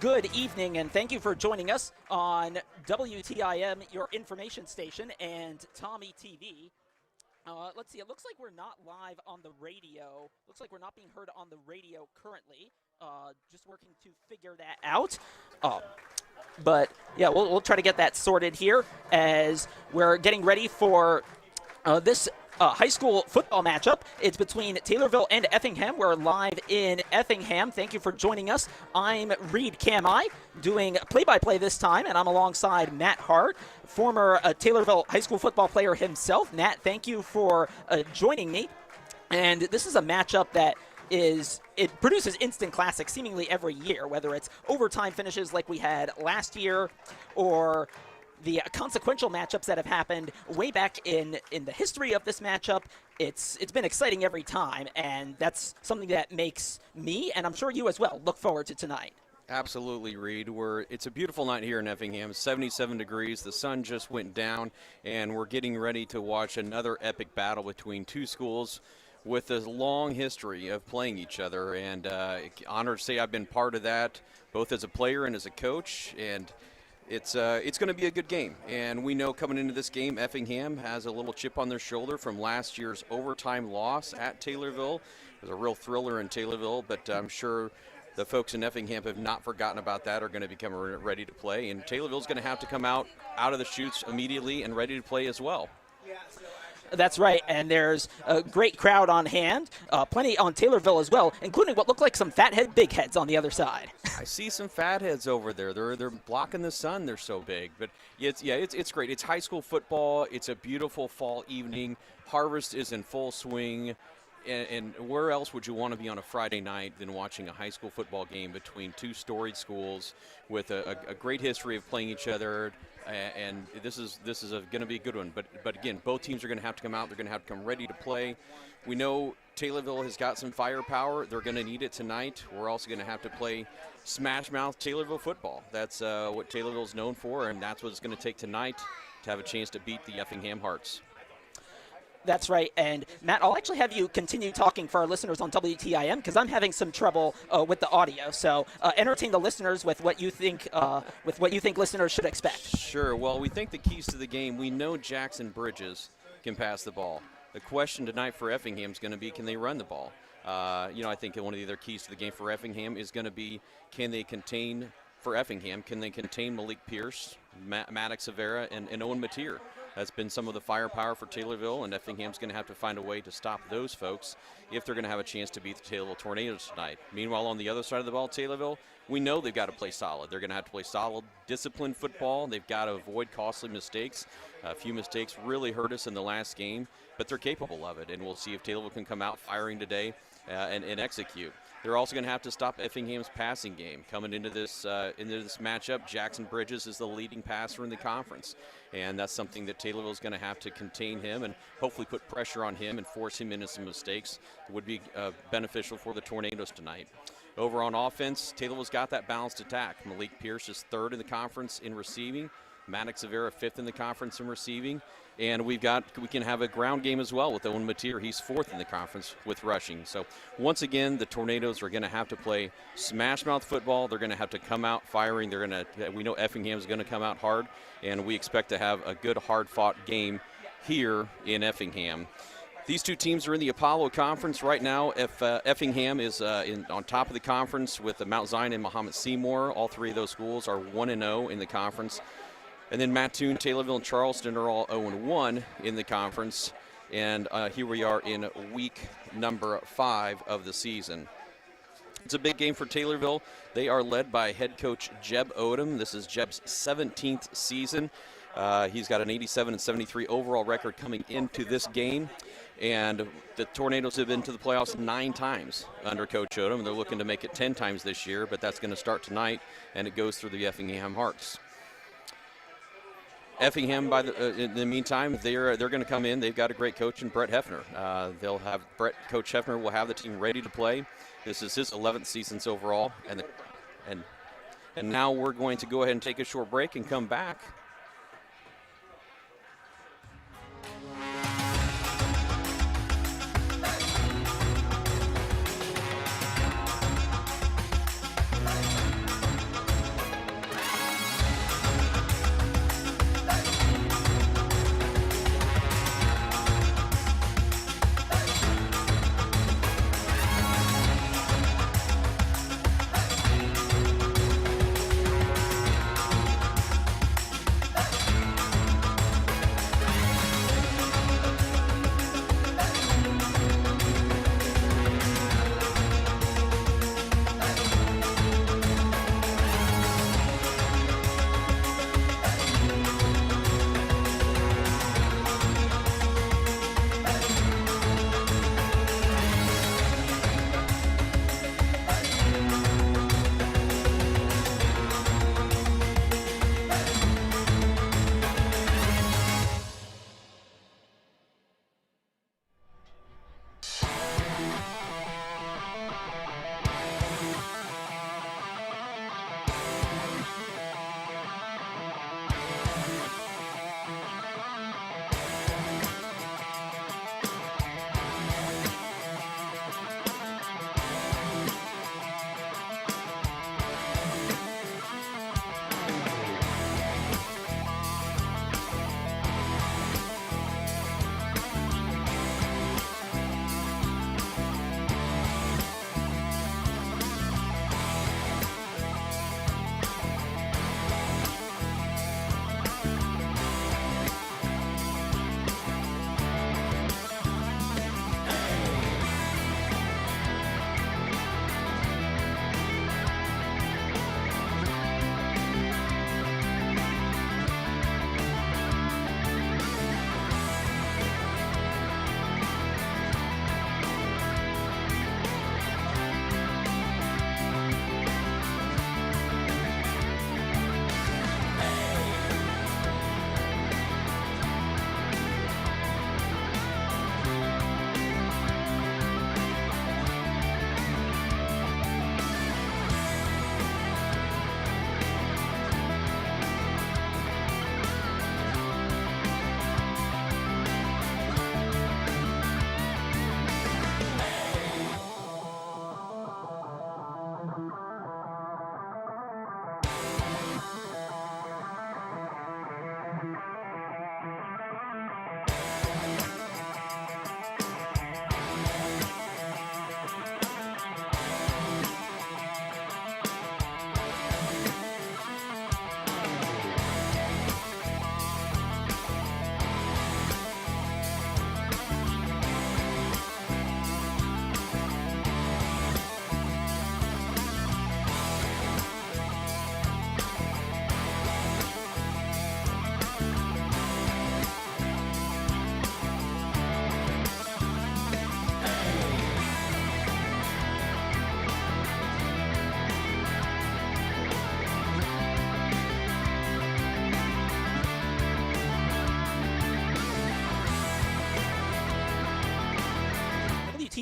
Good evening, and thank you for joining us on WTIM, your information station, and Tommy TV. Let's see, it looks like we're not live on the radio. Looks like we're not being heard on the radio currently. Just working to figure that out. But yeah, we'll try to get that sorted here as we're getting ready for this high school football matchup. It's between Taylorville and Effingham. We're live in Effingham. Thank you for joining us. I'm Reed Camai, doing play-by-play this time, and I'm alongside Matt Hart, former Taylorville high school football player himself. Matt, thank you for joining me. And this is a matchup that it produces instant classics seemingly every year, whether it's overtime finishes like we had last year or the consequential matchups that have happened way back in the history of this matchup. It's been exciting every time, and that's something that makes me, and I'm sure you as well, look forward to tonight. Absolutely, Reed. It's a beautiful night here in Effingham. 77 degrees. The sun just went down, and we're getting ready to watch another epic battle between two schools with a long history of playing each other. And honored to say I've been part of that, both as a player and as a coach. And it's going to be a good game, and we know coming into this game, Effingham has a little chip on their shoulder from last year's overtime loss at Taylorville. It was a real thriller in Taylorville, but I'm sure the folks in Effingham have not forgotten about that, are going to become ready to play, and Taylorville's going to have to come out of the chutes immediately and ready to play as well. That's right, and there's a great crowd on hand, plenty on Taylorville as well, including what look like some fathead big heads on the other side. I see some fatheads over there. They're blocking the sun. They're so big, but it's great. It's high school football. It's a beautiful fall evening. Harvest is in full swing, and where else would you want to be on a Friday night than watching a high school football game between two storied schools with a great history of playing each other? And this is going to be a good one. But again, both teams are going to have to come out. They're going to have to come ready to play. We know Taylorville has got some firepower. They're going to need it tonight. We're also going to have to play smash mouth Taylorville football. That's what Taylorville is known for, and that's what it's going to take tonight to have a chance to beat the Effingham Hearts. That's right, and Matt, I'll actually have you continue talking for our listeners on WTIM because I'm having some trouble with the audio. So entertain the listeners with what you think listeners should expect. Sure. Well, we think the keys to the game. We know Jackson Bridges can pass the ball. The question tonight for Effingham is going to be, can they run the ball? I think one of the other keys to the game for Effingham is going to be, can they contain Malik Pierce, Maddox Avera, and Owen Mateer? That's been some of the firepower for Taylorville, and Effingham's going to have to find a way to stop those folks if they're going to have a chance to beat the Taylorville Tornadoes tonight. Meanwhile, on the other side of the ball, Taylorville, we know they've got to play solid. They're going to have to play solid, disciplined football. They've got to avoid costly mistakes. A few mistakes really hurt us in the last game, but they're capable of it, and we'll see if Taylorville can come out firing today and execute. They're also going to have to stop Effingham's passing game. Coming into this matchup, Jackson Bridges is the leading passer in the conference, and that's something that Taylorville is going to have to contain him and hopefully put pressure on him and force him into some mistakes that would be beneficial for the Tornadoes tonight. Over on offense, Taylorville's got that balanced attack. Malik Pierce is third in the conference in receiving. Maddox Avera fifth in the conference in receiving. And we can have a ground game as well with Owen Mateer. He's fourth in the conference with rushing. So once again, the Tornadoes are going to have to play smash mouth football. They're going to have to come out firing. We know Effingham's going to come out hard, and we expect to have a good hard-fought game here in Effingham. These two teams are in the Apollo Conference right now. Effingham is on top of the conference with Mount Zion and Muhammad Seymour. All three of those schools are 1-0 in the conference. And then Mattoon, Taylorville, and Charleston are all 0-1 in the conference. And here we are in week number 5 of the season. It's a big game for Taylorville. They are led by head coach Jeb Odom. This is Jeb's 17th season. He's got an 87-73 overall record coming into this game. And the Tornadoes have been to the playoffs 9 times under Coach Odom. They're looking to make it 10 times this year, but that's going to start tonight, and it goes through the Effingham Hearts. Effingham, in the meantime, they're going to come in. They've got a great coach in Brett Hefner. Coach Hefner will have the team ready to play. This is his 11th season overall, and now we're going to go ahead and take a short break and come back.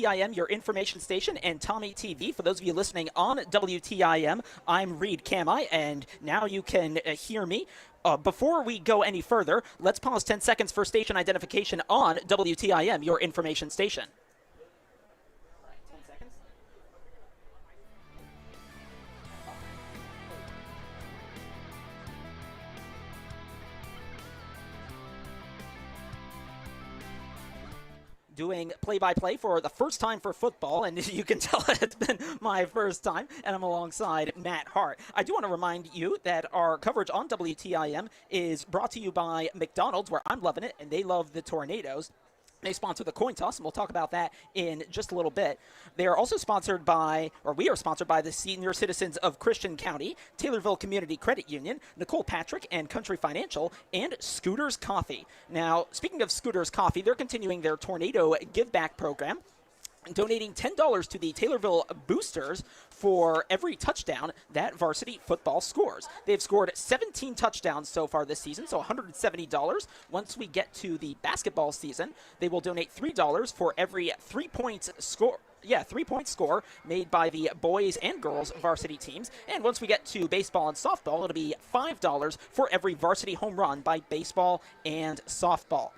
WTIM, your information station, and Tommy TV. For those of you listening on WTIM, I'm Reed Kamai, and now you can hear me. Before we go any further, let's pause 10 seconds for station identification on WTIM, your information station. Doing play-by-play for the first time for football, and you can tell it's been my first time, and I'm alongside Matt Hart. I do want to remind you that our coverage on WTIM is brought to you by McDonald's, where I'm loving it, and they love the Tornadoes. They sponsor the coin toss, and we'll talk about that in just a little bit. They are also sponsored by, or we are sponsored by the senior citizens of Christian County, Taylorville Community Credit Union, Nicole Patrick and Country Financial, and Scooters Coffee. Now, speaking of Scooters Coffee, they're continuing their Tornado Give Back program, donating $10 to the Taylorville Boosters for every touchdown that varsity football scores. They've scored 17 touchdowns so far this season, so $170. Once we get to the basketball season, they will donate $3 for every 3-point score. Yeah, 3-point score made by the boys and girls varsity teams. And once we get to baseball and softball, it'll be $5 for every varsity home run by baseball and softball.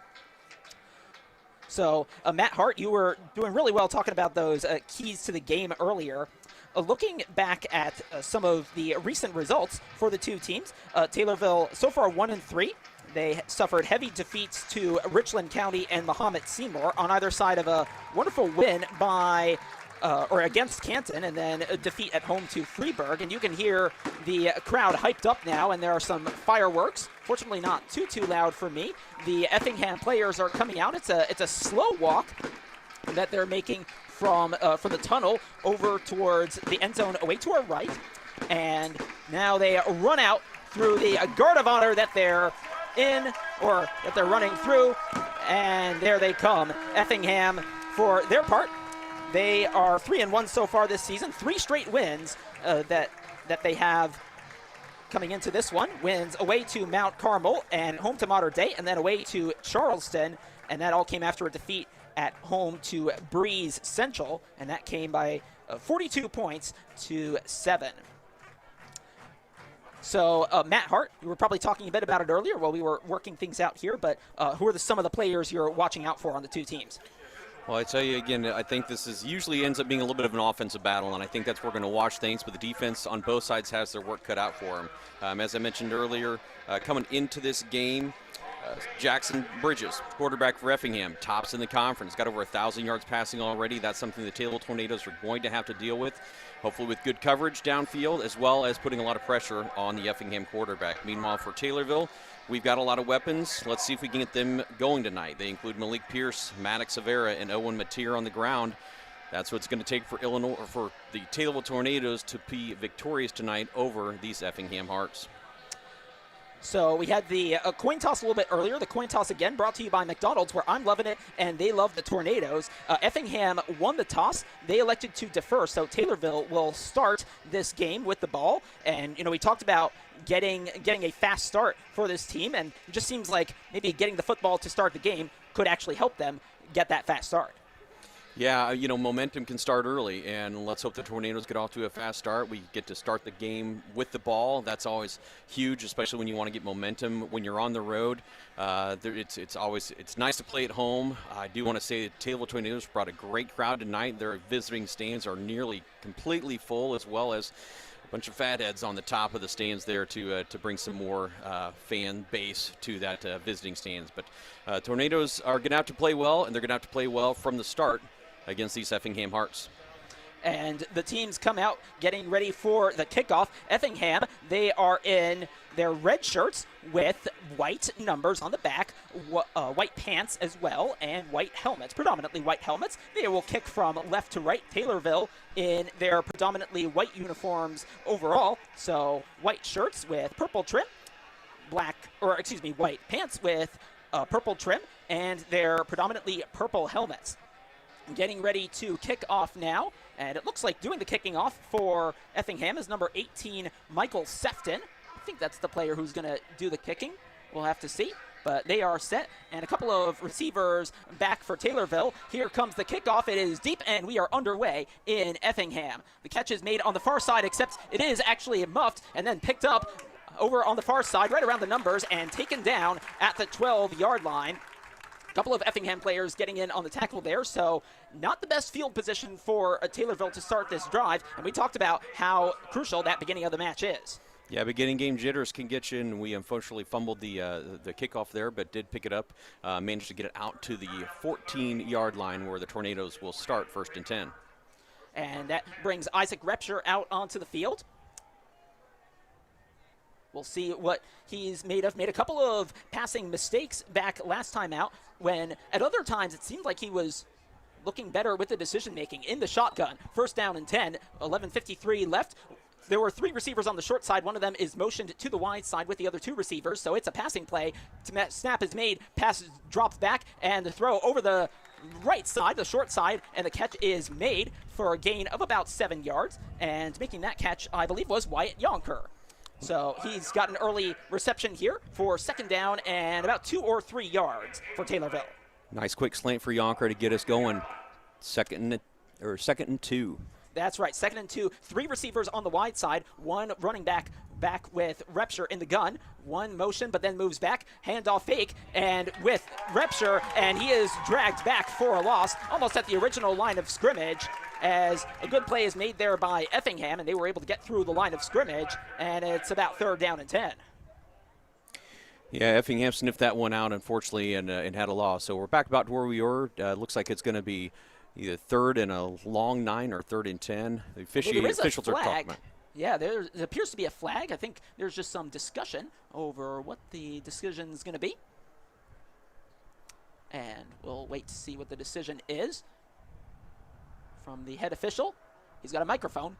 So, Matt Hart, you were doing really well talking about those keys to the game earlier. Looking back at some of the recent results for the two teams, Taylorville so far 1-3. They suffered heavy defeats to Richland County and Mahomet Seymour on either side of a wonderful win by or against Canton, and then a defeat at home to Freeburg. And you can hear the crowd hyped up now, and there are some fireworks. Fortunately, not too loud for me. The Effingham players are coming out. It's a slow walk that they're making from the tunnel over towards the end zone away to our right. And now they run out through the guard of honor that they're in, or that they're running through. And there they come. Effingham, for their part, they are 3-1 so far this season. 3 straight wins that they have coming into this one. Wins away to Mount Carmel and home to Mater Dei, and then away to Charleston. And that all came after a defeat at home to Breeze Central, and that came by 42 points to 7. So, Matt Hart, you were probably talking a bit about it earlier while we were working things out here, but who are some of the players you're watching out for on the two teams? Well, I tell you again, I think usually ends up being a little bit of an offensive battle, and I think that's where we're going to watch things, but the defense on both sides has their work cut out for them. As I mentioned earlier, coming into this game, Jackson Bridges, quarterback for Effingham, tops in the conference, got over 1,000 yards passing already. That's something the Taylorville Tornadoes are going to have to deal with, hopefully with good coverage downfield, as well as putting a lot of pressure on the Effingham quarterback. Meanwhile, for Taylorville, we've got a lot of weapons. Let's see if we can get them going tonight. They include Malik Pierce, Maddox Avera, and Owen Mateer on the ground. That's what it's going to take for the Taylorville Tornadoes to be victorious tonight over these Effingham Hearts. So we had the coin toss a little bit earlier. The coin toss again brought to you by McDonald's, where I'm loving it, and they love the Tornadoes. Effingham won the toss. They elected to defer, so Taylorville will start this game with the ball. And, we talked about getting a fast start for this team, and it just seems like maybe getting the football to start the game could actually help them get that fast start. Yeah, momentum can start early, and let's hope the Tornadoes get off to a fast start. We get to start the game with the ball. That's always huge, especially when you want to get momentum when you're on the road. It's nice to play at home. I do want to say that Taylorville Tornadoes brought a great crowd tonight. Their visiting stands are nearly completely full, as well as a bunch of fatheads on the top of the stands there to bring some more fan base to that visiting stands. But Tornadoes are going to have to play well, and they're going to have to play well from the start against these Effingham Hearts. And the teams come out getting ready for the kickoff. Effingham, they are in their red shirts with white numbers on the back, white pants as well, and white helmets, predominantly white helmets. They will kick from left to right. Taylorville in their predominantly white uniforms overall, so white shirts with purple trim, white pants with purple trim, and their predominantly purple helmets. Getting ready to kick off now, and it looks like doing the kicking off for Effingham is number 18, Michael Sefton. I think that's the player who's going to do the kicking. We'll have to see. but they are set, and a couple of receivers back for Taylorville. Here comes the kickoff. It is deep, and we are underway in Effingham. The catch is made on the far side, except it is actually muffed and then picked up over on the far side, right around the numbers, and taken down at the 12-yard line. A couple of Effingham players getting in on the tackle there, so not the best field position for Taylorville to start this drive, and we talked about how crucial that beginning of the match is. Yeah, beginning game jitters can get you, and we unfortunately fumbled the kickoff there, but did pick it up, managed to get it out to the 14-yard line where the Tornadoes will start 1st and 10. And that brings Isaac Repscher out onto the field. We'll see what he's made of. Made a couple of passing mistakes back last time out, when at other times it seemed like he was looking better with the decision-making in the shotgun. 1st down and 10, 11:53 left. There were 3 receivers on the short side. One of them is motioned to the wide side with the other 2 receivers, so it's a passing play. Snap is made, pass drops back, and the throw over the right side, the short side, and the catch is made for a gain of about 7 yards. And making that catch, I believe, was Wyatt Yonker. So he's got an early reception here for 2nd down and about 2 or 3 yards for Taylorville. Nice quick slant for Yonker to get us going. Second and 2. That's right, 2nd and 2. 3 receivers on the wide side, 1 running back with Repscher in the gun. 1 motion, but then moves back. Handoff fake, and with Repscher, and he is dragged back for a loss, almost at the original line of scrimmage, as a good play is made there by Effingham, and they were able to get through the line of scrimmage, and it's about 3rd down and 10. Yeah, Effingham sniffed that one out, unfortunately, and had a loss. So we're back about to where we were. Looks like it's going to be either 3rd and a long 9 or 3rd and 10. The officials are talking about. Yeah, there appears to be a flag. I think there's just some discussion over what the decision is going to be. And we'll wait to see what the decision is from the head official. He's got a microphone.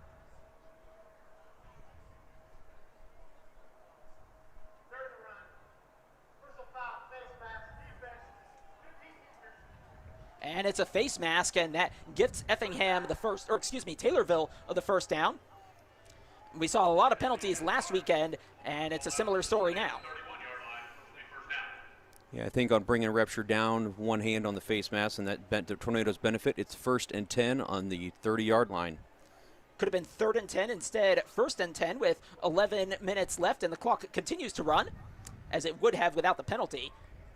And it's a face mask, and that gets Effingham Taylorville the 1st down. We saw a lot of penalties last weekend, and it's a similar story now. Yeah, I think on bringing Repscher down, 1 hand on the face mask, and that bent the Tornadoes' benefit. It's 1st and 10 on the 30-yard line. Could have been 3rd and 10 instead, 1st and 10 with 11 minutes left, and the clock continues to run, as it would have without the penalty.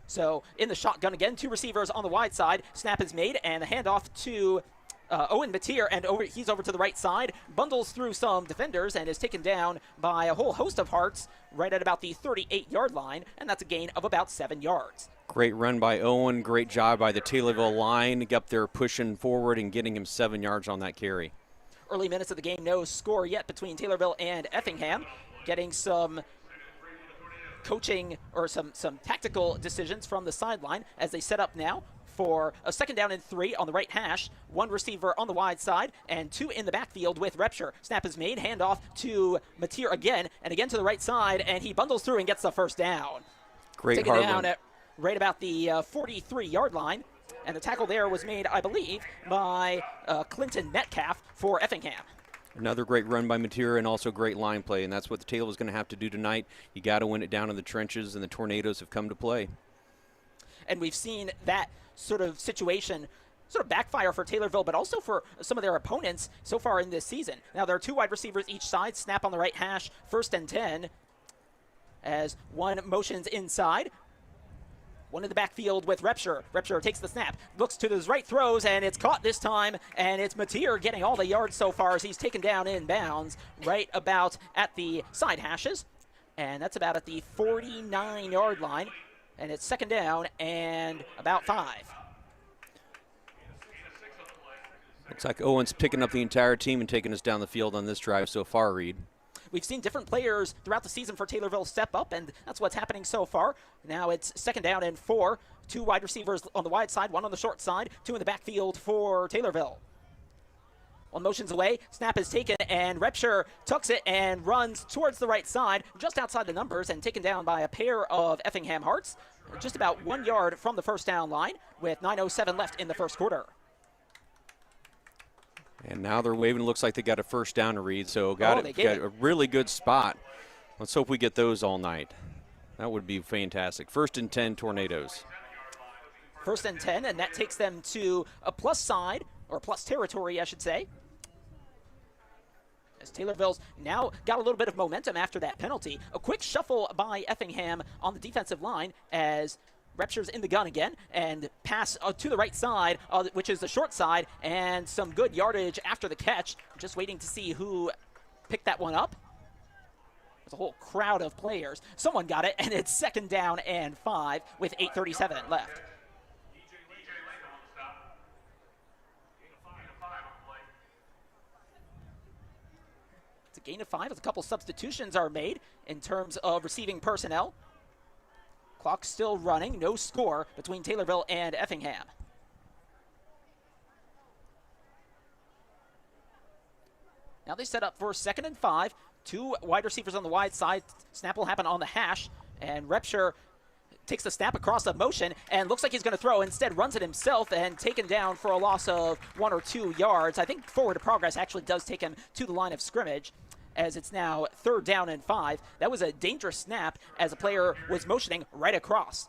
So in the shotgun again, 2 receivers on the wide side. Snap is made, and the handoff to Owen Mateer, and he's over to the right side, bundles through some defenders, and is taken down by a whole host of Hearts right at about the 38-yard line, and that's a gain of about 7 yards. Great run by Owen. Great job by the Taylorville line. Up there pushing forward and getting him 7 yards on that carry. Early minutes of the game, no score yet between Taylorville and Effingham. Getting some coaching or some tactical decisions from the sideline as they set up now for a 2nd down and 3 on the right hash. 1 receiver on the wide side and 2 in the backfield with Repscher. Snap is made, handoff to Mateer again and again to the right side, and he bundles through and gets the 1st down. Great hard down run. At right about the 43-yard line, and the tackle there was made, I believe, by Clinton Metcalf for Effingham. Another great run by Mateer, and also great line play, and that's what the Taylorville's going to have to do tonight. You got to win it down in the trenches, and the Tornadoes have come to play. And we've seen that sort of situation sort of backfire for Taylorville, but also for some of their opponents so far in this season. Now there are 2 wide receivers each side. Snap on the right hash, 1st and 10, as 1 motions inside. 1 in the backfield with Repscher. Repscher takes the snap, looks to his right, throws, and it's caught this time, and it's Mateer getting all the yards so far as he's taken down in bounds right about at the side hashes, and that's about at the 49-yard line, and it's 2nd down and about 5. Looks like Owen's picking up the entire team and taking us down the field on this drive so far, Reed. We've seen different players throughout the season for Taylorville step up, and that's what's happening so far. Now it's 2nd down and 4. 2 wide receivers on the wide side, 1 on the short side, 2 in the backfield for Taylorville. 1 motions away, snap is taken, and Repscher tucks it and runs towards the right side, just outside the numbers, and taken down by a pair of Effingham Hearts, just about 1 yard from the 1st down line, with 9:07 left in the 1st quarter. And now they're waving. Looks like they got a 1st down to Reed, so got a really good spot. Let's hope we get those all night. That would be fantastic. 1st and 10 Tornadoes. 1st and 10, and that takes them to a plus side, or plus territory, I should say. As Taylorville's now got a little bit of momentum after that penalty. A quick shuffle by Effingham on the defensive line as Repshire's in the gun again, and pass to the right side, which is the short side, and some good yardage after the catch. Just waiting to see who picked that one up. There's a whole crowd of players. Someone got it, and it's 2nd down and 5 with 8:37 left. It's a gain of 5 as a couple substitutions are made in terms of receiving personnel. Clock still running, no score between Taylorville and Effingham. Now they set up for 2nd and 5. 2 wide receivers on the wide side. Snap will happen on the hash, and Repshire takes the snap across the motion and looks like he's going to throw. Instead, runs it himself and taken down for a loss of 1 or 2 yards. I think forward progress actually does take him to the line of scrimmage, as it's now 3rd down and 5. That was a dangerous snap as a player was motioning right across.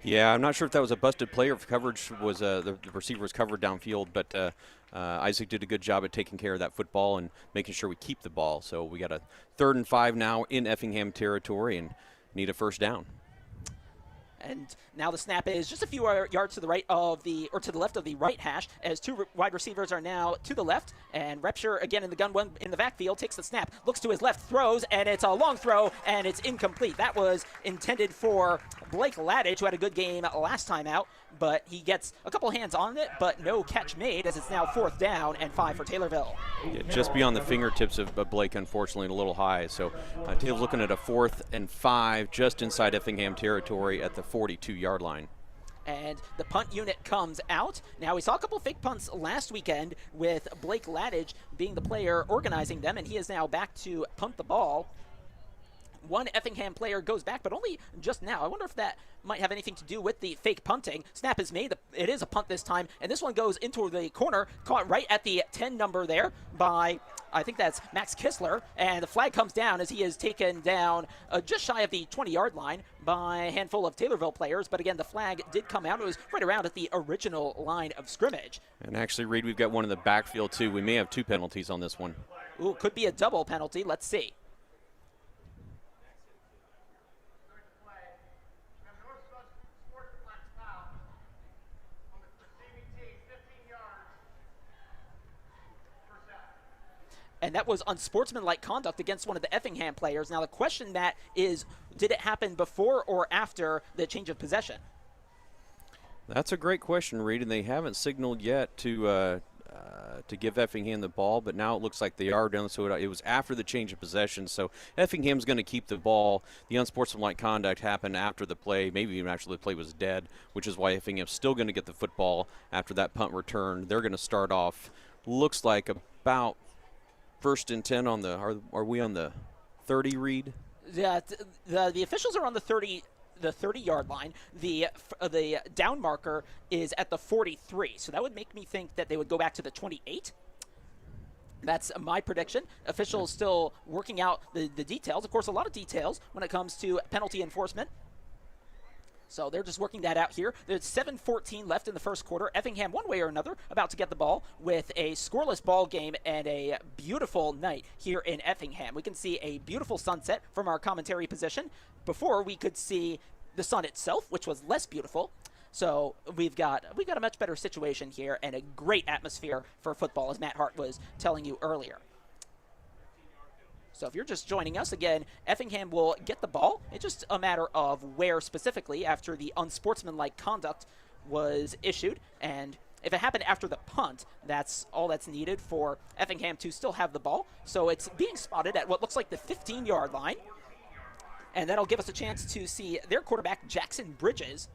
Yeah, I'm not sure if that was a busted play or if coverage was the receiver was covered downfield, but Isaac did a good job at taking care of that football and making sure we keep the ball. So we got a 3rd and 5 now in Effingham territory and need a 1st down. And now the snap is just a few yards to the right of to the left of the right hash, as 2 wide receivers are now to the left, and Repshire again in the gun, one in the backfield, takes the snap, looks to his left, throws, and it's a long throw, and it's incomplete. That was intended for Blake Laddage, who had a good game last time out, but he gets a couple hands on it, but no catch made, as it's now 4th down and 5 for Taylorville. Yeah, just beyond the fingertips of Blake, unfortunately, and a little high. So Taylor's looking at a 4th and 5 just inside Effingham territory at the 42-yard line. And the punt unit comes out. Now, we saw a couple fake punts last weekend with Blake Laddage being the player organizing them, and he is now back to punt the ball. 1 Effingham player goes back, but only just now. I wonder if that might have anything to do with the fake punting. Snap is made. It is a punt this time, and this one goes into the corner, caught right at the 10 number there by, I think that's Max Kistler, and the flag comes down as he is taken down just shy of the 20-yard line by a handful of Taylorville players. But again, the flag did come out. It was right around at the original line of scrimmage. And actually, Reed, we've got one in the backfield, too. We may have 2 penalties on this one. Ooh, could be a double penalty. Let's see. And that was unsportsmanlike conduct against one of the Effingham players. Now, the question that is, did it happen before or after the change of possession? That's a great question, Reed, and they haven't signaled yet to give Effingham the ball, but now it looks like they are down, so it was after the change of possession. So Effingham's going to keep the ball. The unsportsmanlike conduct happened after the play, maybe even actually the play was dead, which is why Effingham's still going to get the football after that punt return. They're going to start off, looks like about 1st and 10 on the, are we on the 30, Reed? Yeah, the officials are on the 30-yard line. The down marker is at the 43, so that would make me think that they would go back to the 28. That's my prediction. Officials still working out the details. Of course, a lot of details when it comes to penalty enforcement. So they're just working that out here. There's 7:14 left in the first quarter. Effingham, one way or another, about to get the ball with a scoreless ball game and a beautiful night here in Effingham. We can see a beautiful sunset from our commentary position. Before, we could see the sun itself, which was less beautiful. So we've got a much better situation here and a great atmosphere for football, as Matt Hart was telling you earlier. So if you're just joining us, again, Effingham will get the ball. It's just a matter of where specifically after the unsportsmanlike conduct was issued. And if it happened after the punt, that's all that's needed for Effingham to still have the ball. So it's being spotted at what looks like the 15-yard line. And that'll give us a chance to see their quarterback, Jackson Bridges.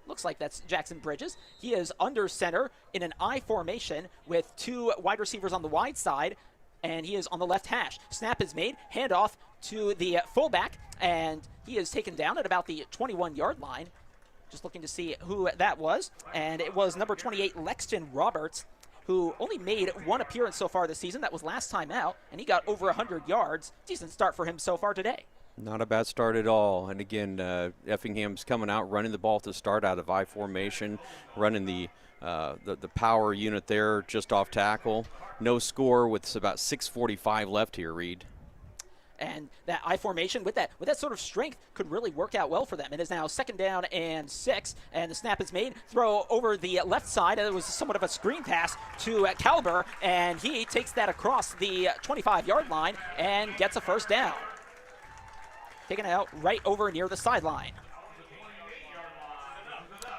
Looks like that's Jackson Bridges. He is under center in an I formation with 2 wide receivers on the wide side, and he is on the left hash. Snap is made, handoff to the fullback, and he is taken down at about the 21-yard line. Just looking to see who that was, and it was number 28, Lexton Roberts, who only made 1 appearance so far this season. That was last time out, and he got over 100 yards. Decent start for him so far today. Not a bad start at all. And again, Effingham's coming out, running the ball to start out of I formation, running the power unit there just off tackle. No score with about 6:45 left here, Reed. And that I formation with that sort of strength could really work out well for them. It is now 2nd down and 6, and the snap is made. Throw over the left side. It was somewhat of a screen pass to Calber, and he takes that across the 25-yard line and gets a 1st down. Taken out right over near the sideline.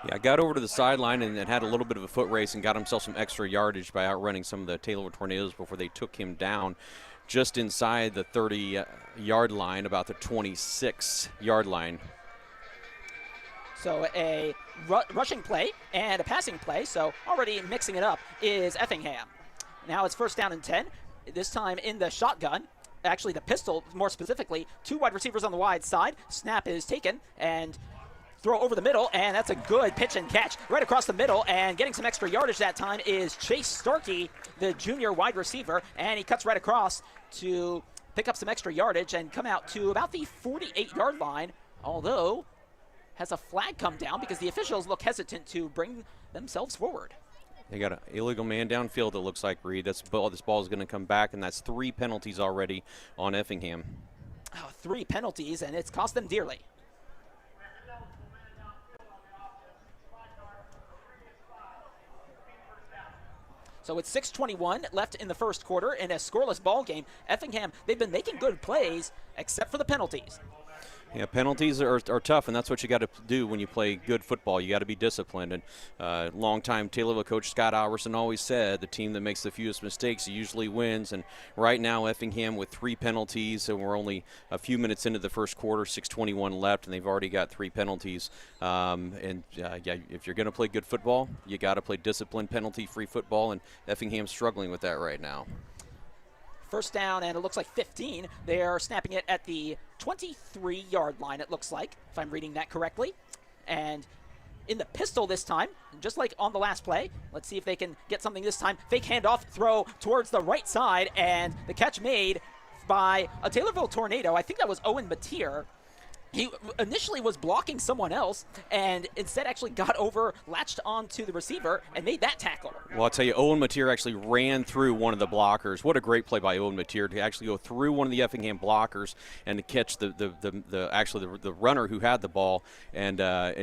Yeah, got over to the sideline and had a little bit of a foot race and got himself some extra yardage by outrunning some of the Taylorville Tornadoes before they took him down just inside the 30-yard line, about the 26-yard line. So a rushing play and a passing play, so already mixing it up is Effingham. Now it's 1st down and 10, this time in the shotgun. Actually, the pistol, more specifically. 2 wide receivers on the wide side. Snap is taken, and throw over the middle, and that's a good pitch and catch right across the middle, and getting some extra yardage that time is Chase Starkey, the junior wide receiver, and he cuts right across to pick up some extra yardage and come out to about the 48-yard line, although has a flag come down because the officials look hesitant to bring themselves forward. They got an illegal man downfield, it looks like, Reed. This ball is going to come back, and that's 3 penalties already on Effingham. Oh, 3 penalties, and it's cost them dearly. So with 6:21 left in the first quarter in a scoreless ball game, Effingham, they've been making good plays except for the penalties. Yeah, penalties are tough, and that's what you got to do when you play good football. You got to be disciplined. And longtime Taylorville coach Scott Alverson always said the team that makes the fewest mistakes usually wins. And right now, Effingham with 3 penalties, and we're only a few minutes into the first quarter, 6:21 left, and they've already got 3 penalties. Yeah, if you're going to play good football, you got to play disciplined, penalty-free football, and Effingham's struggling with that right now. 1st down, and it looks like 15. They are snapping it at the 23-yard line, it looks like, if I'm reading that correctly. And in the pistol this time, just like on the last play. Let's see if they can get something this time. Fake handoff, throw towards the right side, and the catch made by a Taylorville Tornado. I think that was Owen Mateer. He initially was blocking someone else and instead actually got over, latched onto the receiver, and made that tackle. Well, I'll tell you, Owen Mateer actually ran through one of the blockers. What a great play by Owen Mateer to actually go through one of the Effingham blockers and to catch the runner who had the ball and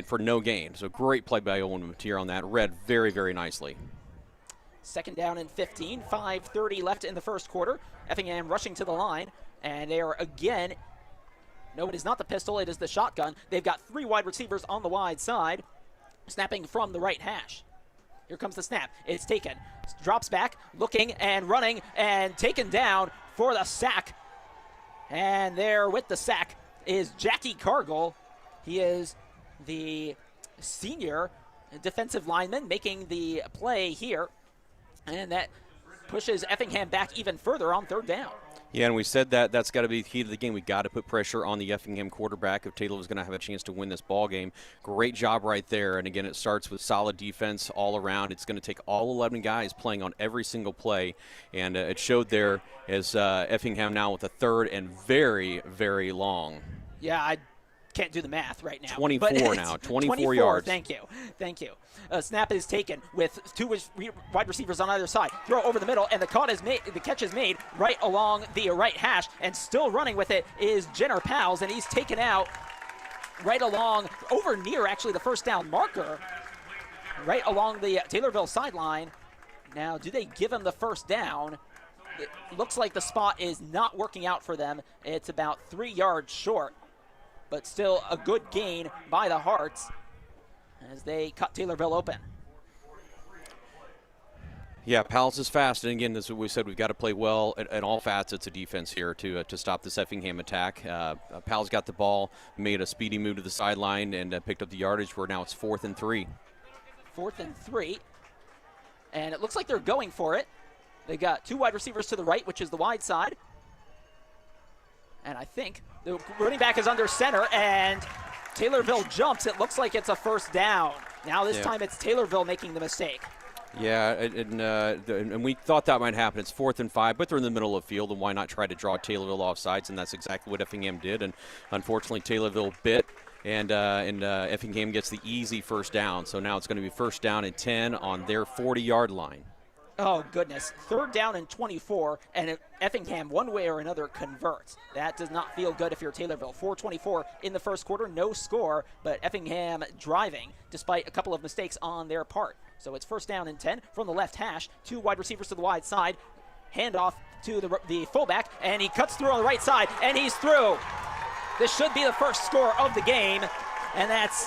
for no gain. So great play by Owen Mateer on that. Read very, very nicely. 2nd down and 15, 5:30 left in the first quarter. Effingham rushing to the line, and they are again. No, it is not the pistol, it is the shotgun. They've got 3 wide receivers on the wide side, snapping from the right hash. Here comes the snap. It's taken. Drops back, looking and running, and taken down for the sack. And there with the sack is Jackie Cargill. He is the senior defensive lineman making the play here. And that pushes Effingham back even further on 3rd down. Yeah, and we said that's got to be the key to the game. We got to put pressure on the Effingham quarterback if Taylor is going to have a chance to win this ball game. Great job right there. And again, it starts with solid defense all around. It's going to take all 11 guys playing on every single play, and it showed there as Effingham now with a 3rd and very, very long. Yeah, I can't do the math right now. 24 now, 24 yards. Thank you. Snap is taken with 2 wide receivers on either side. Throw over the middle, and the catch is made right along the right hash, and still running with it is Jenner Powles, and he's taken out right along, over near actually the 1st down marker, right along the Taylorville sideline. Now, do they give him the 1st down? It looks like the spot is not working out for them. It's about 3 yards short, but still a good gain by the Hearts as they cut Taylorville open. Yeah, Powles is fast, and again, as we said, we've got to play well at all facets of defense here to stop this Effingham attack. Powles got the ball, made a speedy move to the sideline, and picked up the yardage where now it's 4th and 3. 4th and 3, and it looks like they're going for it. They got 2 wide receivers to the right, which is the wide side. And I think the running back is under center, and Taylorville jumps. It looks like it's a 1st down. Now this time it's Taylorville making the mistake. Yeah, and we thought that might happen. It's 4th and 5, but they're in the middle of the field, and why not try to draw Taylorville offsides? And that's exactly what Effingham did. And unfortunately, Taylorville bit, and Effingham gets the easy first down. So now it's going to be 1st down and 10 on their 40-yard line. Oh, goodness. 3rd down and 24, and Effingham, one way or another, converts. That does not feel good if you're Taylorville. 4:24 in the first quarter, no score, but Effingham driving despite a couple of mistakes on their part. So it's 1st down and 10 from the left hash. 2 wide receivers to the wide side. Handoff to the fullback, and he cuts through on the right side, and he's through. This should be the first score of the game, and that's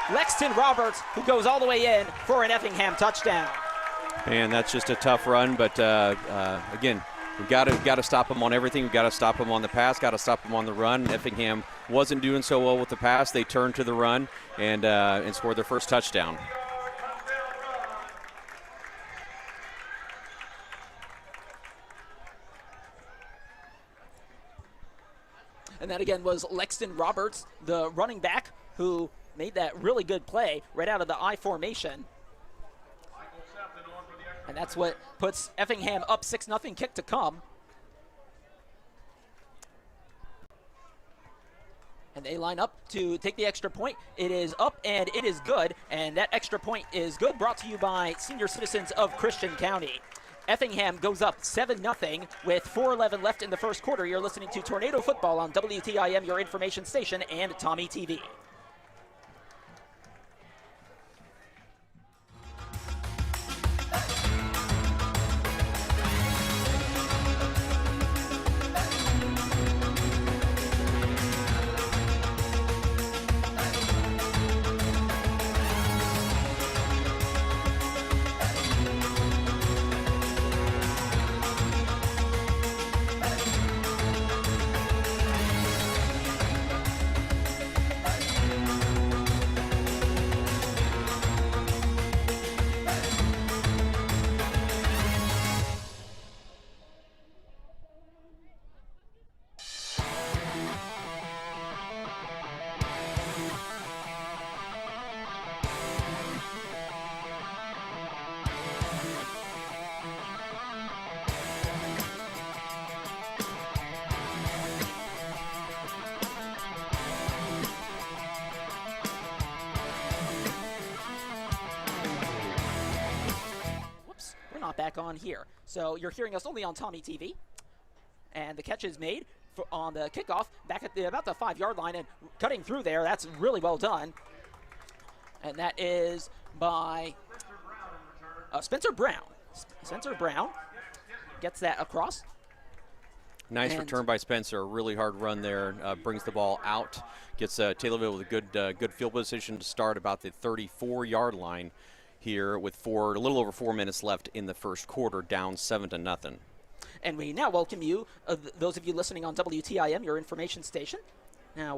Lexton Roberts, who goes all the way in for an Effingham touchdown. And that's just a tough run, but again, we've got to stop them on everything. We've got to stop them on the pass, got to stop them on the run. Effingham wasn't doing so well with the pass. They turned to the run and scored their first touchdown. And that again was Lexton Roberts, the running back, who made that really good play right out of the I formation. And that's what puts Effingham up 6-0, kick to come. And they line up to take the extra point. It is up and it is good. And that extra point is good, brought to you by Senior Citizens of Christian County. Effingham goes up 7-0 with 4:11 left in the first quarter. You're listening to Tornado Football on WTIM, your information station, and Tommy TV. Back on here. So you're hearing us only on Tommy TV. And the catch is made on the kickoff back at about the 5-yard line, and cutting through there. That's really well done. And that is by Spencer Brown. Spencer Brown gets that across. Nice return by Spencer. A really hard run there. Brings the ball out. Gets Taylorville with a good field position to start about the 34-yard line here with a little over 4 minutes left in the first quarter, down 7-0. And we now welcome you, those of you listening on WTIM, your information station. Now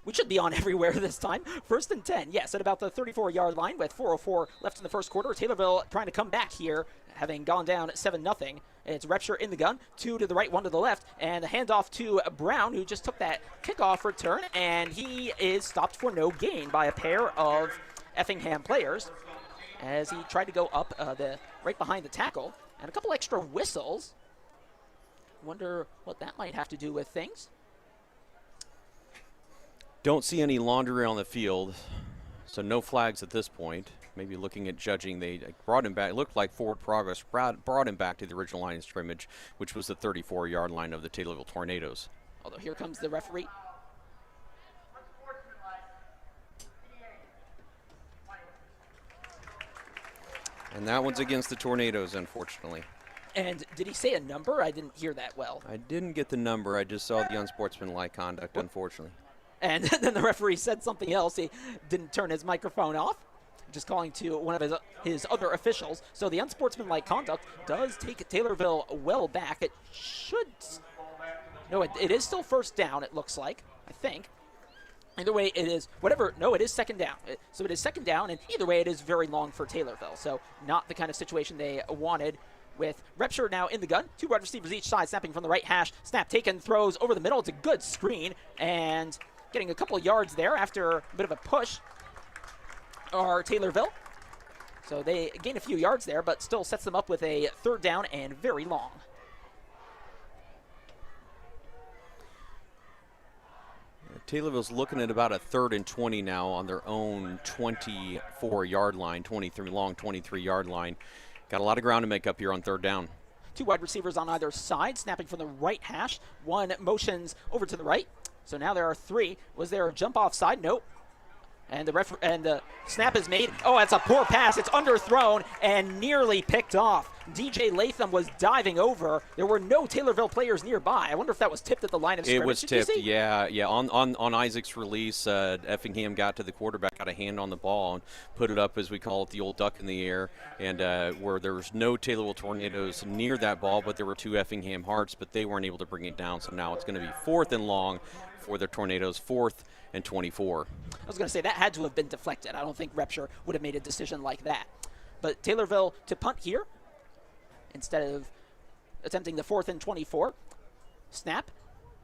we should be on everywhere this time. 1st and 10, yes, at about the 34-yard line with 4:04 left in the first quarter. Taylorville trying to come back here, having gone down 7-0. It's Repsher in the gun, 2 to the right, 1 to the left, and a handoff to Brown, who just took that kickoff return, and he is stopped for no gain by a pair of Effingham players as he tried to go up right behind the tackle. And a couple extra whistles. Wonder what that might have to do with things. Don't see any laundry on the field, so no flags at this point. Maybe looking at judging, they brought him back. It looked like forward progress, brought him back to the original line of scrimmage, which was the 34-yard line of the Taylorville Tornadoes. Although here comes the referee. And that one's against the Tornadoes, unfortunately. And did he say a number? I didn't hear that well. I didn't get the number. I just saw the unsportsmanlike conduct, unfortunately. And then the referee said something else. He didn't turn his microphone off, just calling to one of his other officials. So the unsportsmanlike conduct does take Taylorville well back. It should... No, it is still 1st down, it looks like, I think. Either way, it is whatever. No, it is 2nd down. So it is 2nd down, and either way, it is very long for Taylorville. So not the kind of situation they wanted. With Repsher now in the gun, 2 wide receivers each side, snapping from the right hash. Snap taken, throws over the middle. It's a good screen, and getting a couple yards there after a bit of a push are Taylorville. So they gain a few yards there, but still sets them up with a third down and very long. Taylorville's looking at about a 3rd and 20 now on their own 24-yard line, 23-yard line. Got a lot of ground to make up here on 3rd down. 2 wide receivers on either side, snapping from the right hash. One motions over to the right. So now there are 3. Was there a jump off side? Nope. And the snap is made. Oh, that's a poor pass. It's underthrown and nearly picked off. DJ Latham was diving over. There were no Taylorville players nearby. I wonder if that was tipped at the line of scrimmage. It was tipped, yeah. On Isaac's release, Effingham got to the quarterback, got a hand on the ball, and put it up, as we call it, the old duck in the air. And where there was no Taylorville Tornadoes near that ball, but there were 2 Effingham Hearts, but they weren't able to bring it down. So now it's going to be 4th and long for the Tornadoes, 4th and 24. I was going to say that had to have been deflected. I don't think Repture would have made a decision like that. But Taylorville to punt here instead of attempting the 4th and 24. Snap,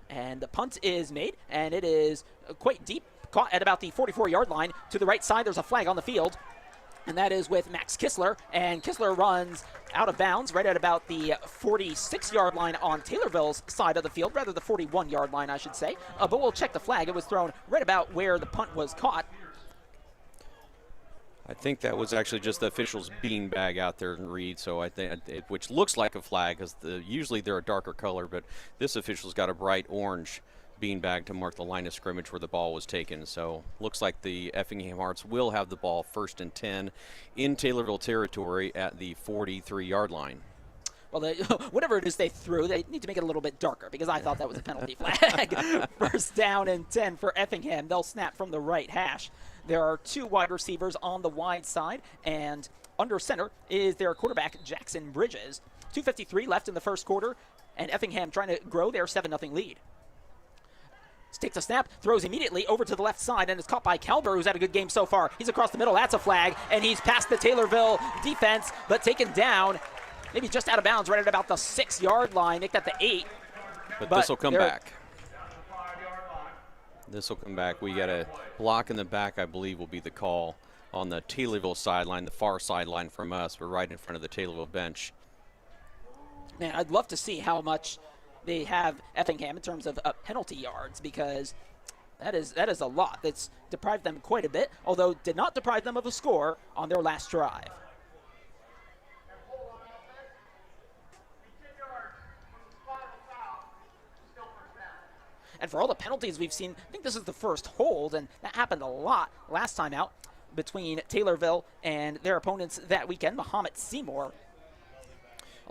and the punt is made, and it is quite deep, caught at about the 44-yard line. To the right side, there's a flag on the field, and that is with Max Kistler, and Kistler runs out of bounds right at about the 46-yard line on Taylorville's side of the field, rather the 41-yard line, I should say. But we'll check the flag. It was thrown right about where the punt was caught. I think that was actually just the official's beanbag out there in Reed, so I think which looks like a flag, because usually they're a darker color, but this official's got a bright orange beanbag to mark the line of scrimmage where the ball was taken. So looks like the Effingham Hearts will have the ball 1st and 10 in Taylorville territory at the 43-yard line. Well, whatever it is they threw, they need to make it a little bit darker, because I thought that was a penalty flag. 1st down and 10 for Effingham. They'll snap from the right hash. There are 2 wide receivers on the wide side, and under center is their quarterback, Jackson Bridges. 2:53 left in the first quarter, and Effingham trying to grow their 7-0 lead. Takes a snap, throws immediately over to the left side, and is caught by Kalber, who's had a good game so far. He's across the middle. That's a flag, and he's past the Taylorville defense, but taken down, maybe just out of bounds, right at about the 6-yard line. Make that the 8. But this will come back. This will come back. We got a block in the back, I believe, will be the call on the Taylorville sideline, the far sideline from us. We're right in front of the Taylorville bench. Man, I'd love to see how much they have Effingham in terms of penalty yards, because that is a lot. That's deprived them quite a bit, although did not deprive them of a score on their last drive. And for all the penalties we've seen, I think this is the first hold, and that happened a lot last time out between Taylorville and their opponents that weekend, Mahomet Seymour.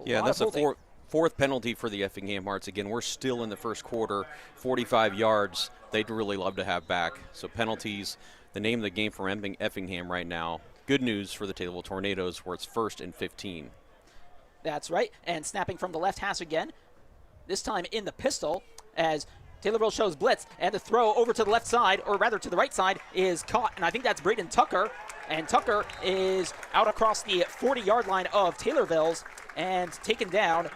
Yeah, that's a fourth penalty for the Effingham Hearts. Again, we're still in the first quarter, 45 yards. They'd really love to have back. So penalties, the name of the game for Effingham right now. Good news for the Taylorville Tornadoes, where it's 1st and 15. That's right, and snapping from the left hash again, this time in the pistol, as Taylorville shows blitz, and the throw over to the left side, or rather to the right side, is caught, and I think that's Braden Tucker, and Tucker is out across the 40-yard line of Taylorville's and taken down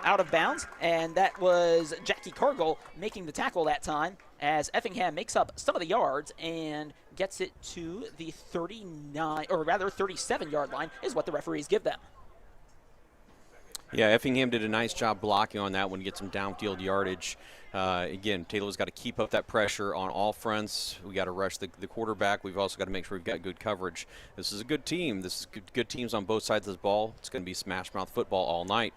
out of bounds, and that was Jackie Cargill making the tackle that time, as Effingham makes up some of the yards and gets it to the 39, or rather 37-yard line is what the referees give them. Yeah, Effingham did a nice job blocking on that one, get some downfield yardage. Again, Taylor's got to keep up that pressure on all fronts. We got to rush the quarterback. We've also got to make sure we've got good coverage. This is a good team. This is good teams on both sides of the ball. It's going to be smash mouth football all night.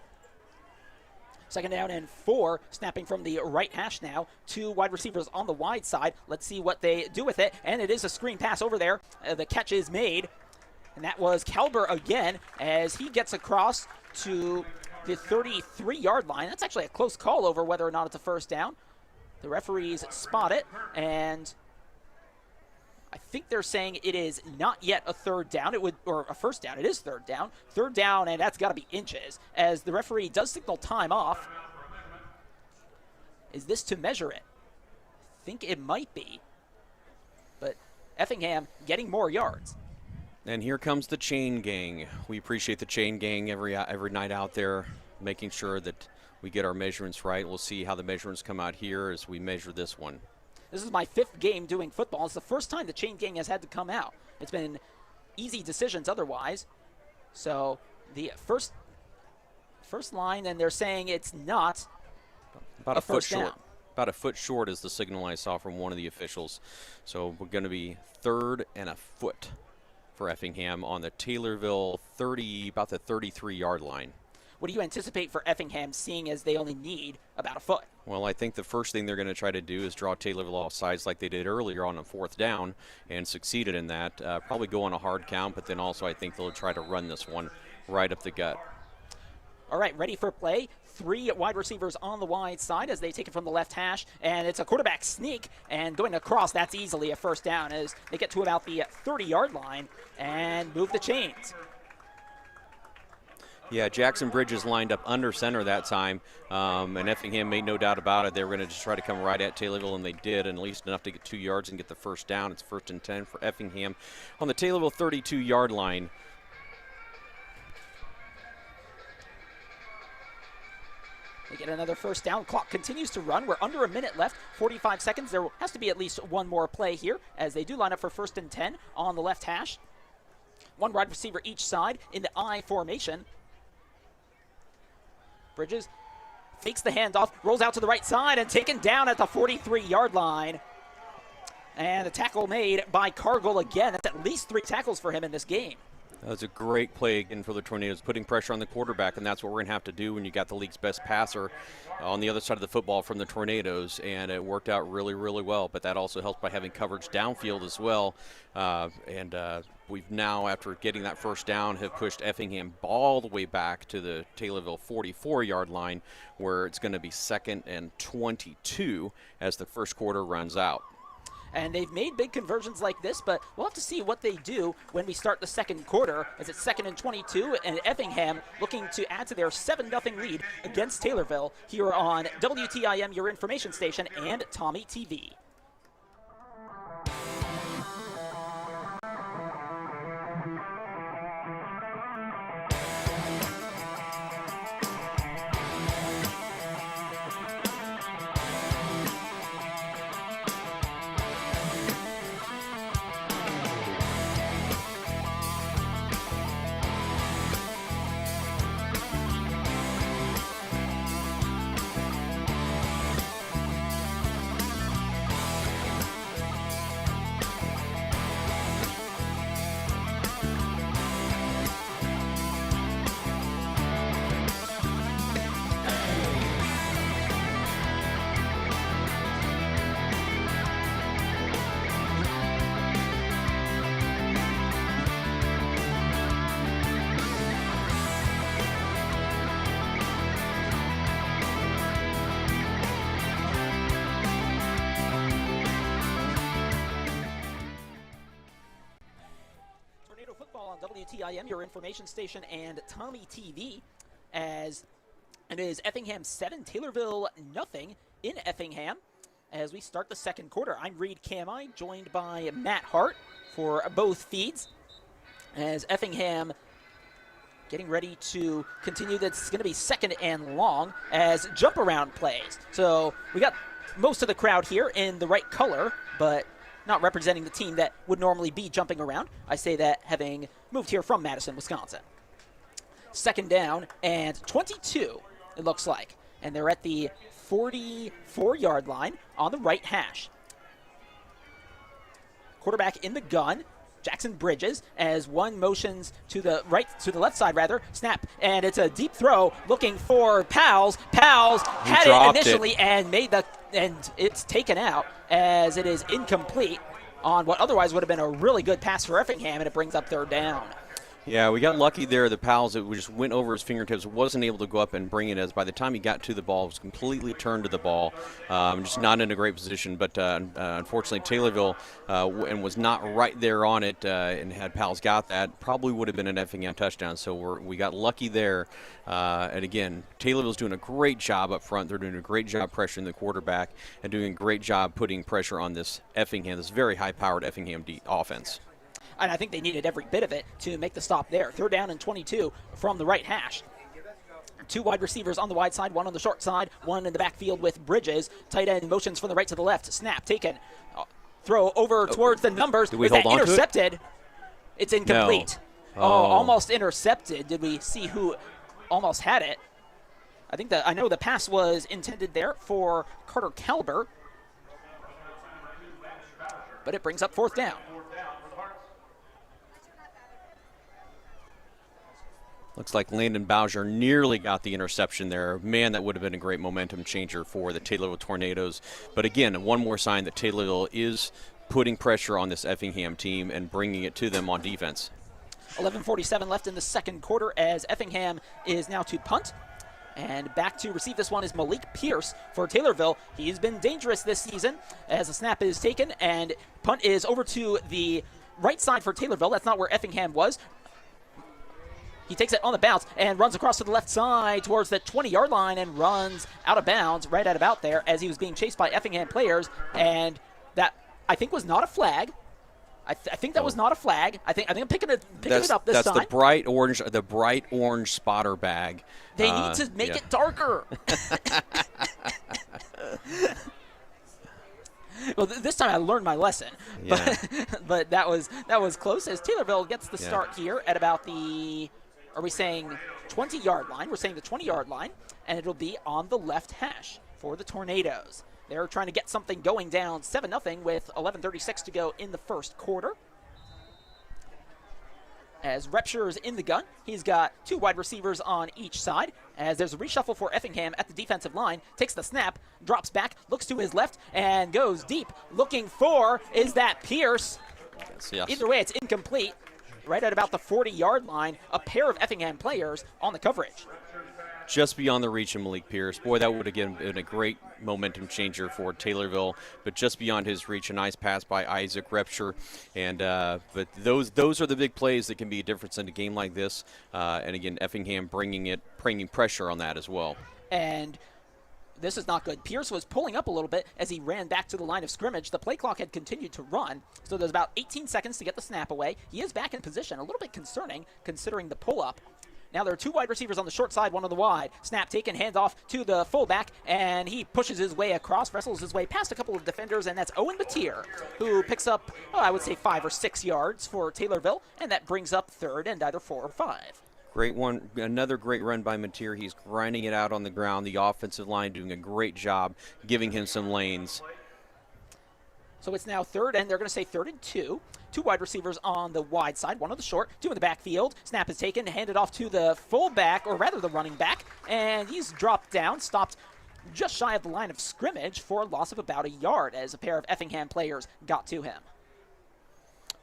2nd down and 4, snapping from the right hash now. 2 wide receivers on the wide side. Let's see what they do with it. And it is a screen pass over there. The catch is made. And that was Kalber again, as he gets across to the 33-yard line. That's actually a close call over whether or not it's a 1st down. The referees spot it, and I think they're saying it is not yet a 3rd down. Or a 1st down. It is 3rd down. 3rd down, and that's got to be inches, as the referee does signal time off. Is this to measure it? I think it might be. But Effingham getting more yards. And here comes the chain gang. We appreciate the chain gang every night out there, making sure that we get our measurements right. We'll see how the measurements come out here as we measure this one. This is my 5th game doing football. It's the first time the chain gang has had to come out. It's been easy decisions otherwise. So the first line, and they're saying it's not about a foot first short. down. About a foot short is the signal I saw from one of the officials. So we're going to be 3rd and a foot for Effingham on the Taylorville 30, about the 33-yard line. What do you anticipate for Effingham, seeing as they only need about a foot? Well, I think the first thing they're going to try to do is draw Taylorville off sides like they did earlier on a 4th down and succeeded in that. Probably go on a hard count, but then also I think they'll try to run this one right up the gut. All right, ready for play. 3 wide receivers on the wide side as they take it from the left hash, and it's a quarterback sneak, and going across, that's easily a first down as they get to about the 30-yard line and move the chains. Yeah, Jackson Bridges lined up under center that time, and Effingham made no doubt about it. They were going to just try to come right at Taylorville, and they did, and at least enough to get 2 yards and get the first down. It's 1st and 10 for Effingham on the Taylorville 32-yard line. They get another first down. Clock continues to run. We're under a minute left, 45 seconds. There has to be at least one more play here as they do line up for 1st and 10 on the left hash. 1 wide receiver each side in the I formation. Bridges fakes the handoff, rolls out to the right side, and taken down at the 43-yard line. And a tackle made by Cargill again. That's at least 3 tackles for him in this game. That was a great play again for the Tornadoes, putting pressure on the quarterback, and that's what we're going to have to do when you got the league's best passer on the other side of the football from the Tornadoes, and it worked out really, really well. But that also helps by having coverage downfield as well. We've now, after getting that first down, have pushed Effingham all the way back to the Taylorville 44-yard line, where it's going to be 2nd and 22 as the first quarter runs out. And they've made big conversions like this, but we'll have to see what they do when we start the second quarter, as it's 2nd and 22, and Effingham looking to add to their 7-0 lead against Taylorville here on WTIM, your information station, and Tommy TV. WTIM, your information station, and Tommy TV, as it is Effingham 7, Taylorville nothing in Effingham as we start the second quarter. I'm Reed Camai, joined by Matt Hart for both feeds, as Effingham getting ready to continue. That's going to be 2nd and long as jump around plays. So we got most of the crowd here in the right color, but not representing the team that would normally be jumping around. I say that having moved here from Madison, Wisconsin. 2nd down and 22, it looks like. And they're at the 44-yard line on the right hash. Quarterback in the gun, Jackson Bridges, as one motions to the left side rather. Snap, and it's a deep throw looking for Powles. Powles had it initially and it's taken out as it is incomplete on what otherwise would have been a really good pass for Effingham, and it brings up 3rd down. Yeah, we got lucky there. The Powles, it just went over his fingertips, wasn't able to go up and bring it, as by the time he got to the ball, it was completely turned to the ball. Just not in a great position, but unfortunately Taylorville and was not right there on it, and had Powles got that, probably would have been an Effingham touchdown. So we got lucky there. And again, Taylorville's doing a great job up front. They're doing a great job pressuring the quarterback and doing a great job putting pressure on this Effingham, this very high-powered Effingham offense. And I think they needed every bit of it to make the stop there. 3rd down and 22 from the right hash. 2 wide receivers on the wide side, 1 on the short side, 1 in the backfield with Bridges. Tight end motions from the right to the left. Snap taken. Throw over towards the numbers. Do we hold on intercepted? To it? It's incomplete. No. almost intercepted. Did we see who almost had it? I know the pass was intended there for Carter Caliber, but it brings up 4th down. Looks like Landon Bowser nearly got the interception there. Man, that would have been a great momentum changer for the Taylorville Tornadoes. But again, one more sign that Taylorville is putting pressure on this Effingham team and bringing it to them on defense. 11:47 left in the second quarter as Effingham is now to punt. And back to receive this one is Malik Pierce for Taylorville. He's been dangerous this season as a snap is taken, and punt is over to the right side for Taylorville. That's not where Effingham was. He takes it on the bounce and runs across to the left side towards the 20-yard line and runs out of bounds right at about there as he was being chased by Effingham players. And that, I think, was not a flag. I think that was not a flag. I think I'm picking it up this time. That's the bright orange spotter bag. They need to make it darker. Well, this time I learned my lesson. Yeah. But that was close as Taylorville gets the start here at about the, are we saying 20-yard line? We're saying the 20-yard line, and it'll be on the left hash for the Tornadoes. They're trying to get something going down 7-0 with 11:36 to go in the first quarter. As Repsher is in the gun, he's got 2 wide receivers on each side. As there's a reshuffle for Effingham at the defensive line, takes the snap, drops back, looks to his left, and goes deep. Looking for, is that Pierce? Yes. Either way, it's incomplete. Right at about the 40-yard line, a pair of Effingham players on the coverage. Just beyond the reach of Malik Pierce. Boy, that would have been a great momentum changer for Taylorville, but just beyond his reach, a nice pass by Isaac Repsher. And but those are the big plays that can be a difference in a game like this. And again, Effingham bringing pressure on that as well. And this is not good. Pierce was pulling up a little bit as he ran back to the line of scrimmage. The play clock had continued to run, so there's about 18 seconds to get the snap away. He is back in position, a little bit concerning considering the pull-up. Now there are 2 wide receivers on the short side, one on the wide. Snap taken, hands off to the fullback, and he pushes his way across, wrestles his way past a couple of defenders, and that's Owen Mateer, who picks up, I would say 5 or 6 yards for Taylorville, and that brings up 3rd and either 4 or 5. Great one. Another great run by Mateer. He's grinding it out on the ground. The offensive line doing a great job giving him some lanes. So it's now 3rd, and they're going to say 3rd and 2. 2 wide receivers on the wide side, 1 on the short, 2 in the backfield. Snap is taken, handed off to the fullback, or rather the running back, and he's dropped down, stopped just shy of the line of scrimmage for a loss of about a yard as a pair of Effingham players got to him.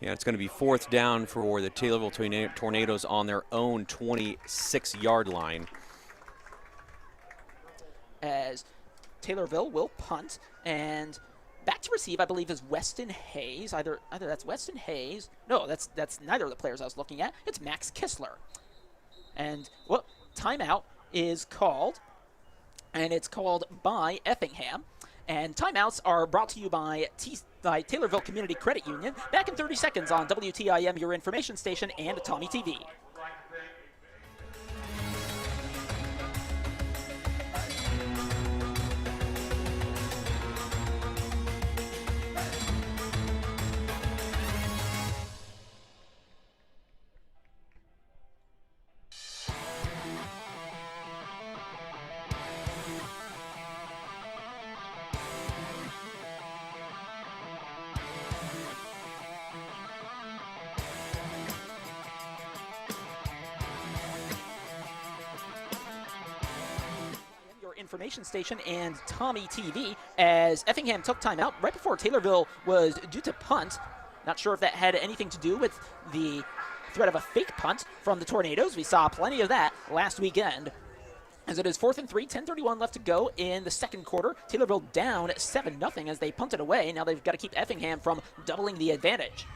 Yeah, it's going to be 4th down for the Taylorville Tornadoes on their own 26-yard line. As Taylorville will punt, and back to receive, I believe, is Weston Hayes. Either that's Weston Hayes. No, that's neither of the players I was looking at. It's Max Kistler. And, well, timeout is called, and it's called by Effingham. And timeouts are brought to you by Taylorville Community Credit Union. Back in 30 seconds on WTIM, your information station, and Tommy TV. Information station and Tommy TV as Effingham took timeout right before Taylorville was due to punt. Not sure if that had anything to do with the threat of a fake punt from the Tornadoes. We saw plenty of that last weekend. As it is 4th and 3, 10:31 left to go in the second quarter. Taylorville down 7-0 as they punted away. Now they've got to keep Effingham from doubling the advantage.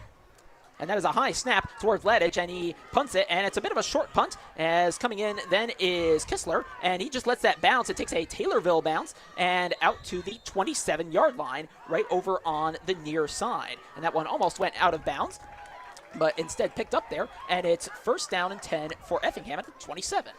And that is a high snap towards Ledich, and he punts it, and it's a bit of a short punt, as coming in then is Kistler, and he just lets that bounce. It takes a Taylorville bounce, and out to the 27-yard line, right over on the near side. And that one almost went out of bounds, but instead picked up there, and it's 1st down and 10 for Effingham at the 27.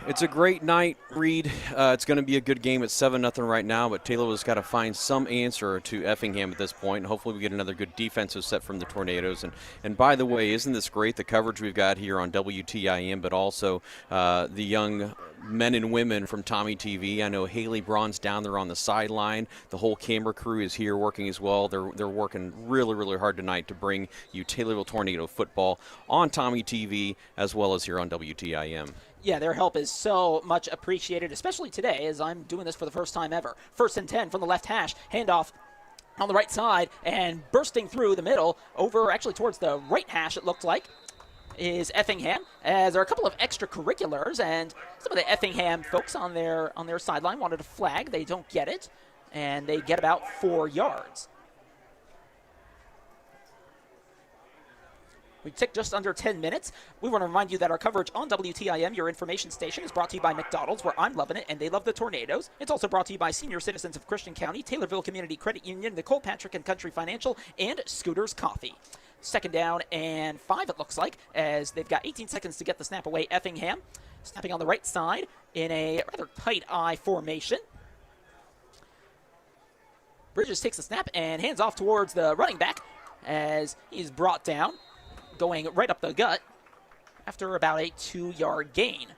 It's a great night, Reed. It's going to be a good game at 7-0 right now, but Taylorville's got to find some answer to Effingham at this point, and hopefully we get another good defensive set from the Tornadoes. And by the way, isn't this great, the coverage we've got here on WTIM, but also the young men and women from Tommy TV. I know Haley Braun's down there on the sideline. The whole camera crew is here working as well. They're working really, really hard tonight to bring you Taylorville Tornado football on Tommy TV as well as here on WTIM. Yeah, their help is so much appreciated, especially today as I'm doing this for the first time ever. 1st and 10 from the left hash, handoff on the right side, and bursting through the middle over actually towards the right hash, it looked like, is Effingham, as there are a couple of extracurriculars, and some of the Effingham folks on their sideline wanted a flag. They don't get it, and they get about 4 yards. We tick just under 10 minutes. We want to remind you that our coverage on WTIM, your information station, is brought to you by McDonald's, where I'm loving it and they love the Tornadoes. It's also brought to you by Senior Citizens of Christian County, Taylorville Community Credit Union, the Colpatrick and Country Financial, and Scooters Coffee. 2nd down and 5, it looks like, as they've got 18 seconds to get the snap away. Effingham snapping on the right side in a rather tight I formation. Bridges takes the snap and hands off towards the running back as he's brought down, going right up the gut after about a 2-yard gain.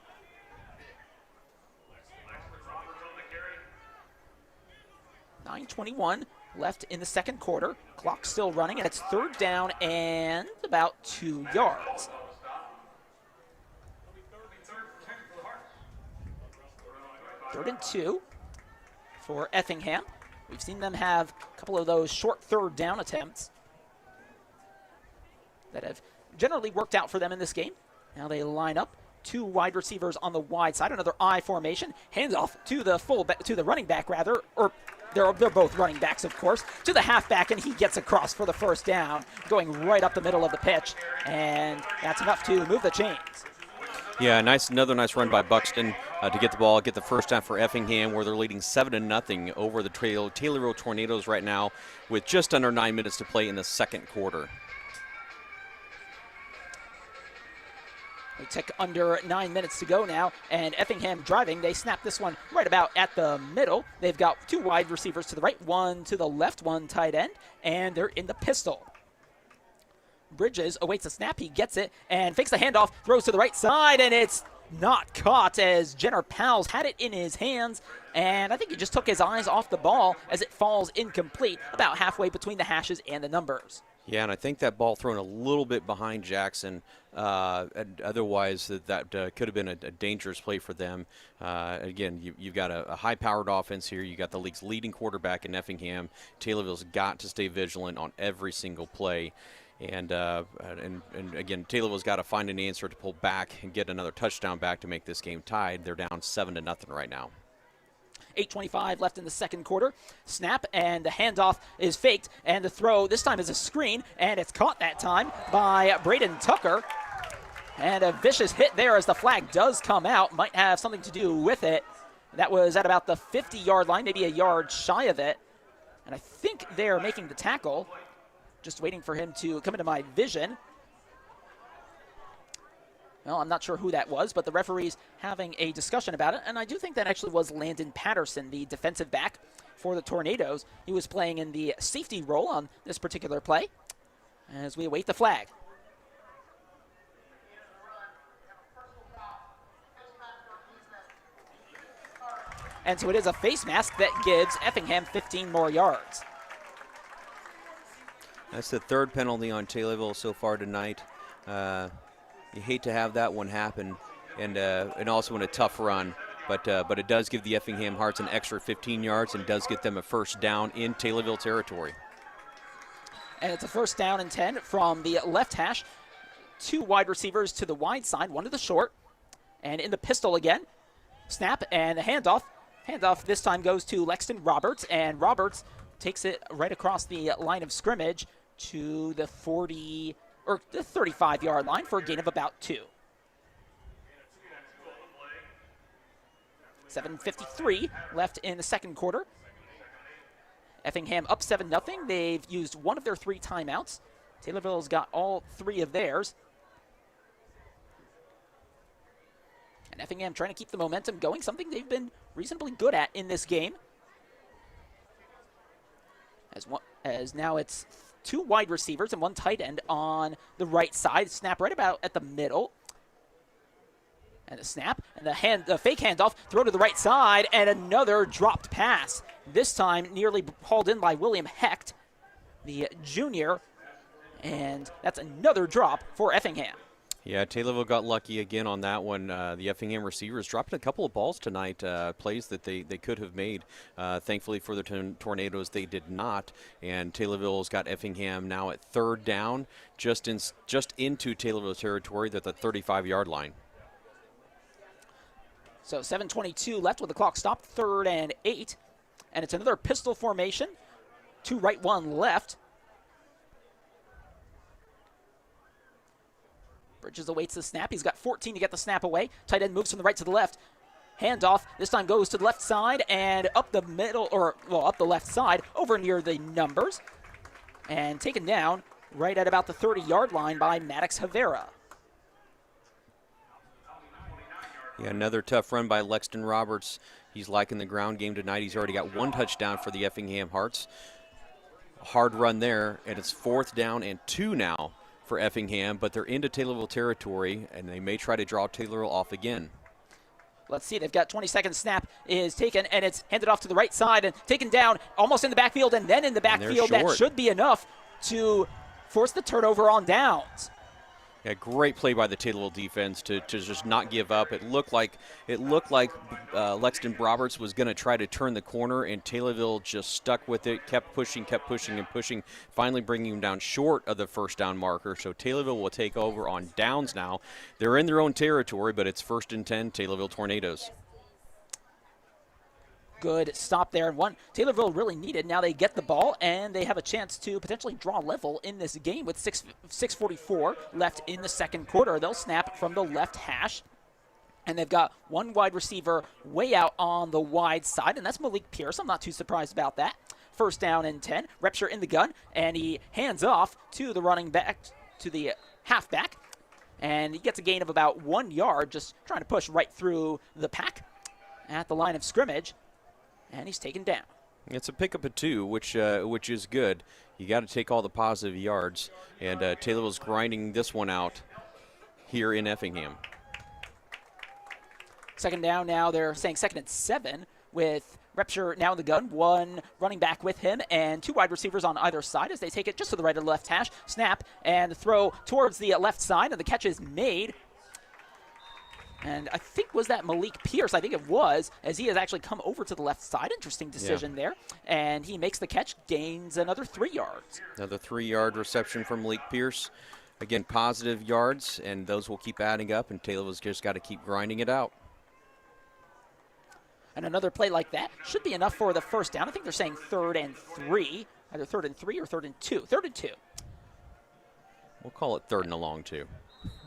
.9:21 left in the 2nd quarter. Clock still running, and it's 3rd down and about 2 yards. Third and 2 for Effingham. We've seen them have a couple of those short 3rd down attempts that have generally worked out for them in this game. Now they line up 2 wide receivers on the wide side, another I formation, hands off to the running back rather, or they're both running backs, of course, to the halfback, and he gets across for the 1st down, going right up the middle of the pitch, and that's enough to move the chains. Yeah, another nice run by Buxton to get the ball, get the 1st down for Effingham, where they're leading 7-0 over the Taylorville Tornadoes right now with just under 9 minutes to play in the 2nd quarter. We tick under 9 minutes to go now, and Effingham driving. They snap this one right about at the middle. They've got 2 wide receivers to the right, 1 to the left, 1 tight end, and they're in the pistol. Bridges awaits a snap. He gets it and fakes the handoff, throws to the right side, and it's not caught as Jenner Powell's had it in his hands, and I think he just took his eyes off the ball as it falls incomplete about halfway between the hashes and the numbers. Yeah, and I think that ball thrown a little bit behind Jackson. And otherwise, that could have been a dangerous play for them. Again, you've got a high-powered offense here. You got the league's leading quarterback in Effingham. Taylorville's got to stay vigilant on every single play. And again, Taylorville's got to find an answer to pull back and get another touchdown back to make this game tied. They're down 7-0 right now. 8:25 left in the 2nd quarter. Snap, and the handoff is faked, and the throw this time is a screen, and it's caught that time by Braden Tucker. And a vicious hit there as the flag does come out. Might have something to do with it. That was at about the 50-yard line, maybe a yard shy of it. And I think they're making the tackle. Just waiting for him to come into my vision. Well, I'm not sure who that was, but the referee's having a discussion about it, and I do think that actually was Landon Patterson, the defensive back for the Tornadoes. He was playing in the safety role on this particular play as we await the flag. And so it is a face mask that gives Effingham 15 more yards. That's the 3rd penalty on Taylorville so far tonight. You hate to have that one happen, and also in a tough run, but it does give the Effingham Hearts an extra 15 yards and does get them a 1st down in Taylorville territory. And it's a 1st down and 10 from the left hash. 2 wide receivers to the wide side, 1 to the short, and in the pistol again. Snap and a handoff. Handoff this time goes to Lexton Roberts, and Roberts takes it right across the line of scrimmage to the 40 or the 35-yard line for a gain of about 2. 7:53 left in the 2nd quarter. Effingham up 7-0. They've used 1 of their 3 timeouts. Taylorville's got all 3 of theirs. And Effingham trying to keep the momentum going, something they've been reasonably good at in this game. As now it's 2 wide receivers and 1 tight end on the right side. Snap right about at the middle. And a snap, and the fake handoff, throw to the right side, and another dropped pass. This time nearly hauled in by William Hecht, the junior, and that's another drop for Effingham. Yeah, Taylorville got lucky again on that one. The Effingham receivers dropped a couple of balls tonight, plays that they could have made. Thankfully for the Tornadoes, they did not. And Taylorville's got Effingham now at 3rd down, just into Taylorville territory at the 35-yard line. So 7:22 left with the clock stopped, 3rd and 8. And it's another pistol formation. 2 right, 1 left. Bridges awaits the snap. He's got 14 to get the snap away. Tight end moves from the right to the left. Handoff. This time goes to the left side and up the middle, up the left side, over near the numbers. And taken down right at about the 30-yard line by Maddox Havera. Yeah, another tough run by Lexton Roberts. He's liking the ground game tonight. He's already got 1 touchdown for the Effingham Hearts. A hard run there, and it's 4th down and 2 now for Effingham, but they're into Taylorville territory, and they may try to draw Taylorville off again. Let's see, they've got 20-second snap is taken, and it's handed off to the right side and taken down almost in the backfield, and then in the backfield. That should be enough to force the turnover on downs. Yeah, great play by the Taylorville defense to just not give up. It looked like Lexton Roberts was going to try to turn the corner, and Taylorville just stuck with it, kept pushing, and pushing, finally bringing him down short of the 1st down marker. So Taylorville will take over on downs now. They're in their own territory, but it's 1st and 10, Taylorville Tornadoes. Good stop there. One Taylorville really needed. Now they get the ball, and they have a chance to potentially draw level in this game with 6:44 left in the 2nd quarter. They'll snap from the left hash, and they've got 1 wide receiver way out on the wide side, and that's Malik Pierce. I'm not too surprised about that. 1st down and 10. Repture in the gun, and he hands off to the running back, to the halfback, and he gets a gain of about 1 yard, just trying to push right through the pack at the line of scrimmage. And he's taken down. It's a pickup of 2, which is good. You got to take all the positive yards, and Taylorville's grinding this one out here in Effingham. 2nd down now. They're saying 2nd and 7 with Repture now in the gun. 1 running back with him and 2 wide receivers on either side as they take it just to the right of the left hash. Snap and throw towards the left side, and the catch is made. And I think, was that Malik Pierce? I think it was, as he has actually come over to the left side. Interesting decision there. And he makes the catch, gains another 3 yards. Another 3-yard reception from Malik Pierce. Again, positive yards, and those will keep adding up, and Taylorville's just got to keep grinding it out. And another play like that should be enough for the 1st down. I think they're saying 3rd and 3, either 3rd and 3 or 3rd and 2. 3rd and 2. We'll call it 3rd and a long 2.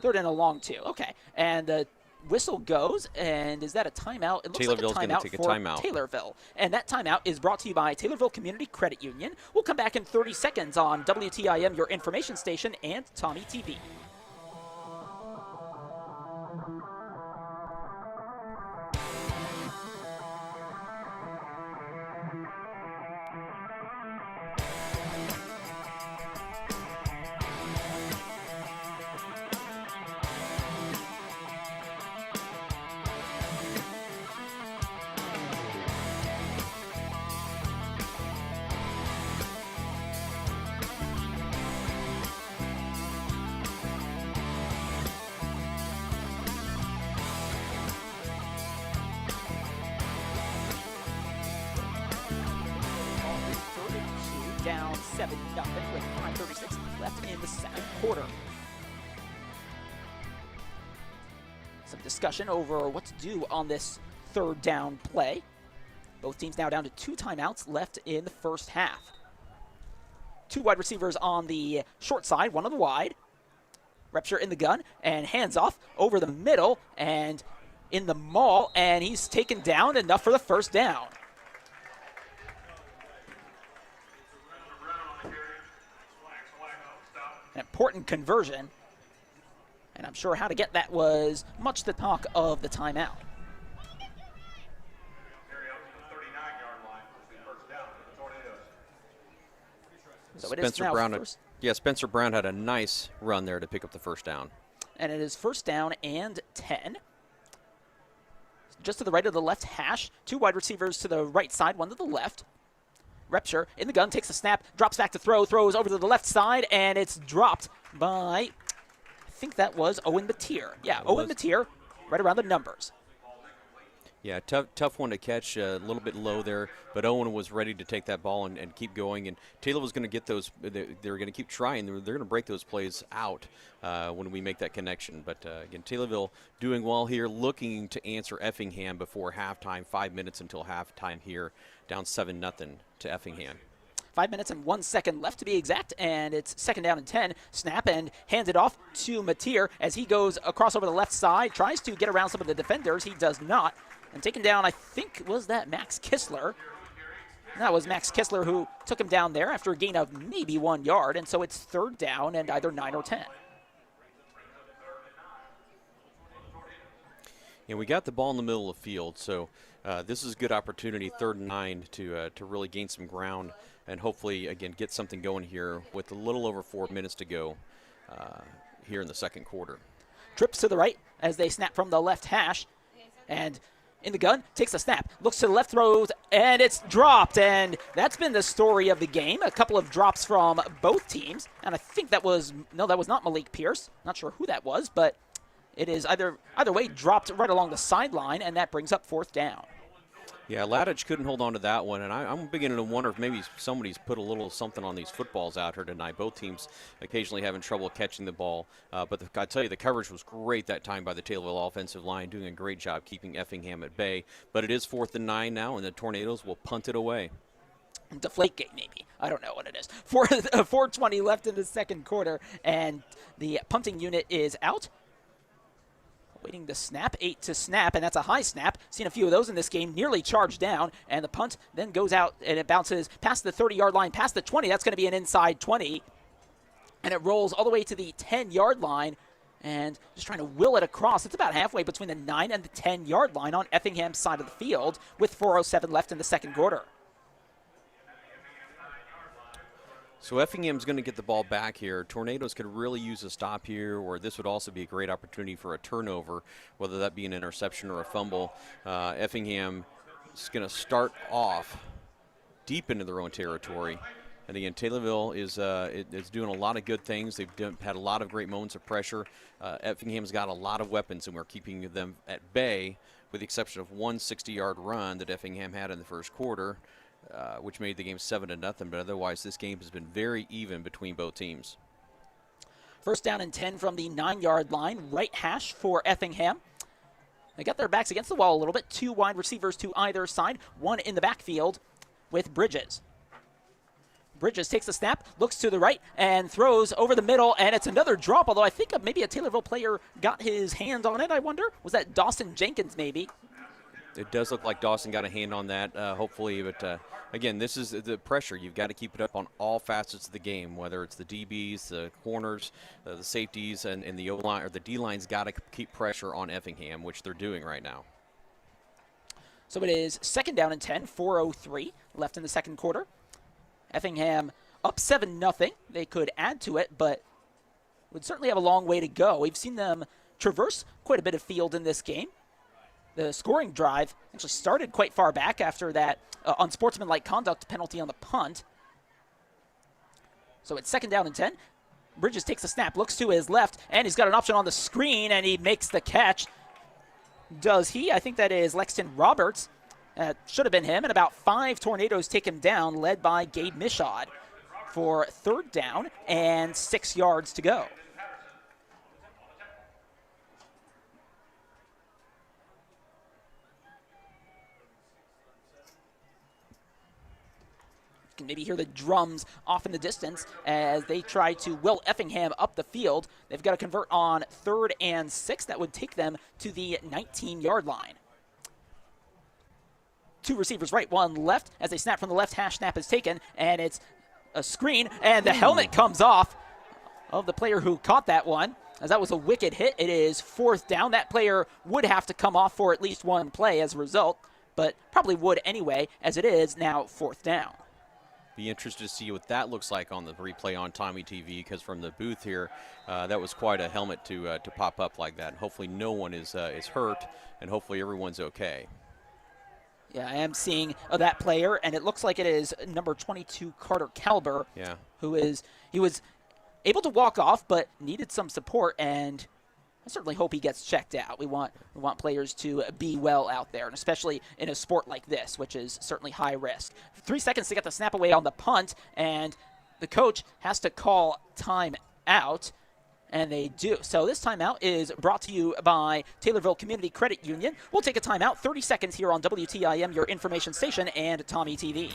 3rd and a long 2, okay. And the whistle goes, and is that a timeout? It looks like a timeout for Taylorville. And that timeout is brought to you by Taylorville Community Credit Union. We'll come back in 30 seconds on WTIM, your information station, and Tommy TV. Down 7-0 with 5:36 left in the 2nd quarter. Some discussion over what to do on this 3rd down play. Both teams now down to 2 timeouts left in the 1st half. 2 wide receivers on the short side, 1 on the wide. Repture in the gun and hands off over the middle and in the maul, and he's taken down, enough for the 1st down. An important conversion. And I'm sure how to get that was much the talk of the timeout. So it is now first. Spencer Brown had a nice run there to pick up the first down. And it is first down and 10. Just to the right of the left hash. 2 wide receivers to the right side, 1 to the left. Repture in the gun, takes a snap, drops back to throw, throws over to the left side, and it's dropped by, I think that was Owen Mateer. Yeah, Owen Mateer, right around the numbers. Yeah, tough one to catch, a little bit low there, but Owen was ready to take that ball and keep going, and Taylor was going to get those, they're going to keep trying, they're going to break those plays out when we make that connection. But again, Taylorville doing well here, looking to answer Effingham before halftime, 5 minutes until halftime here, down 7-0 to Effingham. 5 minutes and 1 second left to be exact, and it's second down and 10. Snap and hands it off to Mateer as he goes across over the left side, tries to get around some of the defenders. He does not. And taken down, I think, was that Max Kistler. That was Max Kistler who took him down there after a gain of maybe 1 yard, and so it's third down and either 9 or 10. And we got the ball in the middle of the field, so this is a good opportunity, 3rd and 9, to really gain some ground and hopefully, again, get something going here with a little over 4 minutes to go here in the second quarter. Trips to the right as they snap from the left hash, and in the gun, takes a snap, looks to the left, throws, and it's dropped. And that's been the story of the game. A couple of drops from both teams. And I think that was not Malik Pierce. Not sure who that was, but it is either way dropped right along the sideline, and that brings up 4th down. Yeah, Ladich couldn't hold on to that one, and I'm beginning to wonder if maybe somebody's put a little something on these footballs out here tonight. Both teams occasionally having trouble catching the ball, but I tell you, the coverage was great that time by the Taylorville offensive line, doing a great job keeping Effingham at bay. But it is 4th and 9 now, and the Tornadoes will punt it away. Deflategate, maybe. I don't know what it is. 4:20 left in the second quarter, and the punting unit is out. Waiting the snap, 8 to snap, and that's a high snap. Seen a few of those in this game, nearly charged down, and the punt then goes out, and it bounces past the 30-yard line, past the 20. That's going to be an inside 20, and it rolls all the way to the 10-yard line, and just trying to will it across. It's about halfway between the 9 and the 10-yard line on Effingham's side of the field with 4:07 left in the second quarter. So Effingham's going to get the ball back here. Tornadoes could really use a stop here, or this would also be a great opportunity for a turnover, whether that be an interception or a fumble. Effingham is going to start off deep into their own territory. And again, Taylorville is doing a lot of good things. They've had a lot of great moments of pressure. Effingham's got a lot of weapons, and we're keeping them at bay, with the exception of one 60-yard run that Effingham had in the first quarter. Which made the game 7-0, but otherwise this game has been very even between both teams. First down and 10 from the 9-yard line, right hash for Effingham. They got their backs against the wall a little bit. 2 wide receivers to either side, 1 in the backfield with Bridges. Bridges takes a snap, looks to the right, and throws over the middle, and it's another drop, although I think maybe a Taylorville player got his hand on it, I wonder. Was that Dawson Jenkins, maybe? It does look like Dawson got a hand on that, hopefully, but again, this is the pressure. You've got to keep it up on all facets of the game, whether it's the DBs, the corners, the safeties, and the O-line, or the D-line's got to keep pressure on Effingham, which they're doing right now. So it is second down and 10, 4:03 left in the second quarter. Effingham up 7-0. They could add to it, but would certainly have a long way to go. We've seen them traverse quite a bit of field in this game. The scoring drive actually started quite far back after that unsportsmanlike conduct penalty on the punt. So it's second down and 10. Bridges takes a snap, looks to his left, and he's got an option on the screen, and he makes the catch. Does he? I think that is Lexton Roberts. Should have been him, and about 5 Tornadoes take him down, led by Gabe Mishad for third down and 6 yards to go. You can maybe hear the drums off in the distance as they try to will Effingham up the field. They've got to convert on 3rd and 6. That would take them to the 19-yard line. 2 receivers right, 1 left. As they snap from the left, hash snap is taken, and it's a screen, and the helmet comes off of the player who caught that one. as that was a wicked hit. It is 4th down. That player would have to come off for at least one play as a result, but probably would anyway, as it is now 4th down. Be interested to see what that looks like on the replay on Tommy TV, because from the booth here, that was quite a helmet to pop up like that. And hopefully no one is hurt, and hopefully everyone's okay. Yeah, I am seeing that player, and it looks like it is number 22, Carter Kalber, he was able to walk off, but needed some support, and I certainly hope he gets checked out. We want players to be well out there, and especially in a sport like this, which is certainly high risk. 3 seconds to get the snap away on the punt, and the coach has to call time out, and they do. So this timeout is brought to you by Taylorville Community Credit Union. We'll take a timeout, 30 seconds here on WTIM, your information station, and Tommy TV.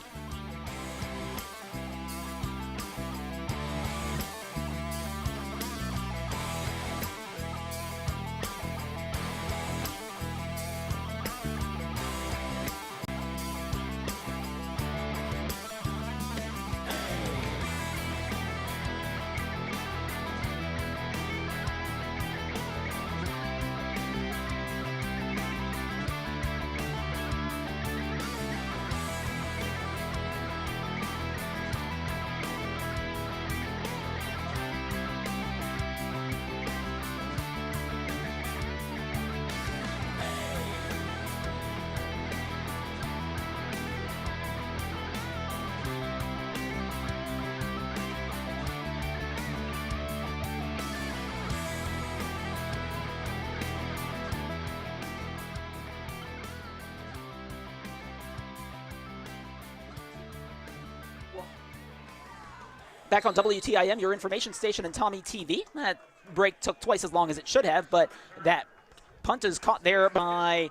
Back on WTIM, your information station, and Tommy TV. That break took twice as long as it should have, but that punt is caught there by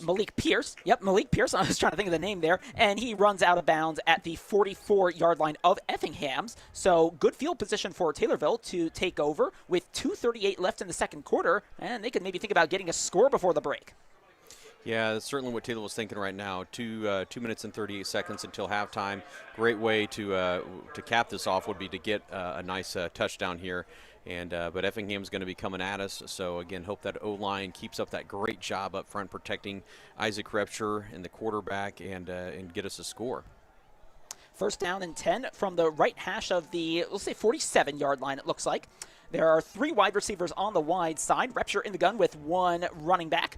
Malik Pierce. Yep, Malik Pierce. I was trying to think of the name there. And he runs out of bounds at the 44-yard line of Effingham's. So good field position for Taylorville to take over with 2:38 left in the second quarter, and they could maybe think about getting a score before the break. Yeah, that's certainly what Taylor was thinking right now. 2 minutes and 38 seconds until halftime. Great way to cap this off would be to get a nice touchdown here. And but Effingham's going to be coming at us. So, again, hope that O-line keeps up that great job up front protecting Isaac Repture and the quarterback and get us a score. 1st down and 10 from the right hash of the, let's say, 47-yard line, it looks like. There are 3 wide receivers on the wide side. Repture in the gun with 1 running back.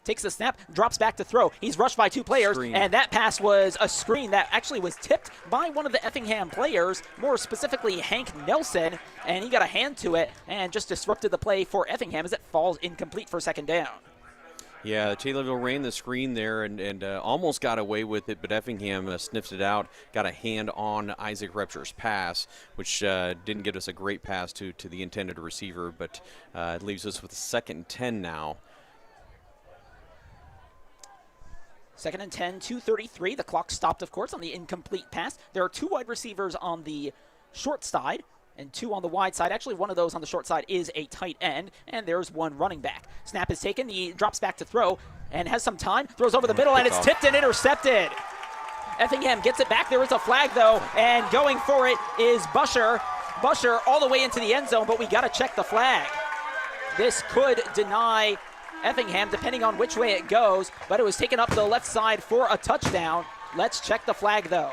Takes the snap, drops back to throw. He's rushed by 2 players, and that pass was a screen that actually was tipped by one of the Effingham players, more specifically Hank Nelson, and he got a hand to it and just disrupted the play for Effingham as it falls incomplete for 2nd down. Yeah, Taylorville ran the screen there and almost got away with it, but Effingham sniffed it out, got a hand on Isaac Repture's pass, which didn't get us a great pass to the intended receiver, but it leaves us with 2nd and 10 now. 2nd and 10, 2:33. The clock stopped, of course, on the incomplete pass. There are 2 wide receivers on the short side and 2 on the wide side. Actually, one of those on the short side is a tight end, and there's 1 running back. Snap is taken. He drops back to throw and has some time. Throws over the middle, and it's tipped and intercepted. Effingham gets it back. There is a flag, though, and going for it is Busher. Busher all the way into the end zone, but we got to check the flag. This could deny Effingham, depending on which way it goes, but it was taken up the left side for a touchdown. Let's check the flag, though.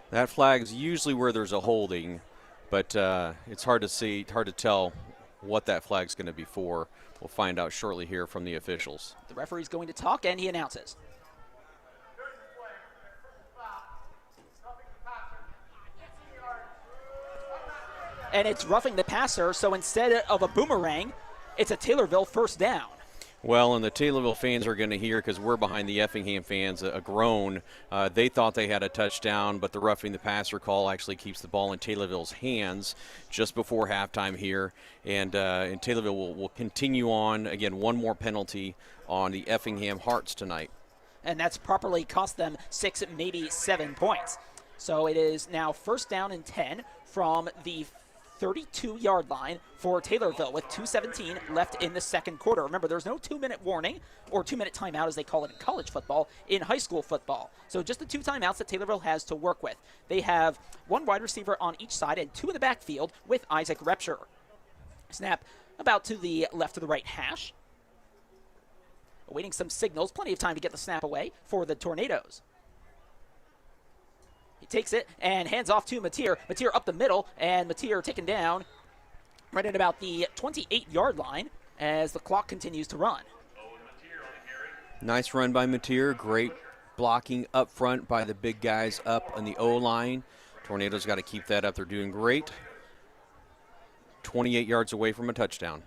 That flag's usually where there's a holding, but it's hard to see, hard to tell what that flag's going to be for. We'll find out shortly here from the officials. The referee's going to talk, and he announces. And it's roughing the passer, so instead of a boomerang, it's a Taylorville 1st down. Well, and the Taylorville fans are going to hear, because we're behind the Effingham fans, a groan. They thought they had a touchdown, but the roughing the passer call actually keeps the ball in Taylorville's hands just before halftime here. And Taylorville will continue on. Again, 1 more penalty on the Effingham Hearts tonight. And that's properly cost them 6, maybe 7 points. So it is now 1st down and 10 from the 32-yard line for Taylorville with 2:17 left in the second quarter. Remember, there's no 2-minute warning or 2-minute timeout, as they call it in college football, in high school football. So just the 2 timeouts that Taylorville has to work with. They have 1 wide receiver on each side and 2 in the backfield with Isaac Repsher. Snap about to the left of the right hash. Awaiting some signals. Plenty of time to get the snap away for the Tornadoes. He takes it and hands off to Mateer. Mateer up the middle, and Mateer taken down right at about the 28-yard line as the clock continues to run. Nice run by Mateer. Great blocking up front by the big guys up on the O-line. Tornadoes got to keep that up. They're doing great. 28 yards away from a touchdown.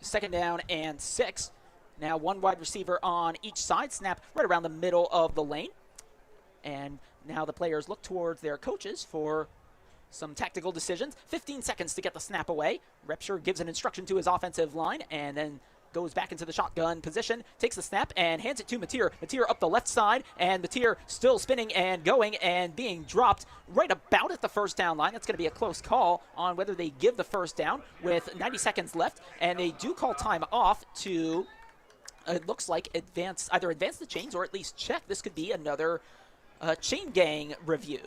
2nd down and 6. Now 1 wide receiver on each side. Snap right around the middle of the lane. And now the players look towards their coaches for some tactical decisions. 15 seconds to get the snap away. Repsher gives an instruction to his offensive line and then goes back into the shotgun position, takes the snap and hands it to Mateer. Mateer up the left side, and Mateer still spinning and going and being dropped right about at the first down line. That's going to be a close call on whether they give the first down with 90 seconds left, and they do call time off to, it looks like, either advance the chains or at least check. This could be another chain gang review.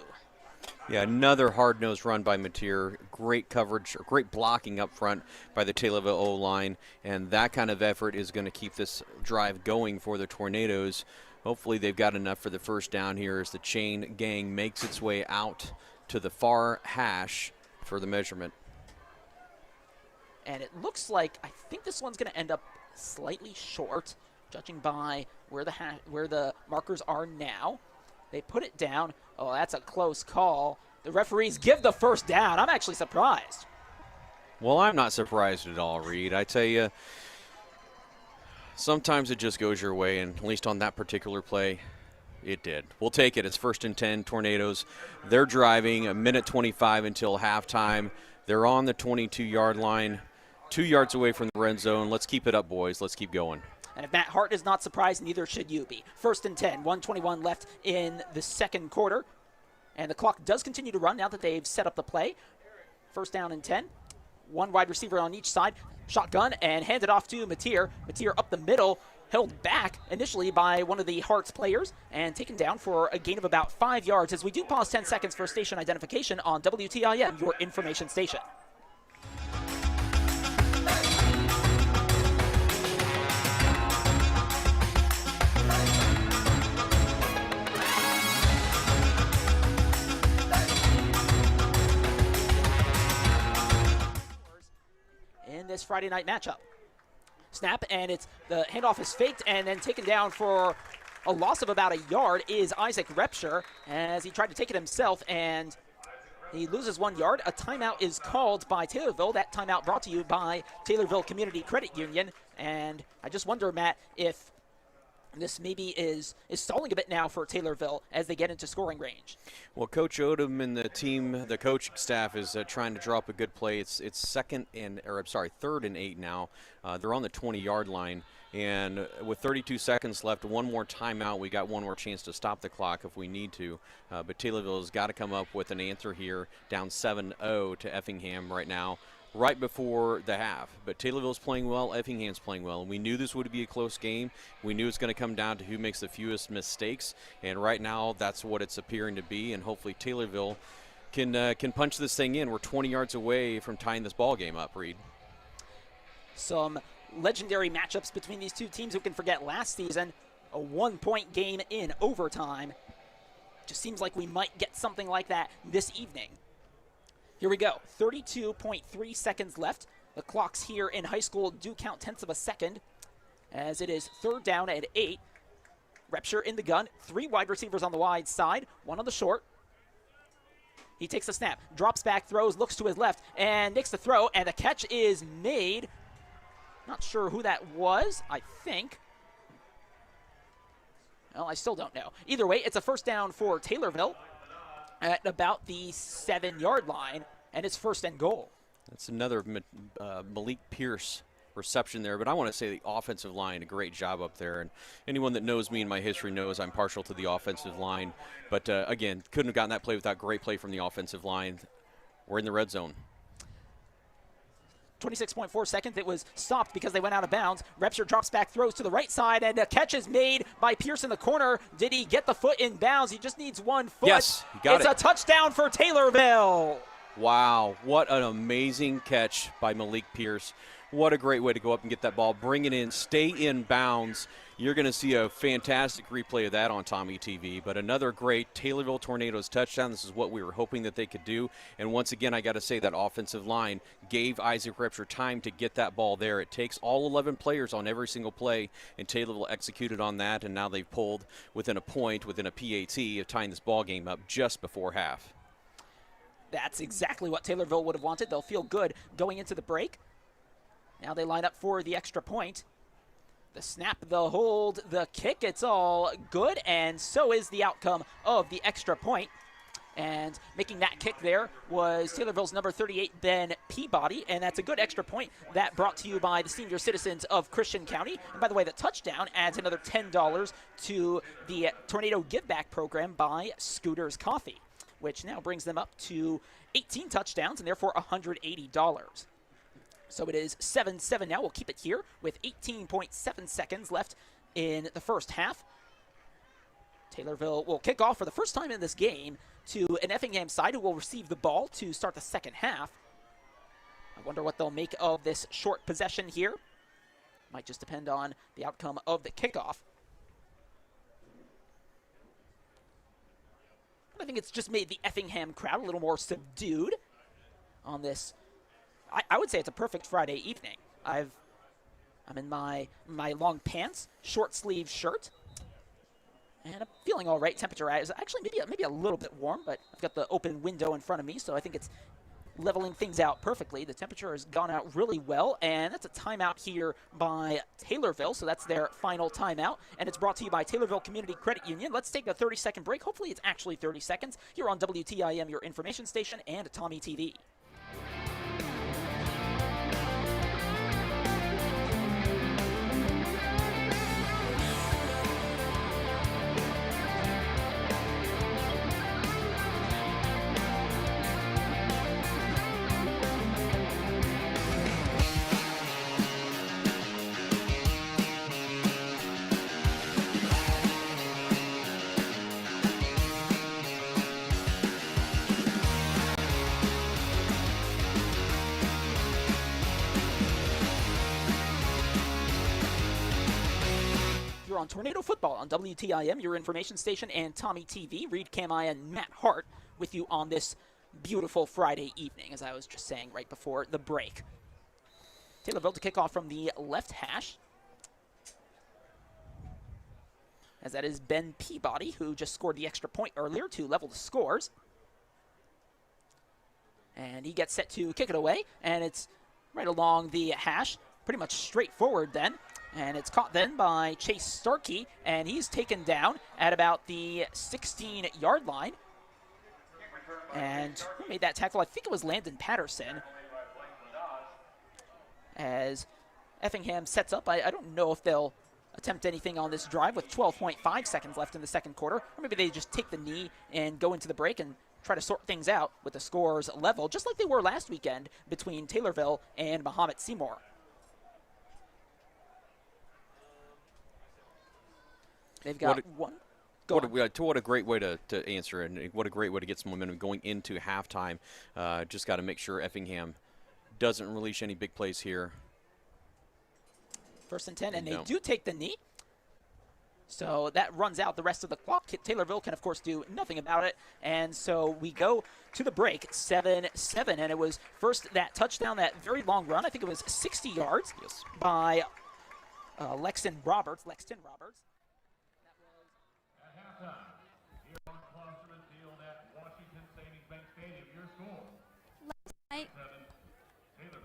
Yeah, another hard-nosed run by Mateer. Great coverage, great blocking up front by the Taylorville O-line, and that kind of effort is going to keep this drive going for the Tornadoes. Hopefully they've got enough for the first down here as the chain gang makes its way out to the far hash for the measurement. And it looks like, I think this one's going to end up slightly short, judging by where the markers are now. They put it down. Oh, that's a close call. The referees give the first down. I'm actually surprised. Well, I'm not surprised at all, Reed. I tell you, sometimes it just goes your way, and at least on that particular play, it did. We'll take it. It's 1st and 10, Tornadoes. They're driving 1:25 until halftime. They're on the 22-yard line, 2 yards away from the red zone. Let's keep it up, boys. Let's keep going. And if Matt Hart is not surprised, neither should you be. 1st and 10, 1:21 left in the second quarter. And the clock does continue to run now that they've set up the play. 1st down and 10. 1 wide receiver on each side. Shotgun and handed off to Mateer. Mateer up the middle, held back initially by one of the Harts players and taken down for a gain of about 5 yards as we do pause 10 seconds for station identification on WTIM, your information station. This Friday night matchup. Snap, and it's the handoff is faked and then taken down for a loss of about a yard is Isaac Repsher as he tried to take it himself, and he loses 1 yard. A timeout is called by Taylorville. That timeout brought to you by Taylorville Community Credit Union, and I just wonder, Matt, if this maybe is stalling a bit now for Taylorville as they get into scoring range. Well, Coach Odom and the team, the coaching staff, is trying to draw up a good play. It's 3rd and 8 now. They're on the 20-yard line, and with 32 seconds left, 1 more timeout. We got 1 more chance to stop the clock if we need to. But Taylorville has got to come up with an answer here, down 7-0 to Effingham right now, right before the half. But Taylorville's playing well, Effingham's playing well, and we knew this would be a close game. We knew it's going to come down to who makes the fewest mistakes, and right now that's what it's appearing to be, and hopefully Taylorville can punch this thing in. We're 20 yards away from tying this ball game up, Reed. Some legendary matchups between these two teams. Who can forget last season, a 1-point game in overtime. Just seems like we might get something like that this evening. Here we go, 32.3 seconds left. The clocks here in high school do count tenths of a second as it is 3rd down and 8. Repsher in the gun, 3 wide receivers on the wide side, 1 on the short. He takes the snap, drops back, throws, looks to his left, and makes the throw, and the catch is made. Not sure who that was, I think. Well, I still don't know. Either way, it's a 1st down for Taylorville at about the 7-yard line, and it's 1st and goal. That's another Malik Pierce reception there, but I want to say the offensive line, a great job up there, and anyone that knows me and my history knows I'm partial to the offensive line, but again, couldn't have gotten that play without great play from the offensive line. We're in the red zone. 26.4 seconds. It was stopped because they went out of bounds. Repsher drops back, throws to the right side, and a catch is made by Pierce in the corner. Did he get the foot in bounds? He just needs 1 foot. Yes, he got it. It's a touchdown for Taylorville. Wow, what an amazing catch by Malik Pierce. What a great way to go up and get that ball, bring it in, stay in bounds. You're going to see a fantastic replay of that on Tommy TV. But another great Taylorville Tornadoes touchdown. This is what we were hoping that they could do. And once again, I got to say that offensive line gave Isaac Repsher time to get that ball there. It takes all 11 players on every single play, and Taylorville executed on that. And now they've pulled within a point, within a PAT of tying this ball game up just before half. That's exactly what Taylorville would have wanted. They'll feel good going into the break. Now they line up for the extra point. The snap, the hold, the kick, it's all good, and so is the outcome of the extra point. And making that kick there was Taylorville's number 38, Ben Peabody, and that's a good extra point. That brought to you by the senior citizens of Christian County. And by the way, the touchdown adds another $10 to the Tornado Give Back program by Scooters Coffee, which now brings them up to 18 touchdowns and therefore $180. So it is 7-7 now. We'll keep it here with 18.7 seconds left in the first half. Taylorville will kick off for the first time in this game to an Effingham side who will receive the ball to start the second half. I wonder what they'll make of this short possession here. Might just depend on the outcome of the kickoff. I think it's just made the Effingham crowd a little more subdued on this. I would say it's a perfect Friday evening. I'm in my long pants, short sleeve shirt, and I'm feeling all right. Temperature is actually maybe a little bit warm, but I've got the open window in front of me, so I think it's leveling things out perfectly. The temperature has gone out really well, and that's a timeout here by Taylorville, so that's their final timeout, and it's brought to you by Taylorville Community Credit Union. Let's take a 30-second break. Hopefully it's actually 30 seconds here on WTIM, your information station, and Tommy TV. On Tornado Football on WTIM, your information station, and Tommy TV. Reed Kamai and Matt Hart with you on this beautiful Friday evening, as I was just saying right before the break. Taylorville to kick off from the left hash, as that is Ben Peabody, who just scored the extra point earlier to level the scores. And he gets set to kick it away, and it's right along the hash, pretty much straightforward then. And it's caught then by Chase Starkey, and he's taken down at about the 16-yard line. And who made that tackle? I think it was Landon Patterson. As Effingham sets up, I don't know if they'll attempt anything on this drive with 12.5 seconds left in the second quarter. Or maybe they just take the knee and go into the break and try to sort things out with the scores level, just like they were last weekend between Taylorville and Mahomet Seymour. They've got what a great way to answer, and what a great way to get some momentum going into halftime. Just got to make sure Effingham doesn't release any big plays here. 1st and 10, and they do take the knee. So that runs out the rest of the clock. Taylorville can, of course, do nothing about it. And so we go to the break, 7-7. And it was first that touchdown, that very long run. I think it was 60 yards by Lexton Roberts.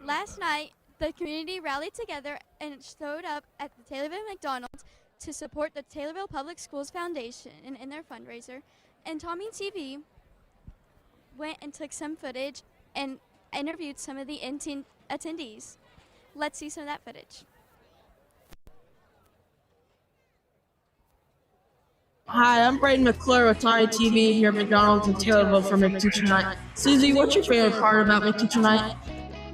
Last night, the community rallied together and showed up at the Taylorville McDonald's to support the Taylorville Public Schools Foundation in their fundraiser. And Tommy TV went and took some footage and interviewed some of the attendees. Let's see some of that footage. Hi, I'm Brayden McClure with Tommy TV here at McDonald's in Taylorville for McTeacher Night. Susie, what's your favorite part about McTeacher Night?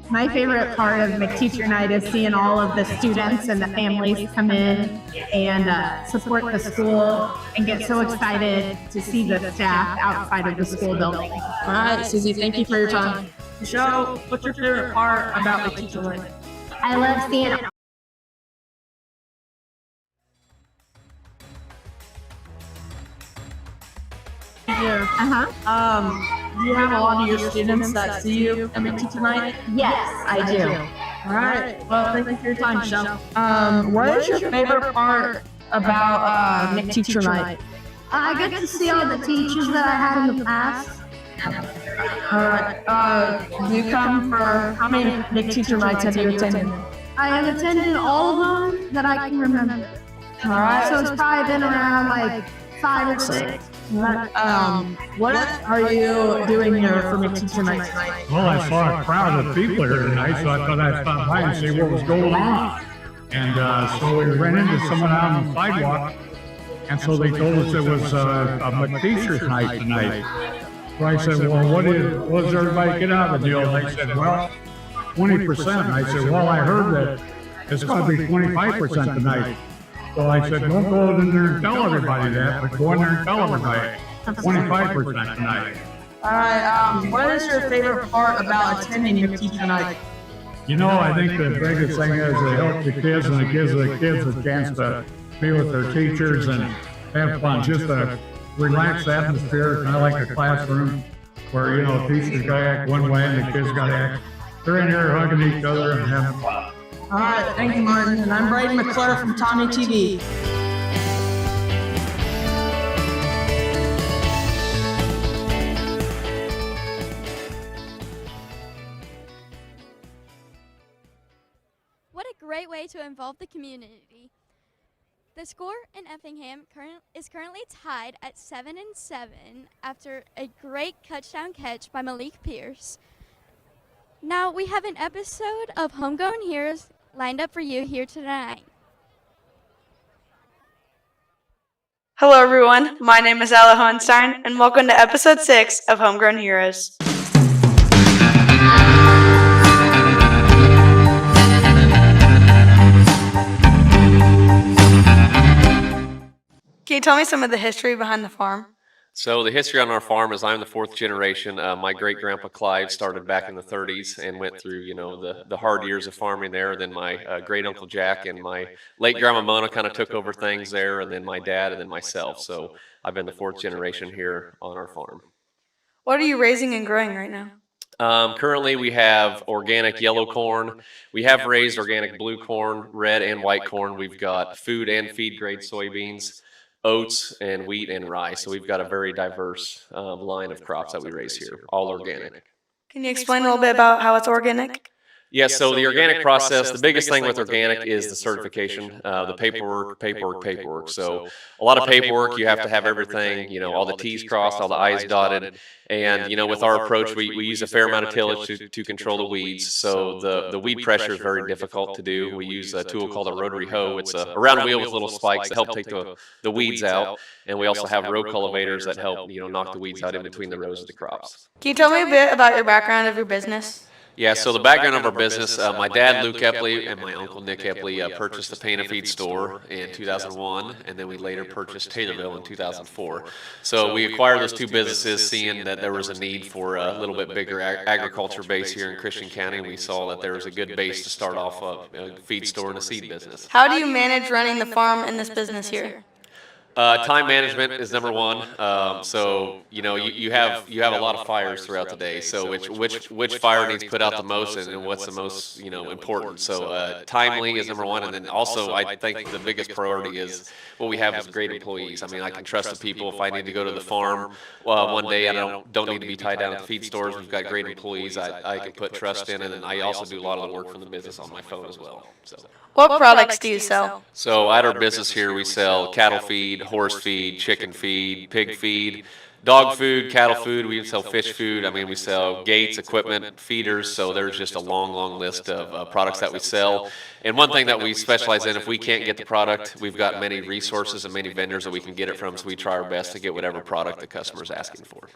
My favorite part of McTeacher Night is seeing all of the students and the families come in and support the school and get so excited to see the staff outside of the school building. All right, Susie, thank you for your time. Michelle, what's your favorite part about McTeacher Night? I love seeing Do you have a lot of your students that see you at McTeacher Night? Yes, I do. All right. Well, thank you for your time, Michelle. What is your favorite part about McTeacher Night? I get to see all the teachers that I had in the past. All right. Do you come for how many McTeacher Nights have you attended? I have attended all of them that I can remember. All right. So it's probably been around like 5 or 6. What are you doing here for McTeacher Night tonight? Well, I saw a crowd of people here tonight, so I thought I'd stop by and see what was going on. And so we ran into someone out on the sidewalk, and so they told us it was a McTeacher's night tonight. So I said, well, what does everybody get out of the deal? And they said, well, 20%. And I said, well, I heard that it's going to be 25% tonight. So I said, don't go in there and tell everybody that, but go in there and tell everybody 25% tonight. All right. What is your favorite part about attending McTeacher Night? You know, I think the biggest thing is it helps the kids and it gives the kids a chance to be with their teachers and have fun. Just a relaxed atmosphere, kind of like a classroom where, you know, teachers got to act one way and the kids got to act. They're in here hugging each other and having fun. All right, thank you, Martin. And I'm Brady McClure from Tommy TV. What a great way to involve the community. The score in Effingham is currently tied at 7-7 after a great touchdown catch by Malik Pierce. Now we have an episode of Homegrown Heroes lined up for you here tonight. Hello everyone, my name is Ella Hohenstein, and welcome to episode 6 of Homegrown Heroes. Can you tell me some of the history behind the farm? So the history on our farm is I'm the 4th generation. My great-grandpa Clive started back in the 30s and went through, you know, the hard years of farming there. Then my great-uncle Jack and my late-grandma Mona kind of took over things there, and then my dad and then myself. So I've been the 4th generation here on our farm. What are you raising and growing right now? Currently, we have organic yellow corn. We have raised organic blue corn, red and white corn. We've got food and feed grade soybeans, oats and wheat and rye. So we've got a very diverse line of crops that we raise here, all organic. Can you explain a little bit about how it's organic? Yes, so the organic process, the biggest thing with organic is the certification, the paperwork. So a lot of paperwork, you have to have everything, you know, all the T's crossed, all the I's dotted. And, you know, with our approach, we use a fair amount of tillage to control the weeds. So the weed pressure is very difficult to do. We use a tool called a rotary hoe. It's a round wheel with little spikes that help take the weeds out. And we also have row cultivators that help, you know, knock the weeds out in between the rows of the crops. Can you tell me a bit about your background of your business? Yeah, so the background of our business, my dad, Luke Epley, and my uncle, Nick Epley, purchased the Paint and Feed store in 2001, and then we later purchased Taylorville in 2004. So we acquired those two businesses, seeing that there was a need for a little bit bigger agriculture base here in Christian County. We saw that there was a good base to start off a feed store and a seed business. How do you manage running the farm and this business here? Time management is number one. So you know you have a lot of fires throughout the day. So which fire needs put out the most and what's the most important. So timely is number one, and then also I think the biggest priority is what we have is great employees. I mean, I can trust the people. If I need to go to the farm one day, I don't need to be tied down at the feed stores. We've got great employees. I can put trust in, and then I also do a lot of the work from the business on my phone as well. So. What products do you sell? So at our business here, we sell cattle feed, horse feed, chicken feed, pig feed, dog food, cattle food. We sell fish food. I mean, we sell gates, equipment, feeders. So there's just a long list of products that we sell. And one thing that we specialize in, if we can't get the product, we've got many resources and many vendors that we can get it from. So we try our best to get whatever product the customer's asking for.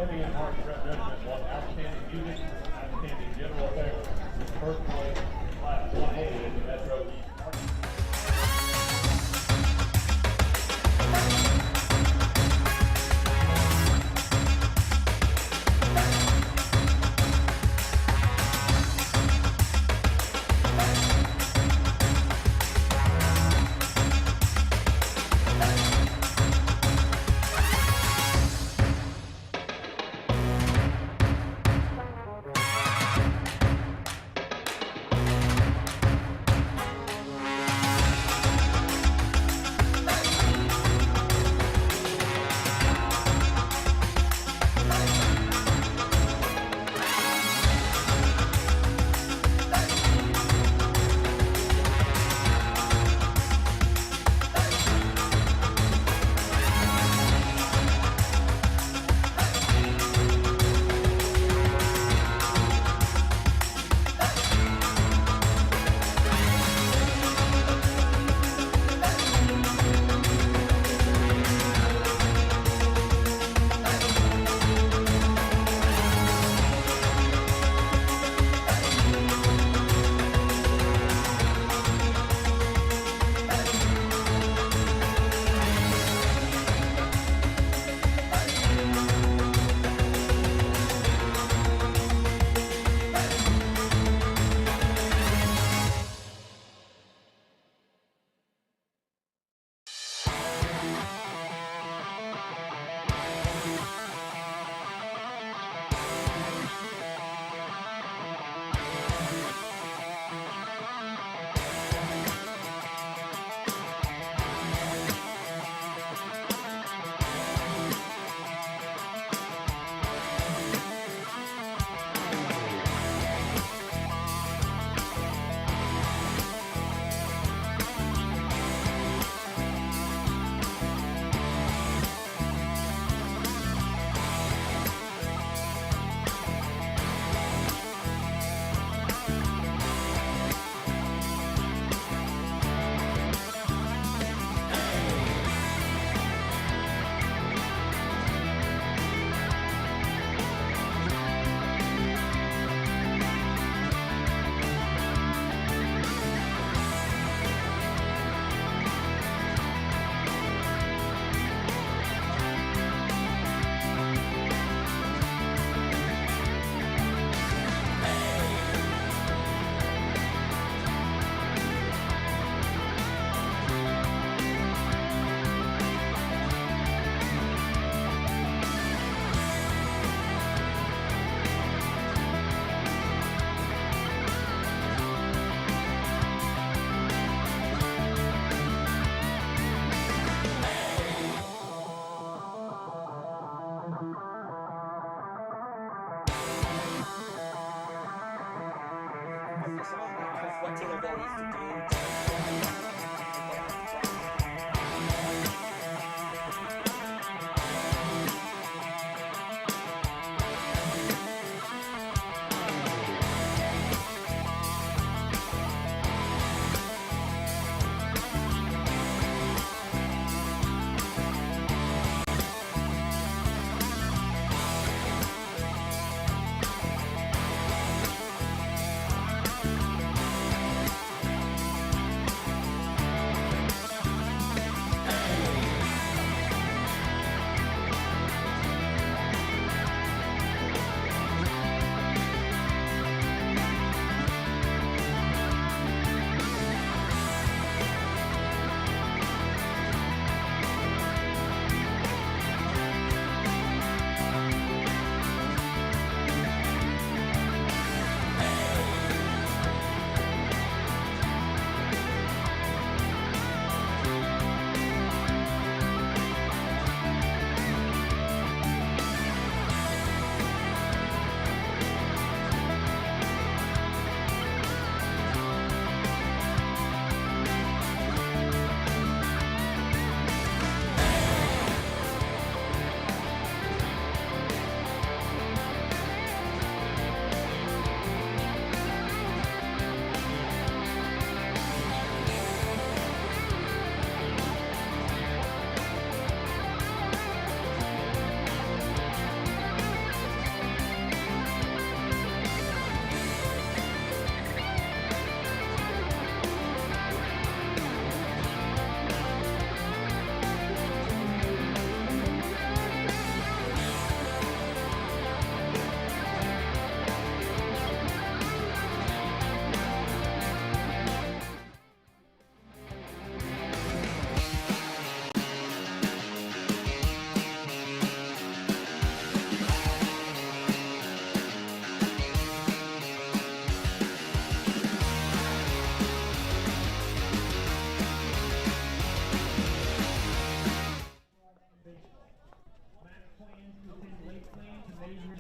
Effingham Hearts Regiment won Outstanding Music, Outstanding General Affairs. First place, Class 1A in the Metro East.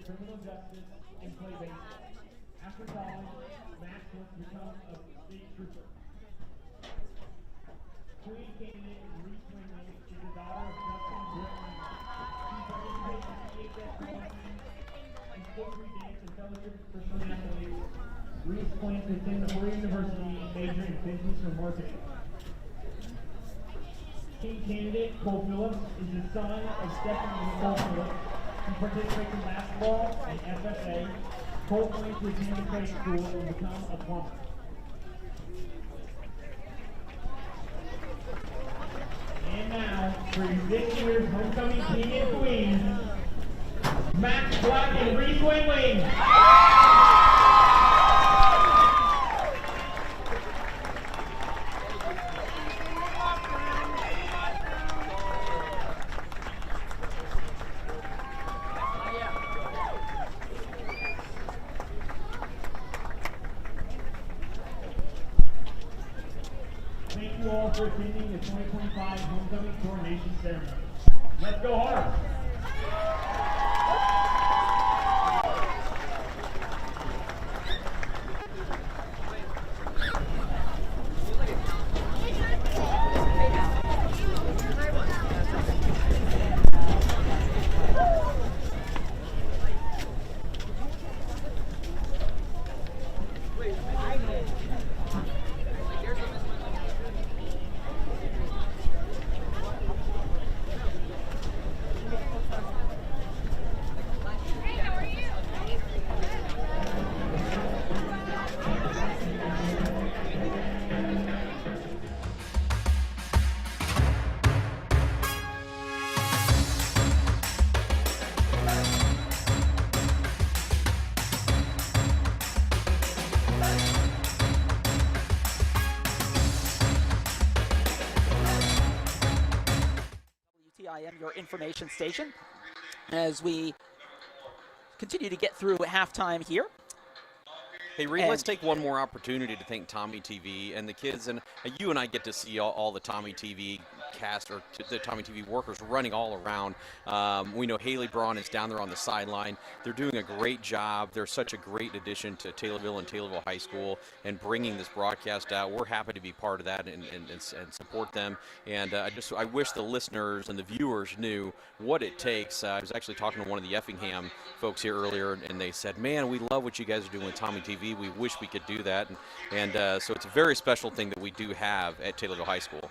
criminal justice and play baseball. After college, Max wants to become a state trooper. Queen candidate Reese Winley is the daughter of Justin Whitman. She participates in THS Football team and school-free dance and fellowship for student athletes. Reese plans to attend the Fordham University and major in business or marketing. King candidate Cole Phillips is the son of Stephanie and Cole Phillips. He participates in basketball and FFA. Cole plans to attend the trade school and become a plumber. And now, for this year's homecoming king and queen, Max Black and Reese Winley. Thank you all for attending the 2025 Homecoming Coronation Ceremony. Let's go hard! WTIM, your information station, as we continue to get through halftime here. Hey, Reed, let's take one more opportunity to thank Tommy TV and the kids. And you and I get to see all the Tommy TV cast, or the Tommy TV workers running all around. We know Haley Braun is down there on the sideline. They're doing a great job. They're such a great addition to Taylorville and Taylorville High School and bringing this broadcast out. We're happy to be part of that and support them. And I wish the listeners and the viewers knew what it takes. I was actually talking to one of the Effingham folks here earlier, and they said, man, we love what you guys are doing with Tommy TV. We wish we could do that. And so it's a very special thing that we do have at Taylorville High School.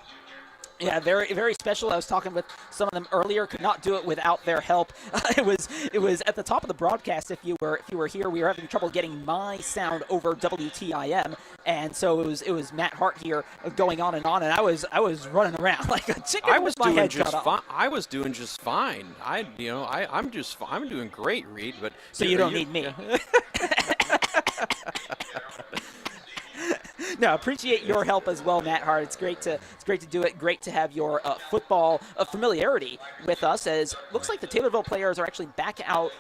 Yeah, very, very special. I was talking with some of them earlier. Could not do it without their help. It was at the top of the broadcast. If you were here, we were having trouble getting my sound over WTIM, and so it was Matt Hart here going on, and I was running around like a chicken with my head cut off. I was doing just fine. I'm doing great, Reed. But so you don't need me. No, appreciate your help as well, Matt Hart. It's great to do it. Great to have your football familiarity with us. As looks like the Taylorville players are actually back out,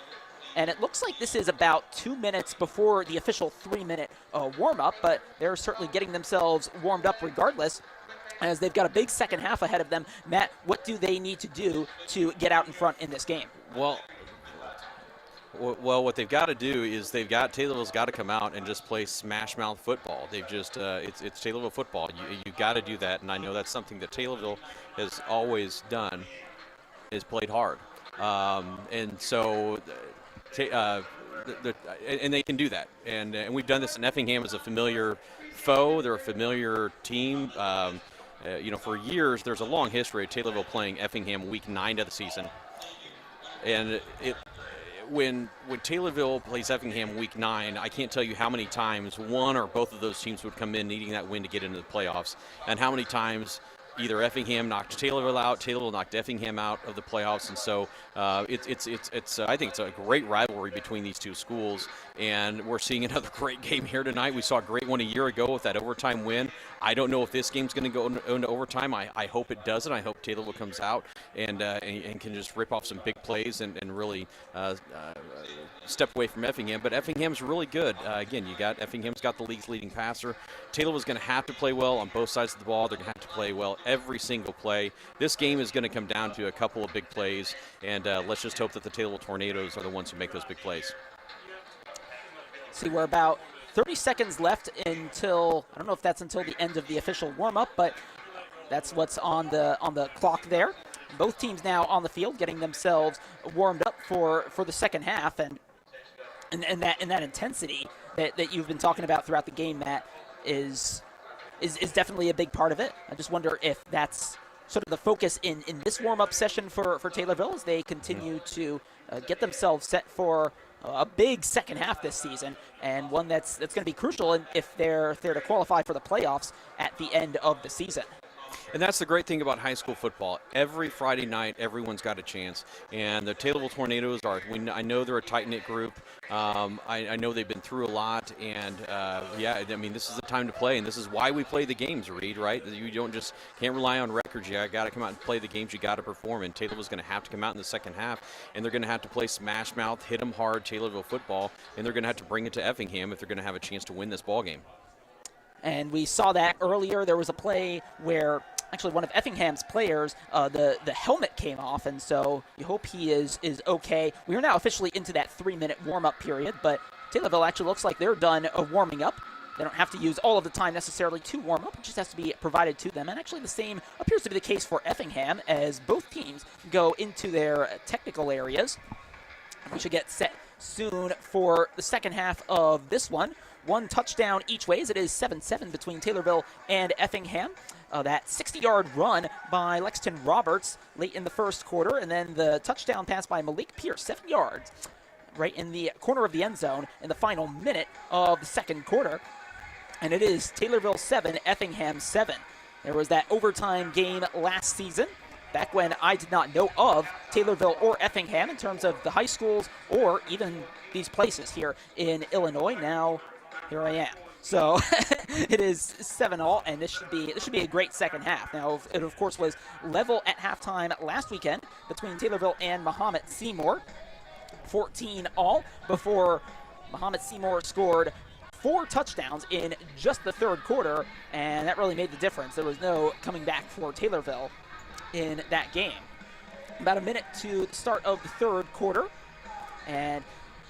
and it looks like this is about 2 minutes before the official 3-minute warm-up. But they're certainly getting themselves warmed up regardless, as they've got a big second half ahead of them. Matt, what do they need to do to get out in front in this game? Well, what they've got to do is Taylorville's got to come out and just play smash mouth football. They've just it's Taylorville football. You got to do that, and I know that's something that Taylorville has always done, is played hard, and so and they can do that. And we've done this in Effingham as a familiar foe. They're a familiar team. For years there's a long history of Taylorville playing Effingham week 9 of the season, and When Taylorville plays Effingham week 9, I can't tell you how many times one or both of those teams would come in needing that win to get into the playoffs, and how many times either Effingham knocked Taylorville out, Taylorville knocked Effingham out of the playoffs. And so it's I think it's a great rivalry between these two schools, and we're seeing another great game here tonight. We saw a great one a year ago with that overtime win. I don't know if this game's going to go into overtime. I hope it doesn't. I hope Taylorville comes out and can just rip off some big plays and really step away from Effingham. But Effingham's really good. Again, Effingham's got the league's leading passer. Taylorville's going to have to play well on both sides of the ball. They're going to have to play well every single play. This game is going to come down to a couple of big plays, and let's just hope that the Taylorville Tornadoes are the ones who make those big plays. See, we're about 30 seconds left until, I don't know if that's until the end of the official warm-up, but that's what's on the clock there. Both teams now on the field getting themselves warmed up for the second half, and that intensity that you've been talking about throughout the game, Matt, is definitely a big part of it. I just wonder if that's sort of the focus in this warm-up session for Taylorville as they continue to get themselves set for a big second half this season, and one that's going to be crucial if they're to qualify for the playoffs at the end of the season. And that's the great thing about high school football. Every Friday night, everyone's got a chance. And the Taylorville Tornadoes I know they're a tight-knit group. I know they've been through a lot. And, yeah, I mean, this is the time to play. And this is why we play the games, Reed, right? You can't rely on records. You got to come out and play the games. You got to perform. And Taylorville's going to have to come out in the second half. And they're going to have to play smash mouth, hit them hard, Taylorville football. And they're going to have to bring it to Effingham if they're going to have a chance to win this ball game. And we saw that earlier. There was a play where actually one of Effingham's players, the helmet came off, and so you hope he is okay. We are now officially into that 3-minute warm-up period, but Taylorville actually looks like they're done warming up. They don't have to use all of the time necessarily to warm up. It just has to be provided to them. And actually the same appears to be the case for Effingham as both teams go into their technical areas. We should get set soon for the second half of this one. One touchdown each way as it is 7-7 between Taylorville and Effingham. That 60-yard run by Lexington Roberts late in the first quarter, and then the touchdown pass by Malik Pierce, 7 yards, right in the corner of the end zone in the final minute of the second quarter. And it is Taylorville 7, Effingham 7. There was that overtime game last season, back when I did not know of Taylorville or Effingham in terms of the high schools or even these places here in Illinois. Now, here I am. So it is 7-all, and this should be a great second half. Now, it of course was level at halftime last weekend between Taylorville and Mahomet Seymour, 14-all, before Mahomet Seymour scored 4 touchdowns in just the third quarter, and that really made the difference. There was no coming back for Taylorville in that game. About a minute to the start of the third quarter, and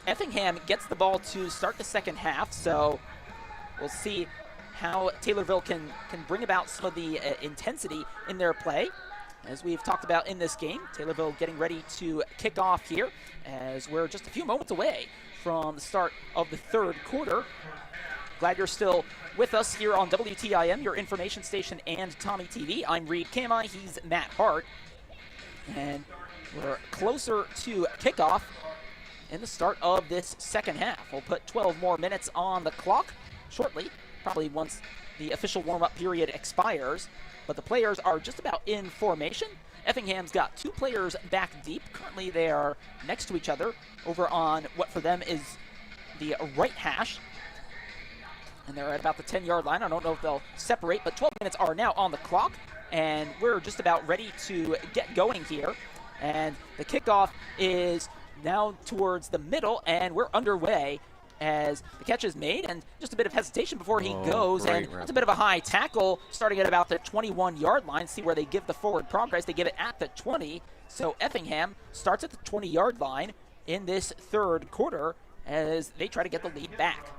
Effingham gets the ball to start the second half, so we'll see how Taylorville can bring about some of the intensity in their play. As we've talked about in this game, Taylorville getting ready to kick off here as we're just a few moments away from the start of the third quarter. Glad you're still with us here on WTIM, your information station, and Tommy TV. I'm Reed Kamai, he's Matt Hart, and we're closer to kickoff in the start of this second half. We'll put 12 more minutes on the clock shortly, probably once the official warm-up period expires, but the players are just about in formation. Effingham's got 2 players back deep. Currently they are next to each other over on what for them is the right hash, and they're at about the 10-yard line. I don't know if they'll separate, but 12 minutes are now on the clock, and we're just about ready to get going here. And the kickoff is now towards the middle, and we're underway as the catch is made, and just a bit of hesitation before he goes, and it's a bit of a high tackle starting at about the 21-yard line. See where they give the forward progress. They give it at the 20, so Effingham starts at the 20-yard line in this third quarter as they try to get the lead back.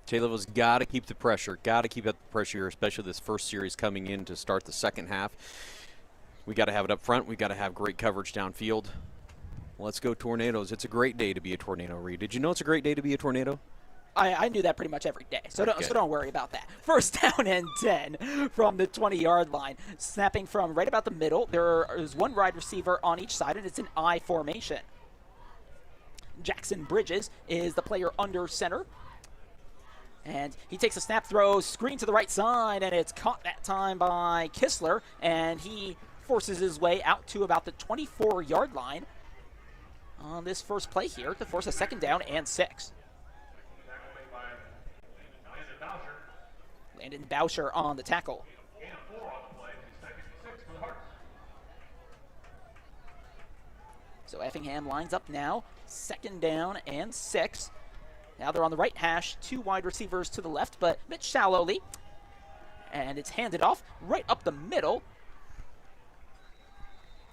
Taylorville's got to keep the pressure, got to keep up the pressure here, especially this first series coming in to start the second half. We got to have it up front. We got to have great coverage downfield. Let's go Tornadoes. It's a great day to be a Tornado, Reed. Did you know it's a great day to be a Tornado? I knew that pretty much every day, so don't worry about that. First down and 10 from the 20-yard line. Snapping from right about the middle. There is one wide receiver on each side, and it's an I formation. Jackson Bridges is the player under center. And he takes a snap, throw, screen to the right side, and it's caught that time by Kistler, and he forces his way out to about the 24-yard line on this first play here to force a second down and 6. Landon Boucher on the tackle. So Effingham lines up now, second down and 6. Now they're on the right hash, 2 wide receivers to the left, but a bit shallowly. And it's handed off right up the middle.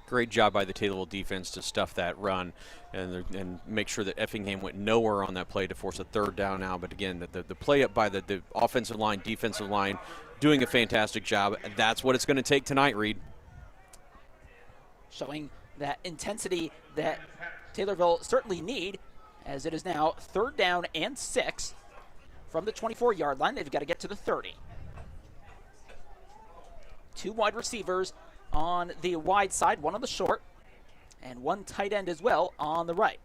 Great job by the Taylorville defense to stuff that run and make sure that Effingham went nowhere on that play to force a 3rd down now. But again, the play up by the offensive line, defensive line, doing a fantastic job. That's what it's going to take tonight, Reed. Showing that intensity that Taylorville certainly need, as it is now 3rd down and 6 from the 24-yard line. They've got to get to the 30. 2 wide receivers on the wide side, 1 on the short, and 1 tight end as well on the right.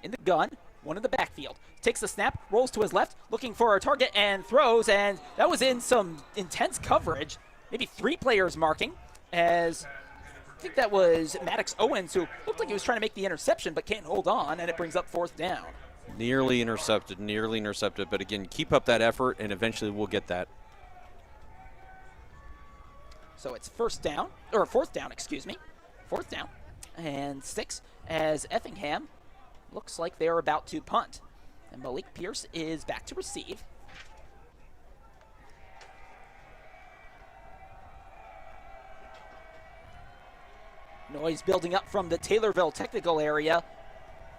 In the gun, 1 in the backfield. Takes the snap, rolls to his left, looking for a target, and throws, and that was in some intense coverage. Maybe 3 players marking, as I think that was Maddox Owens, who looked like he was trying to make the interception, but can't hold on, and it brings up 4th down. Nearly intercepted, but again, keep up that effort, and eventually we'll get that. So it's 4th down, excuse me. 4th down and 6 as Effingham looks like they're about to punt. And Malik Pierce is back to receive. Noise building up from the Taylorville technical area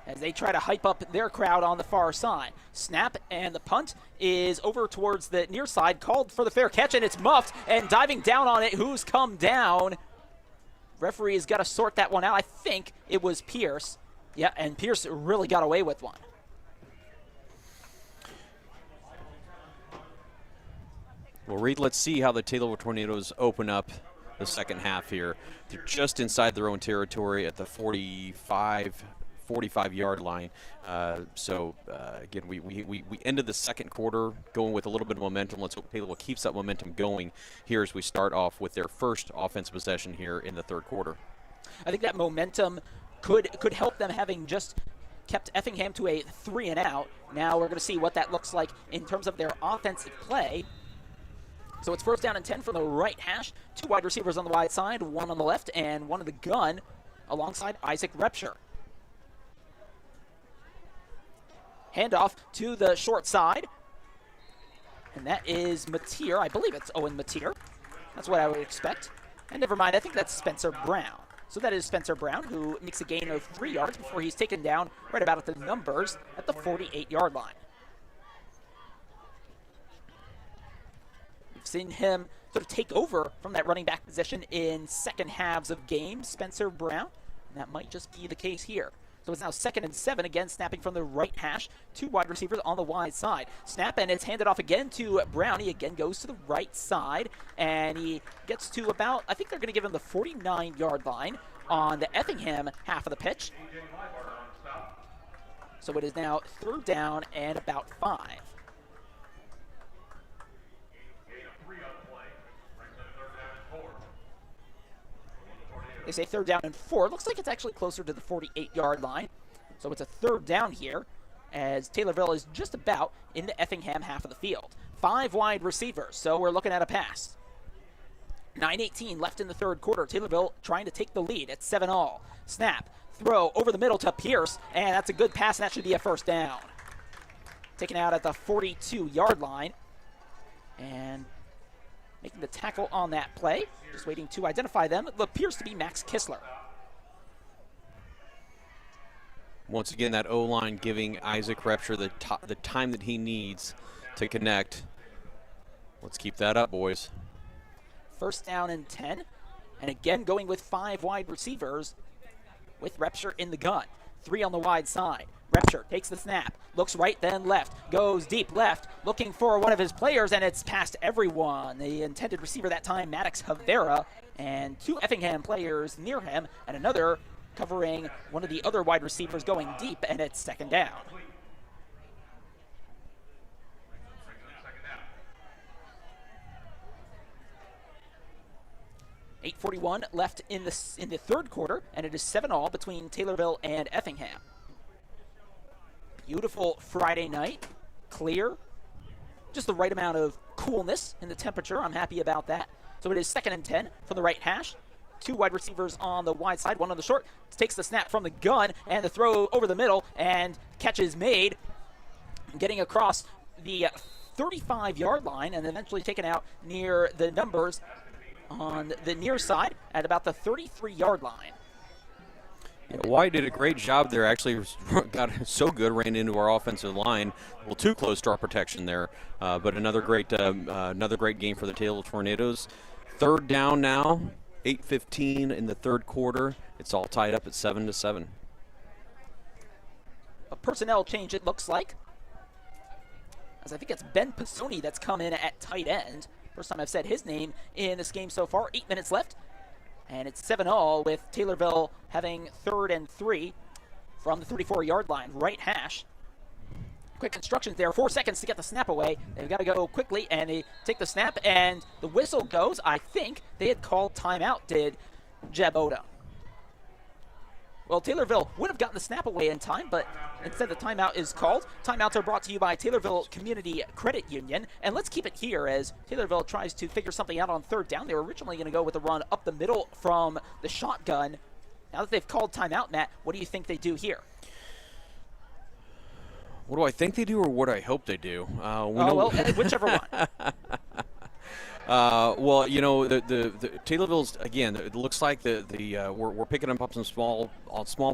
as they try to hype up their crowd on the far side. Snap, and the punt is over towards the near side, called for the fair catch, and it's muffed, and diving down on it, who's come down? Referee has got to sort that one out. I think it was Pierce. Yeah, and Pierce really got away with one. Well, Reed, let's see how the Taylorville Tornadoes open up the second half here. They're just inside their own territory at the 45-yard line. Again, we ended the second quarter going with a little bit of momentum. Let's hope Taylorville keeps that momentum going here as we start off with their first offensive possession here in the 3rd quarter. I think that momentum could help them, having just kept Effingham to a 3 and out. Now we're going to see what that looks like in terms of their offensive play. So it's 1st down and 10 from the right hash. 2 wide receivers on the wide side, 1 on the left, and 1 in the gun alongside Isaac Repsher. Handoff to the short side. And that is Mateer. I believe it's Owen Mateer. That's what I would expect. And never mind, I think that's Spencer Brown. So that is Spencer Brown, who makes a gain of 3 yards before he's taken down right about at the numbers at the 48-yard line. We've seen him sort of take over from that running back position in second halves of games, Spencer Brown. And that might just be the case here. So it's now 2nd and 7, again snapping from the right hash. 2 wide receivers on the wide side. Snap, and it's handed off again to Brown. He again goes to the right side, and he gets to about, I think they're going to give him the 49-yard line on the Effingham half of the pitch. So it is now 3rd down and about 5. They say 3rd down and 4. Looks like it's actually closer to the 48-yard line. So it's a 3rd down here, as Taylorville is just about in the Effingham half of the field. 5 wide receivers, so we're looking at a pass. 9:18 left in the 3rd quarter. Taylorville trying to take the lead at 7-all. Snap, throw over the middle to Pierce, and that's a good pass, and that should be a 1st down. Taken out at the 42-yard line, and making the tackle on that play. Just waiting to identify them. It appears to be Max Kistler. Once again, that O-line giving Isaac Repsher the time that he needs to connect. Let's keep that up, boys. 1st down and 10. And again, going with 5 wide receivers with Repsher in the gun. 3 on the wide side. Repsher takes the snap, looks right then left, goes deep left, looking for one of his players, and it's past everyone. The intended receiver that time, Maddox Havera, and 2 Effingham players near him, and another covering one of the other wide receivers going deep, and it's 2nd down. .8:41 left in the 3rd quarter, and it is 7-all between Taylorville and Effingham. Beautiful Friday night, clear, just the right amount of coolness in the temperature. I'm happy about that. So it is 2nd and 10 from the right hash. 2 wide receivers on the wide side, 1 on the short. Takes the snap from the gun, and the throw over the middle, and catch is made. getting across the 35-yard line and eventually taken out near the numbers on the near side at about the 33-yard line. Yeah, White did a great job there. Actually, got so good, ran into our offensive line. A little too close to our protection there, but another great game for the Taylorville Tornadoes. Third down now, 8:15 in the third quarter. It's all tied up at 7-7. A personnel change, it looks like, as I think it's Ben Pisoni that's come in at tight end. First time I've said his name in this game so far. 8 minutes left, and it's 7-all with Taylorville having 3rd and 3 from the 34-yard line, right hash. Quick instructions there, 4 seconds to get the snap away. They've got to go quickly, and they take the snap, and the whistle goes. I think they had called timeout, did Jeb Odom. Well, Taylorville would have gotten the snap away in time, but instead the timeout is called. Timeouts are brought to you by Taylorville Community Credit Union. And let's keep it here as Taylorville tries to figure something out on third down. They were originally going to go with a run up the middle from the shotgun. Now that they've called timeout, Matt, what do you think they do here? What do I think they do, or what do I hope they do? Well, whichever one. Well, you know, the Taylorville's, again, it looks like we're picking up some small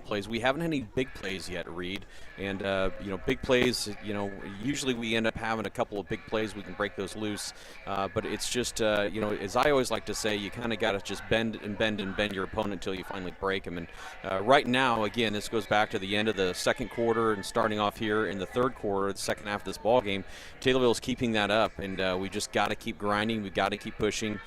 plays. We haven't had any big plays yet, Reed. And, you know, big plays, you know, usually we end up having a couple of big plays. We can break those loose. But it's just, you know, as I always like to say, you kind of got to just bend your opponent until you finally break them. And right now, again, this goes back to the end of the second quarter and starting off here in the third quarter, the second half of this ball game. Taylorville's keeping that up, and we just got to keep grinding. We've got to keep pushing,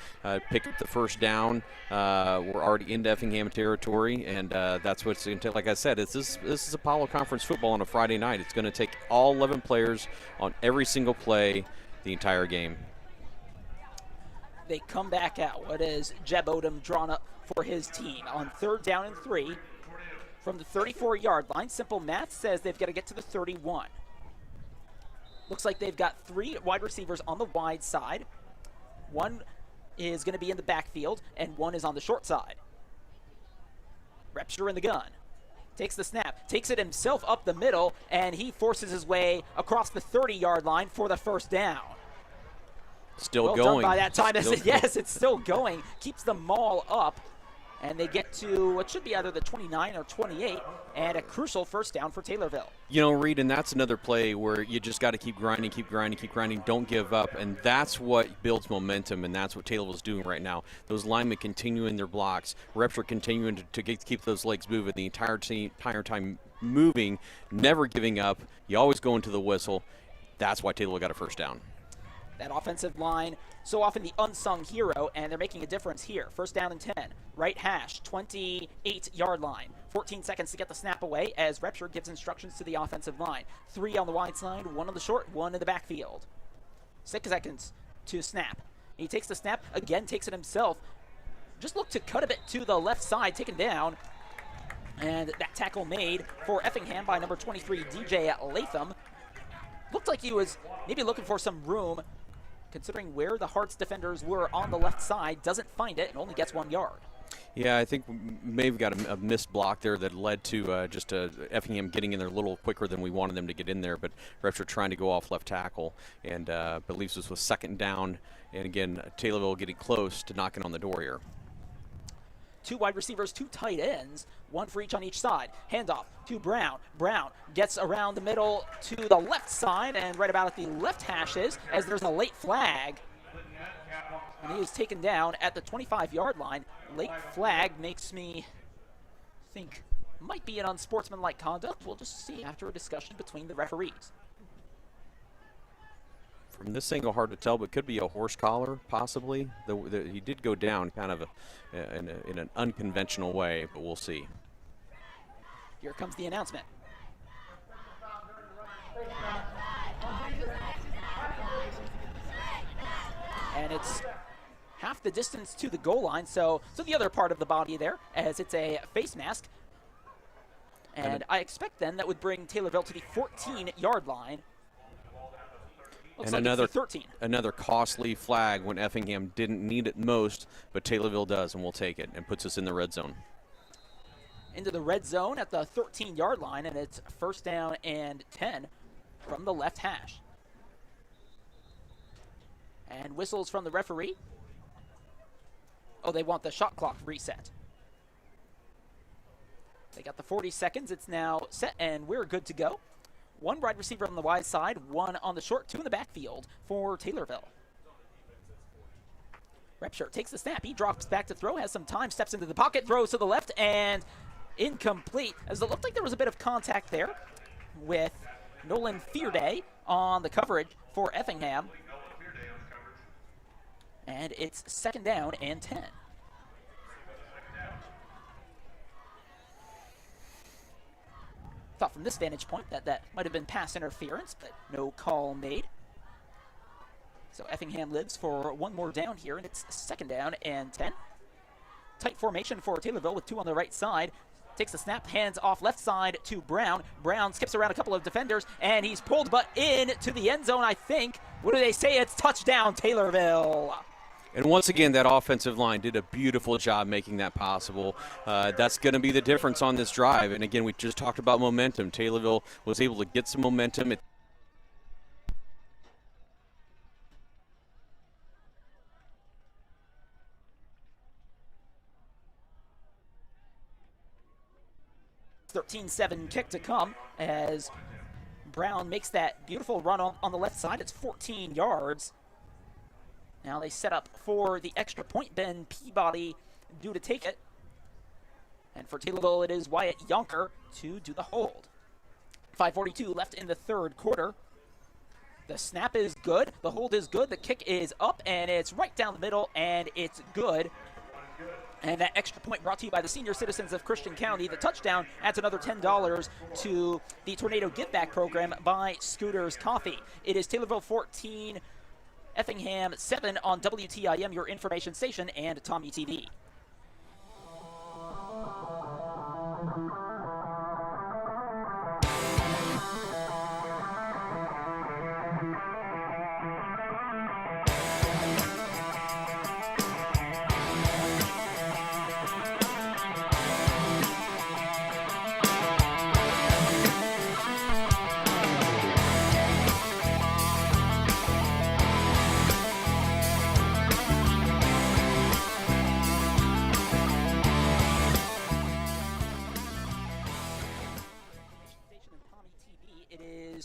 pick up the first down. We're already into Effingham territory, and that's what's going to take. Like I said, this is Apollo Conference football on a Friday night. It's going to take all 11 players on every single play the entire game. They come back out. What is Jeb Odom drawn up for his team on 3rd down and 3 from the 34-yard line? Simple math says they've got to get to the 31. Looks like they've got 3 wide receivers on the wide side. One is going to be in the backfield, and one is on the short side. Repsher in the gun. Takes the snap, takes it himself up the middle, and he forces his way across the 30-yard line for the first down. Still well going. Done by that time. Yes, it's still going. Keeps the maul up, and they get to what should be either the 29 or 28, and a crucial first down for Taylorville. You know, Reed, and that's another play where you just got to keep grinding, don't give up, and that's what builds momentum, and that's what Taylorville's doing right now. Those linemen continuing their blocks, reps are continuing to keep those legs moving, the entire time moving, never giving up. You always go into the whistle. That's why Taylorville got a first down. That offensive line, so often the unsung hero, and they're making a difference here. First down and 10, right hash, 28-yard line. 14 seconds to get the snap away as Repsher gives instructions to the offensive line. 3 on the wide side, 1 on the short, 1 in the backfield. 6 seconds to snap. He takes the snap, again takes it himself. Just looked to cut a bit to the left side, taken down. And that tackle made for Effingham by number 23, DJ Latham. Looked like he was maybe looking for some room, considering where the Hearts defenders were on the left side. Doesn't find it and only gets 1 yard. Yeah, I think we may have got a missed block there that led to just Effingham getting in there a little quicker than we wanted them to get in there, but refs are trying to go off left tackle, and believes this was 2nd down, and again, Taylorville getting close to knocking on the door here. 2 wide receivers, 2 tight ends, 1 for each on each side. Handoff to Brown. Brown gets around the middle to the left side, and right about at the left hashes as there's a late flag. And he is taken down at the 25-yard line. Late flag makes me think might be an unsportsmanlike conduct. We'll just see after a discussion between the referees. From this angle, hard to tell, but could be a horse collar, possibly. He did go down kind of in an unconventional way, but we'll see. Here comes the announcement. And it's half the distance to the goal line, so the other part of the body there, as it's a face mask. And I expect then that would bring Taylorville to the 14-yard line. Looks and like another costly flag when Effingham didn't need it most, but Taylorville does, and we'll take it, and puts us in the red zone. Into the red zone at the 13-yard line, and it's 1st down and 10 from the left hash. And whistles from the referee. Oh, they want the shot clock reset. They got the 40 seconds. It's now set, and we're good to go. One wide receiver on the wide side, one on the short, two in the backfield for Taylorville. Repshirt takes the snap. He drops back to throw, has some time, steps into the pocket, throws to the left, and incomplete. As it looked like there was a bit of contact there with Nolan Fearday on the coverage for Effingham. And it's 2nd down and 10. Thought from this vantage point that might have been pass interference, but no call made. So Effingham lives for one more down here, and it's 2nd down and 10. Tight formation for Taylorville with two on the right side. Takes the snap, hands off left side to Brown. Brown skips around a couple of defenders, and he's pulled but in to the end zone, I think. What do they say? It's touchdown, Taylorville. And once again, that offensive line did a beautiful job making that possible. That's going to be the difference on this drive. And again, we just talked about momentum. Taylorville was able to get some momentum. .13-7 kick to come as Brown makes that beautiful run on the left side. It's 14 yards. Now they set up for the extra point. Ben Peabody due to take it. And for Taylorville, it is Wyatt Yonker to do the hold. 5:42 left in the 3rd quarter. The snap is good. The hold is good. The kick is up, and it's right down the middle, and it's good. And that extra point brought to you by the senior citizens of Christian County. The touchdown adds another $10 to the Tornado Give Back program by Scooters Coffee. It is Taylorville 14, Effingham 7 on WTIM, your information station, and Tommy TV.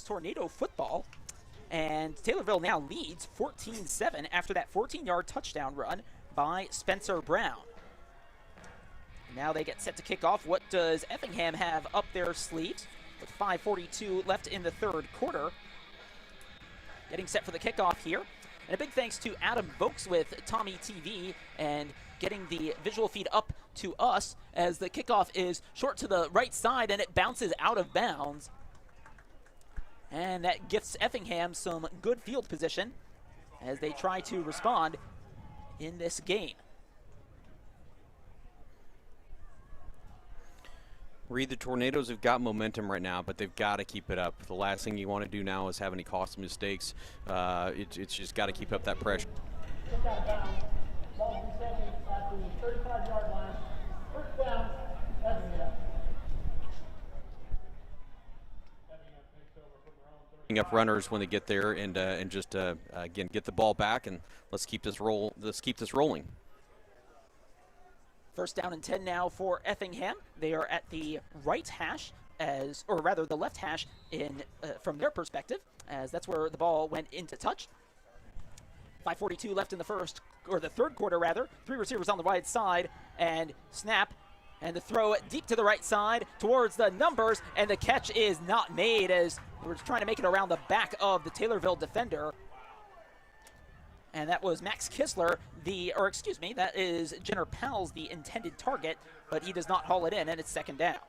Tornado Football, and Taylorville now leads 14-7 after that 14-yard touchdown run by Spencer Brown. Now they get set to kick off. What does Effingham have up their sleeves with 5:42 left in the 3rd quarter? Getting set for the kickoff here. And a big thanks to Adam Vokes with Tommy TV and getting the visual feed up to us as the kickoff is short to the right side and it bounces out of bounds. And that gifts Effingham some good field position as they try to respond in this game. Reed, the Tornadoes have got momentum right now, but they've got to keep it up. The last thing you want to do now is have any costly mistakes. It's just got to keep up that pressure. Ball second at the 35-yard line. 1st down, Effingham. Up runners when they get there and just again get the ball back and let's keep this rolling. 1st down and 10 now for Effingham. They are at the right hash the left hash in from their perspective, as that's where the ball went into touch. 5:42 left in the 3rd quarter rather. 3 receivers on the wide side and snap. And the throw deep to the right side towards the numbers, and the catch is not made as we're trying to make it around the back of the Taylorville defender. And that was Max Kistler, that is Jenner Powell's the intended target, but he does not haul it in, and it's 2nd down.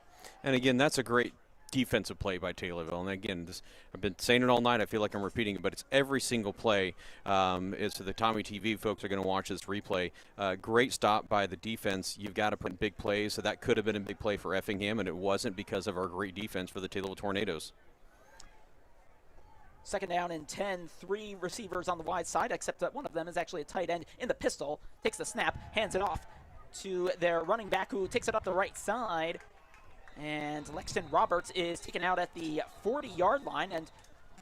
And again, that's a great defensive play by Taylorville. And again, I've been saying it all night. I feel like I'm repeating it, but it's every single play. So the Tommy TV folks are going to watch this replay. Great stop by the defense. You've got to put in big plays. So that could have been a big play for Effingham, and it wasn't because of our great defense for the Taylorville Tornadoes. 2nd down and 10, 3 receivers on the wide side, except that one of them is actually a tight end in the pistol. Takes the snap, hands it off to their running back who takes it up the right side. And Lexton Roberts is taken out at the 40-yard line. And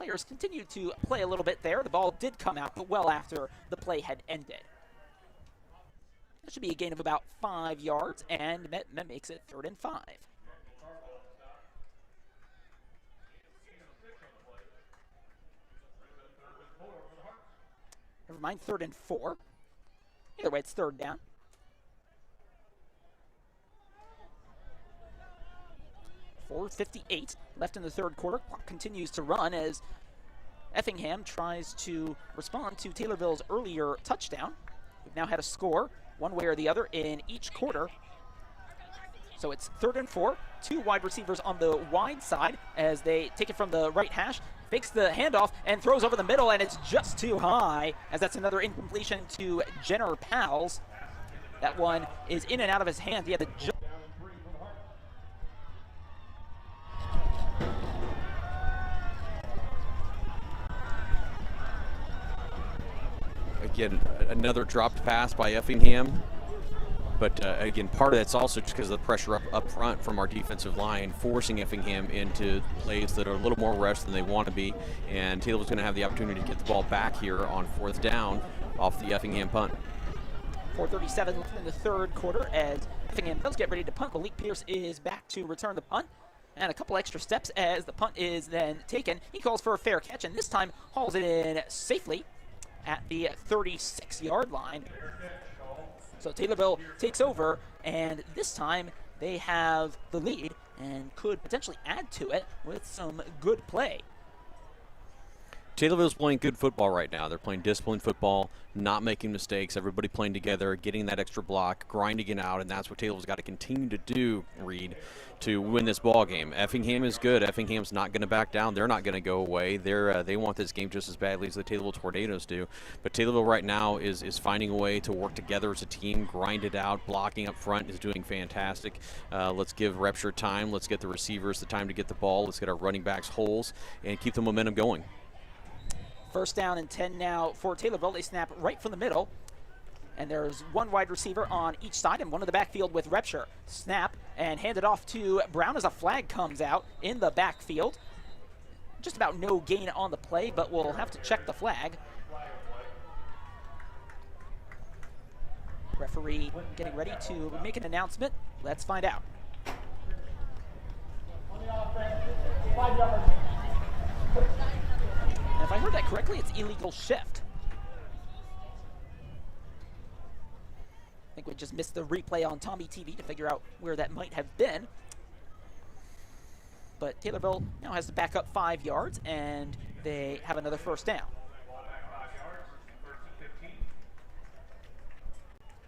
players continued to play a little bit there. The ball did come out, but well after the play had ended. That should be a gain of about 5 yards, and that makes it 3rd and 5. Never mind, 3rd and 4. Either way, it's 3rd down. .4:58 left in the 3rd quarter. Clock continues to run as Effingham tries to respond to Taylorville's earlier touchdown. We've now had a score one way or the other in each quarter. So it's 3rd and 4. 2 wide receivers on the wide side as they take it from the right hash. Fakes the handoff and throws over the middle, and it's just too high as that's another incompletion to Jenner Powles. That one is in and out of his hands. He had to jump. Again, another dropped pass by Effingham. But again, part of that's also just because of the pressure up front from our defensive line, forcing Effingham into plays that are a little more rushed than they want to be. And Taylorville's going to have the opportunity to get the ball back here on 4th down off the Effingham punt. 4:37 left in the 3rd quarter as Effingham does get ready to punt. Malik Pierce is back to return the punt. And a couple extra steps as the punt is then taken. He calls for a fair catch and this time hauls it in safely at the 36-yard line. So Taylorville takes over, and this time they have the lead and could potentially add to it with some good play. Taylorville's playing good football right now. They're playing disciplined football, not making mistakes, everybody playing together, getting that extra block, grinding it out, and that's what Taylorville's got to continue to do, Reed, to win this ball game. Effingham is good. Effingham's not going to back down. They're not going to go away. They want this game just as badly as the Taylorville Tornadoes do. But Taylorville right now is finding a way to work together as a team, grind it out. Blocking up front is doing fantastic. Let's give Repshire time. Let's get the receivers the time to get the ball. Let's get our running backs holes and keep the momentum going. 1st down and 10 now for Taylorville. They snap right from the middle. And there's 1 wide receiver on each side and 1 in the backfield with Repshire. Snap and hand it off to Brown as a flag comes out in the backfield. Just about no gain on the play, but we'll have to check the flag. Referee getting ready to make an announcement. Let's find out. And if I heard that correctly, it's illegal shift. I think we just missed the replay on Tommy TV to figure out where that might have been. But Taylorville now has to back up 5 yards, and they have another 1st down.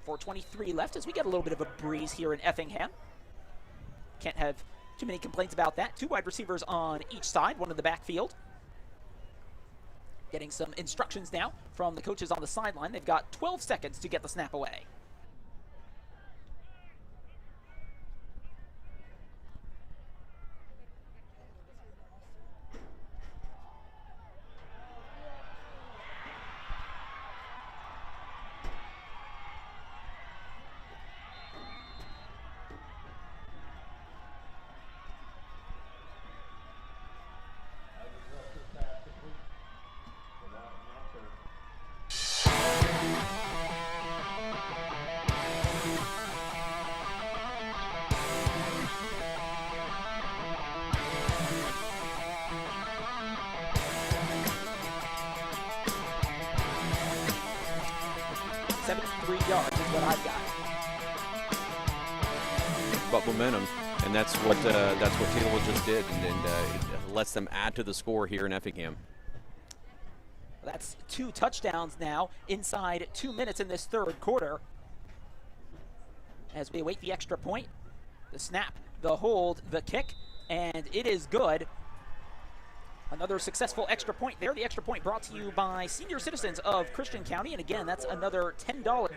4:23 left as we get a little bit of a breeze here in Effingham. Can't have too many complaints about that. 2 wide receivers on each side, 1 in the backfield. Getting some instructions now from the coaches on the sideline. They've got 12 seconds to get the snap away. But momentum, and that's what Taylorville just did, and it lets them add to the score here in Effingham. That's 2 touchdowns now inside 2 minutes in this 3rd quarter. As we await the extra point, the snap, the hold, the kick, and it is good. Another successful extra point there. The extra point brought to you by senior citizens of Christian County, and again, that's another $10.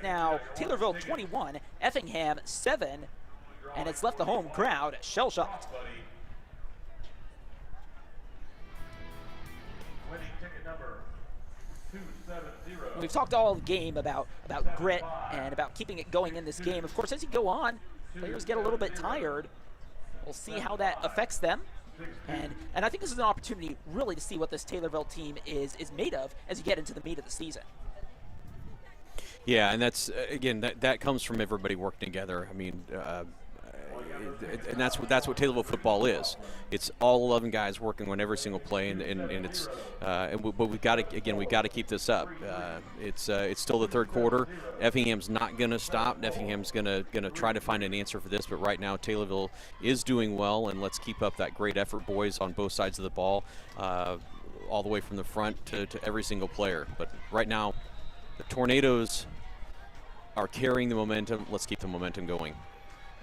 Now, Taylorville 21, Effingham 7, and it's left the home crowd shell-shocked. We've talked all game about grit and about keeping it going in this game. Of course, as you go on, players get a little bit tired. We'll see how that affects them. And I think this is an opportunity really to see what this Taylorville team is made of as you get into the meat of the season. Yeah, and that's again that comes from everybody working together. I mean, and that's what Taylorville football is. It's all 11 guys working on every single play, and it's but we've got to keep this up. It's still the third quarter. Effingham's not going to stop. Effingham's going to try to find an answer for this, but right now Taylorville is doing well, and let's keep up that great effort, boys, on both sides of the ball, all the way from the front to every single player. But right now, the Tornadoes are carrying the momentum. Let's keep the momentum going.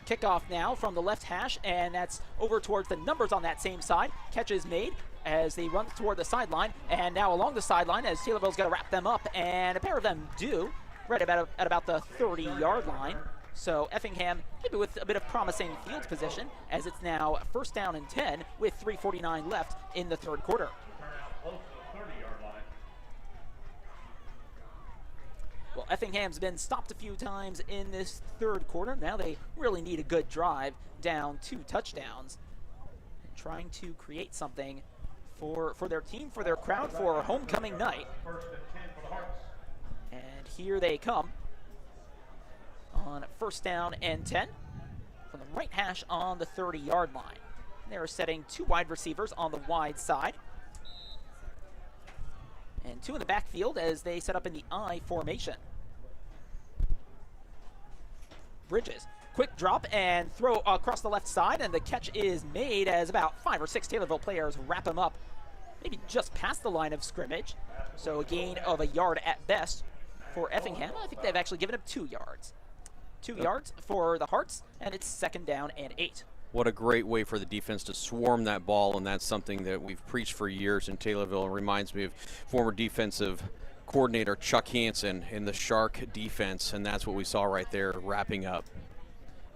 Kickoff now from the left hash, and that's over towards the numbers on that same side. Catch is made as they run toward the sideline, and now along the sideline as Taylorville's going to wrap them up, and a pair of them do right at about the 30-yard line. So Effingham maybe with a bit of promising field position as it's now 1st down and 10 with 3:49 left in the third quarter. Well, Effingham's been stopped a few times in this third quarter. Now they really need a good drive down 2 touchdowns. Trying to create something for their team, for their crowd, for homecoming night. And here they come on 1st down and 10 from the right hash on the 30-yard line. They're setting 2 wide receivers on the wide side. And 2 in the backfield as they set up in the I formation. Bridges, quick drop and throw across the left side, and the catch is made as about 5 or 6 Taylorville players wrap him up, maybe just past the line of scrimmage. So a gain of a yard at best for Effingham. I think they've actually given him 2 yards. 2 yards for the Hearts, and it's 2nd down and 8. What a great way for the defense to swarm that ball, and that's something that we've preached for years in Taylorville. It reminds me of former defensive coordinator Chuck Hansen in the Shark defense, and that's what we saw right there wrapping up.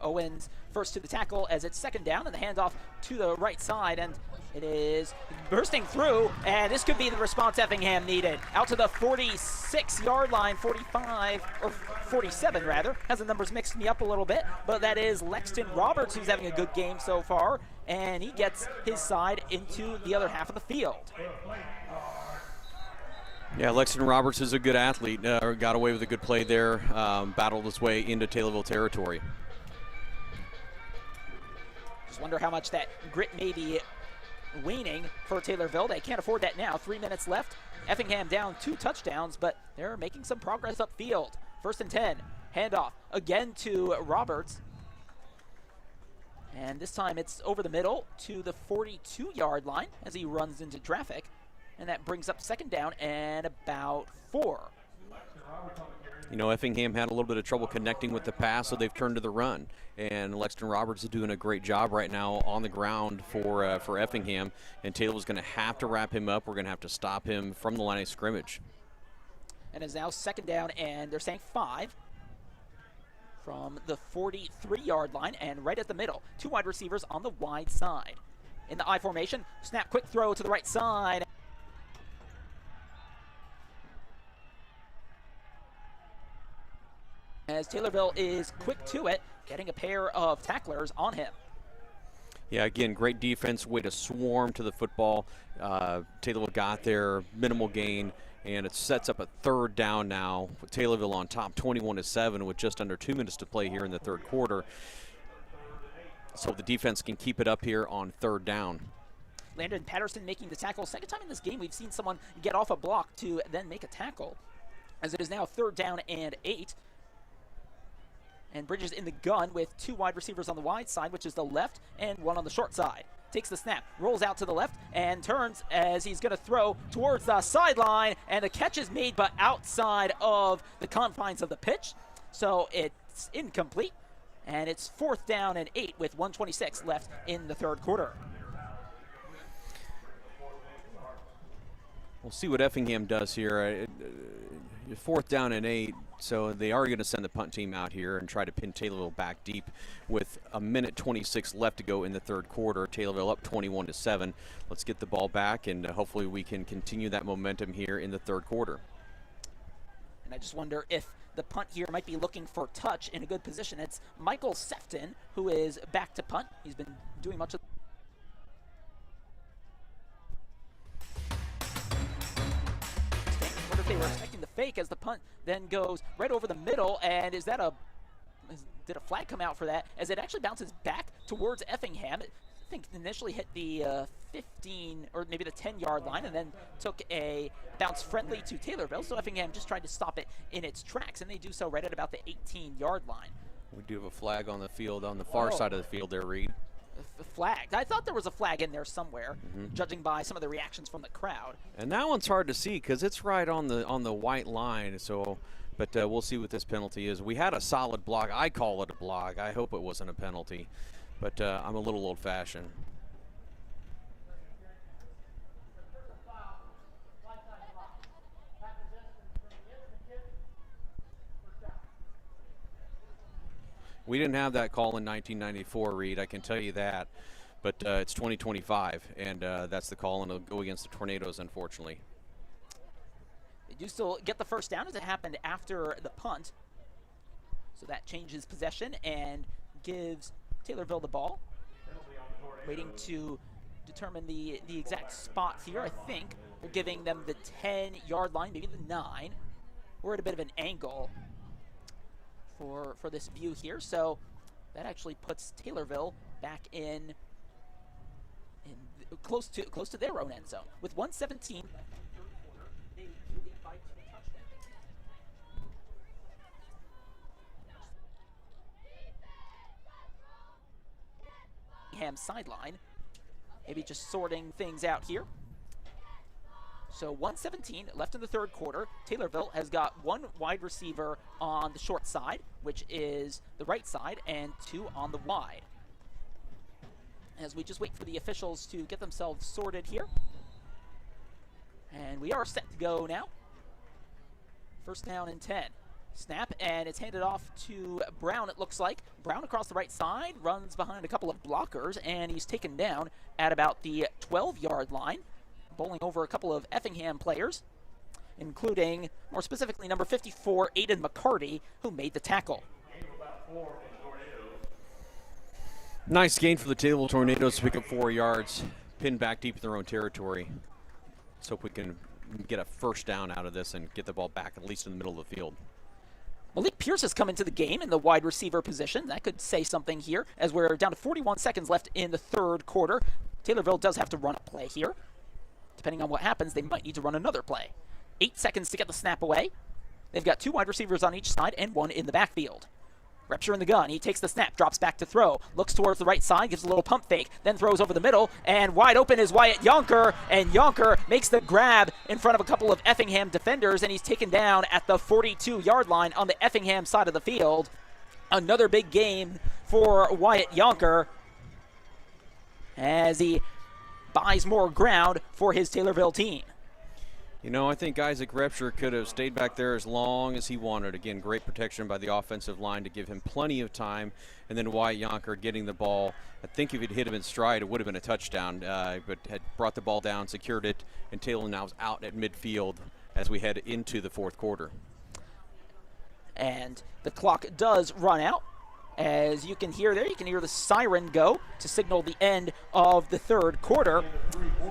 Owens first to the tackle as it's 2nd down, and the handoff to the right side, and it is bursting through, and this could be the response Effingham needed. Out to the 46-yard line, 45, or 47 rather. Has the numbers mixed me up a little bit, but that is Lexton Roberts, who's having a good game so far, and he gets his side into the other half of the field. Yeah, Lexton Roberts is a good athlete. Got away with a good play there, battled his way into Taylorville territory. Just wonder how much that grit may be waning for Taylorville. They can't afford that now. 3 minutes left. Effingham down 2 touchdowns, but they're making some progress upfield. 1st and 10. Handoff again to Roberts. And this time it's over the middle to the 42-yard line as he runs into traffic. And that brings up 2nd down and about 4. You know, Effingham had a little bit of trouble connecting with the pass, so they've turned to the run. And Lexton Roberts is doing a great job right now on the ground for Effingham. And Taylor's going to have to wrap him up. We're going to have to stop him from the line of scrimmage. And it's now 2nd down, and they're saying 5 from the 43-yard line and right at the middle. 2 wide receivers on the wide side. In the I formation, snap, quick throw to the right side. As Taylorville is quick to it, getting a pair of tacklers on him. Yeah, again, great defense, way to swarm to the football. Taylorville got there, minimal gain, and it sets up a 3rd down now with Taylorville on top, 21-7, with just under 2 minutes to play here in the third quarter. So the defense can keep it up here on 3rd down. Landon Patterson making the tackle. 2nd time in this game we've seen someone get off a block to then make a tackle, as it is now 3rd down and 8. And Bridges in the gun with 2 wide receivers on the wide side, which is the left, and 1 on the short side. Takes the snap, rolls out to the left, and turns as he's going to throw towards the sideline, and the catch is made but outside of the confines of the pitch. So it's incomplete, and it's 4th down and 8 with 1:26 left in the third quarter. We'll see what Effingham does here. 4th down and 8, so they are going to send the punt team out here and try to pin Taylorville back deep with 1:26 left to go in the third quarter. Taylorville up 21-7. Let's get the ball back, and hopefully we can continue that momentum here in the third quarter. And I just wonder if the punt here might be looking for touch in a good position. It's Michael Sefton who is back to punt. He's been doing much of I wonder if they were expecting the fake as the punt then goes right over the middle, and did a flag come out for that as it actually bounces back towards Effingham? I think initially hit the 15 or maybe the 10-yard line and then took a bounce friendly to Taylorville. So Effingham just tried to stop it in its tracks, and they do so right at about the 18-yard line. We do have a flag on the field on the far side of the field there, Reed. Flag. I thought there was a flag in there somewhere, judging by some of the reactions from the crowd. And that one's hard to see because it's right on the white line. So, but we'll see what this penalty is. We had a solid block. I call it a block. I hope it wasn't a penalty, but I'm a little old-fashioned. We didn't have that call in 1994, Reed, I can tell you that. But it's 2025, and that's the call, and it'll go against the Tornadoes, unfortunately. They do still get the first down as it happened after the punt. So that changes possession and gives Taylorville the ball. Waiting to determine the exact spot here. I think they're giving them the 10-yard line, maybe the 9. We're at a bit of an angle for this view here, so that actually puts Taylorville back in close to their own end zone with 1:17. Ham sideline, maybe just sorting things out here. So 1:17 left in the third quarter. Taylorville has got one wide receiver on the short side, which is the right side, and 2 on the wide. As we just wait for the officials to get themselves sorted here. And we are set to go now. First down and 10. Snap, and it's handed off to Brown, it looks like. Brown across the right side, runs behind a couple of blockers, and he's taken down at about the 12-yard line, bowling over a couple of Effingham players, including, more specifically, number 54, Aiden McCarty, who made the tackle. Nice gain for the Taylorville Tornadoes to pick up 4 yards, pinned back deep in their own territory. Let's hope we can get a first down out of this and get the ball back at least in the middle of the field. Malik Pierce has come into the game in the wide receiver position. That could say something here, as we're down to 41 seconds left in the third quarter. Taylorville does have to run a play here. Depending on what happens, they might need to run another play. 8 seconds to get the snap away. They've got 2 wide receivers on each side and 1 in the backfield. Repture in the gun. He takes the snap, drops back to throw, looks towards the right side, gives a little pump fake, then throws over the middle, and wide open is Wyatt Yonker, and Yonker makes the grab in front of a couple of Effingham defenders, and he's taken down at the 42-yard line on the Effingham side of the field. Another big game for Wyatt Yonker as he buys more ground for his Taylorville team. You know, I think Isaac Repture could have stayed back there as long as he wanted. Again, great protection by the offensive line to give him plenty of time. And then Wyatt Yonker getting the ball. I think if he'd hit him in stride, it would have been a touchdown, but had brought the ball down, secured it, and Taylor now is out at midfield as we head into the fourth quarter. And the clock does run out. As you can hear there, you can hear the siren go to signal the end of the third quarter.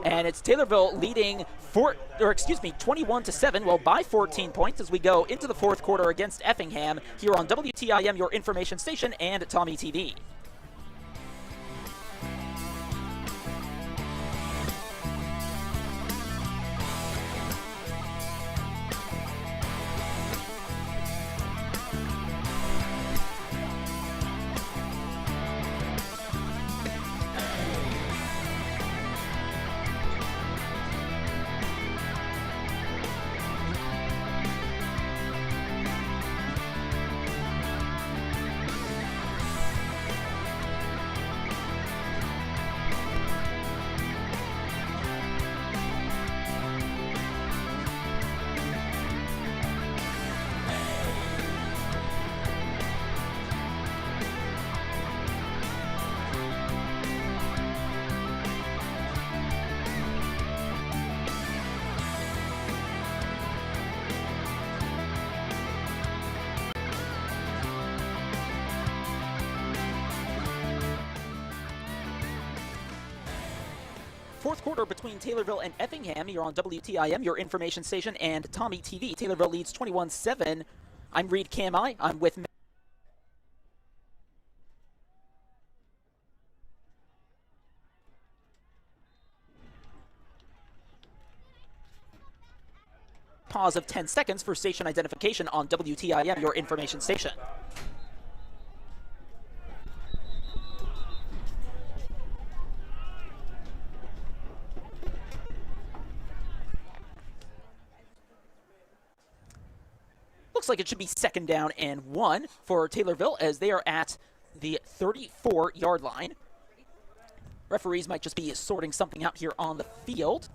And it's Taylorville leading 21-7, well, by 14 points as we go into the fourth quarter against Effingham here on WTIM, your information station, and Tommy TV. fourth quarter between Taylorville and Effingham. You're on WTIM, your information station, and Tommy TV. Taylorville leads 21-7. I'm Reed Kamai. I'm with pause of 10 seconds for station identification on WTIM, your information station. Looks like it should be 2nd down and 1 for Taylorville as they are at the 34-yard line. Referees might just be sorting something out here on the field.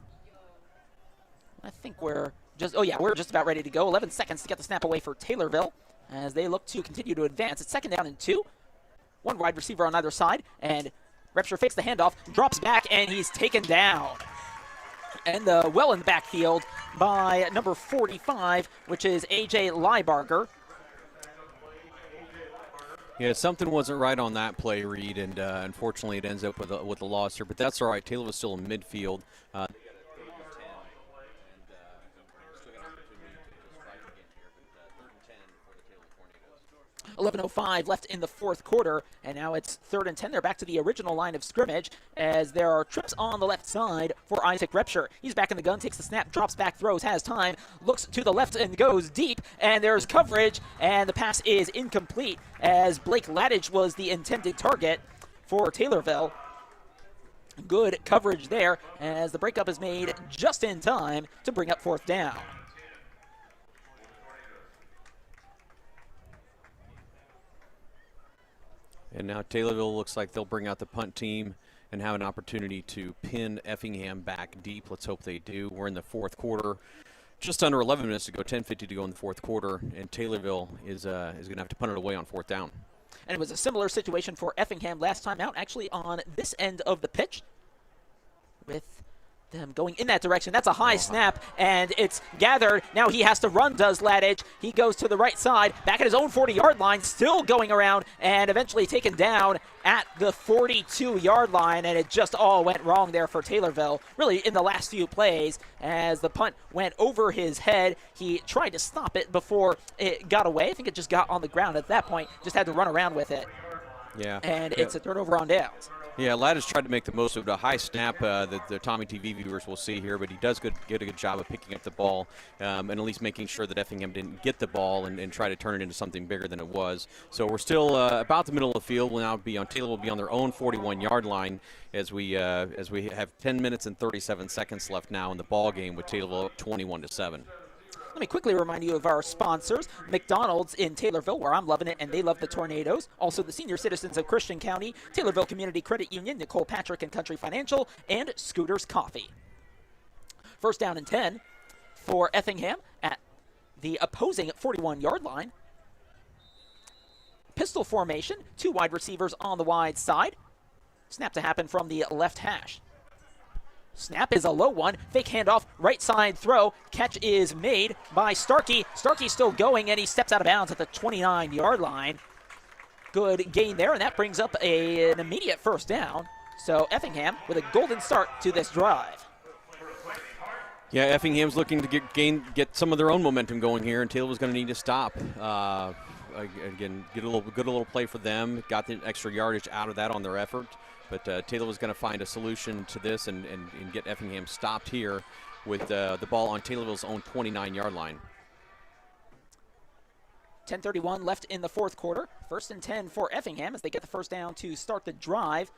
I think we're just about ready to go. 11 seconds to get the snap away for Taylorville as they look to continue to advance. It's 2nd down and 2. One wide receiver on either side, and Repsher fakes the handoff, drops back, and he's taken down. And well in the backfield by number 45, which is A.J. Liebarger. Yeah, something wasn't right on that play, Reed, and unfortunately it ends up with a loss here. But that's all right. Taylor was still in midfield. 11:05 left in the fourth quarter, and now it's 3rd and 10. They're back to the original line of scrimmage as there are trips on the left side for Isaac Repsher. He's back in the gun, takes the snap, drops back, throws, has time, looks to the left and goes deep, and there's coverage, and the pass is incomplete as Blake Ladage was the intended target for Taylorville. Good coverage there as the breakup is made just in time to bring up 4th down. And now Taylorville looks like they'll bring out the punt team and have an opportunity to pin Effingham back deep. Let's hope they do. We're in the fourth quarter. Just under 11 minutes to go, 10:50 to go in the fourth quarter, and Taylorville is going to have to punt it away on 4th down. And it was a similar situation for Effingham last time out, actually on this end of the pitch, with them going in that direction. That's a high snap, and it's gathered. Now he has to run, does Ladage. He goes to the right side, back at his own 40-yard line, still going around, and eventually taken down at the 42-yard line, and it just all went wrong there for Taylorville, really in the last few plays, as the punt went over his head. He tried to stop it before it got away. I think it just got on the ground at that point, just had to run around with it. Yeah. And it's a turnover on downs. Yeah, Ladd has tried to make the most of it. A high snap that the Tommy TV viewers will see here, but he does get a good job of picking up the ball and at least making sure that Effingham didn't get the ball and try to turn it into something bigger than it was. So we're still about the middle of the field. We'll now be on Taylor will be on their own 41-yard line as we have 10 minutes and 37 seconds left now in the ball game with Taylorville up 21-7. Let me quickly remind you of our sponsors, McDonald's in Taylorville, where I'm loving it, and they love the Tornadoes. Also, the senior citizens of Christian County, Taylorville Community Credit Union, Nicole Patrick and Country Financial, and Scooters Coffee. 1st down and 10 for Effingham at the opposing 41-yard line. Pistol formation, 2 wide receivers on the wide side. Snap to happen from the left hash. Snap is a low one. Fake handoff, right side throw. Catch is made by Starkey. Starkey's still going, and he steps out of bounds at the 29-yard line. Good gain there, and that brings up an immediate 1st down. So Effingham with a golden start to this drive. Yeah, Effingham's looking to get some of their own momentum going here, and Taylorville's going to need to stop. Again, get a little play for them. Got the extra yardage out of that on their effort. But Taylor was going to find a solution to this and get Effingham stopped here with the ball on Taylorville's own 29-yard line. 10:31 left in the fourth quarter. 1st and 10 for Effingham as they get the 1st down to start the drive.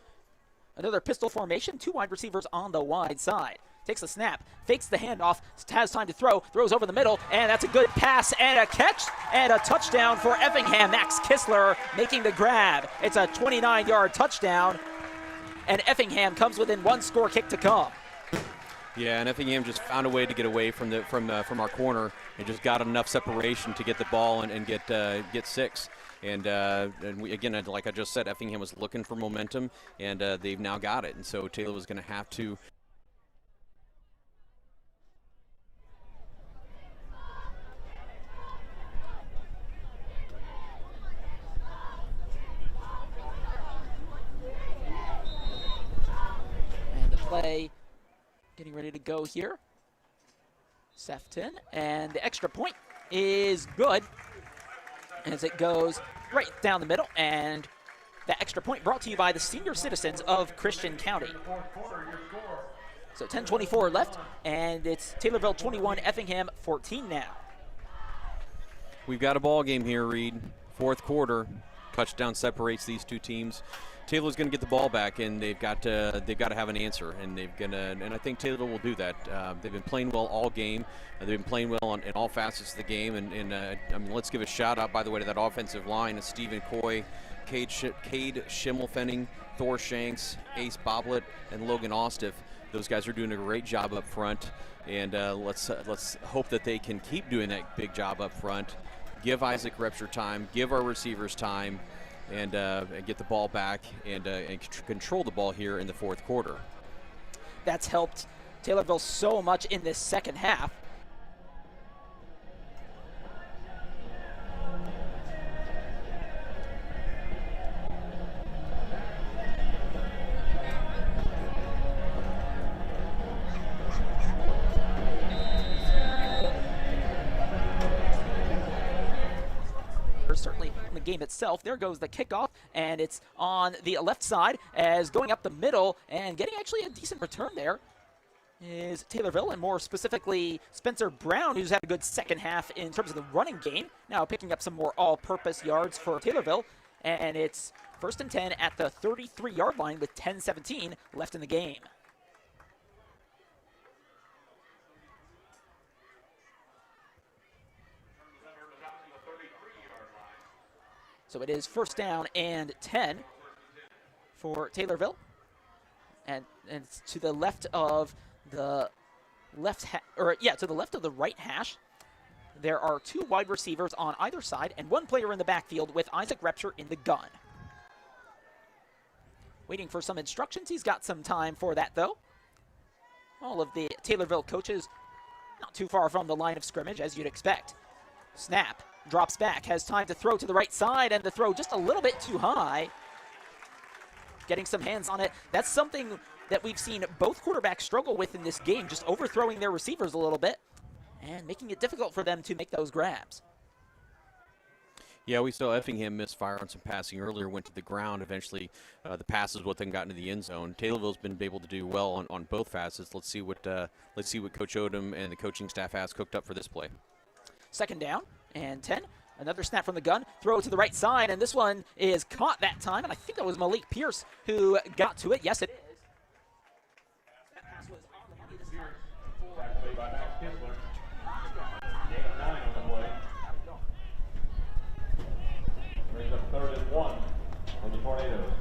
Another pistol formation, 2 wide receivers on the wide side. Takes the snap, fakes the handoff, has time to throw, throws over the middle, and that's a good pass and a catch and a touchdown for Effingham. Max Kistler making the grab. It's a 29-yard touchdown, and Effingham comes within 1 score kick to come. Yeah, and Effingham just found a way to get away from our corner and just got enough separation to get the ball and get 6. And again, like I just said, Effingham was looking for momentum, and they've now got it. And so Taylor was going to have to. And the play getting ready to go here. Sefton, and the extra point is good as it goes right down the middle, and that extra point brought to you by the senior citizens of Christian County. So 10:24 left, and it's Taylorville 21, Effingham 14 now. We've got a ball game here, Reed. Fourth quarter, touchdown separates these two teams. Taylor's going to get the ball back, and they've got to have an answer, and I think Taylorville will do that. They've been playing well all game. They've been playing well in all facets of the game, and I mean, let's give a shout out, by the way, to that offensive line: it's Stephen Coy, Cade Schimmelfenning, Thor Shanks, Ace Boblet, and Logan Ostiff. Those guys are doing a great job up front, and let's hope that they can keep doing that big job up front. Give Isaac Repture time, give our receivers time, and get the ball back and control the ball here in the fourth quarter. That's helped Taylorville so much in this second half. Certainly in the game itself. There goes the kickoff, and it's on the left side as going up the middle and getting actually a decent return there is Taylorville, and more specifically Spencer Brown, who's had a good second half in terms of the running game, now picking up some more all-purpose yards for Taylorville, and it's 1st and 10 at the 33-yard line with 10:17 left in the game. So it is 1st down and 10 for Taylorville, and it's to the left of the to the left of the right hash. There are 2 wide receivers on either side and 1 player in the backfield with Isaac Repture in the gun. Waiting for some instructions. He's got some time for that though. All of the Taylorville coaches not too far from the line of scrimmage, as you'd expect. Snap. Drops back, has time to throw to the right side, and the throw just a little bit too high. Getting some hands on it. That's something that we've seen both quarterbacks struggle with in this game, just overthrowing their receivers a little bit and making it difficult for them to make those grabs. Yeah, we saw Effingham misfire on some passing earlier, went to the ground. Eventually, the passes what then got into the end zone. Taylorville's been able to do well on both facets. Let's see what Coach Odom and the coaching staff has cooked up for this play. 2nd down and 10. Another snap from the gun, throw to the right side, and this one is caught that time, and I think that was Malik Pierce who got to it. Yes, it is. That pass was on the money this time. Back play by Max Kistler. Gain of 9 on the play. Brings up 3rd and 1 for the Tornadoes.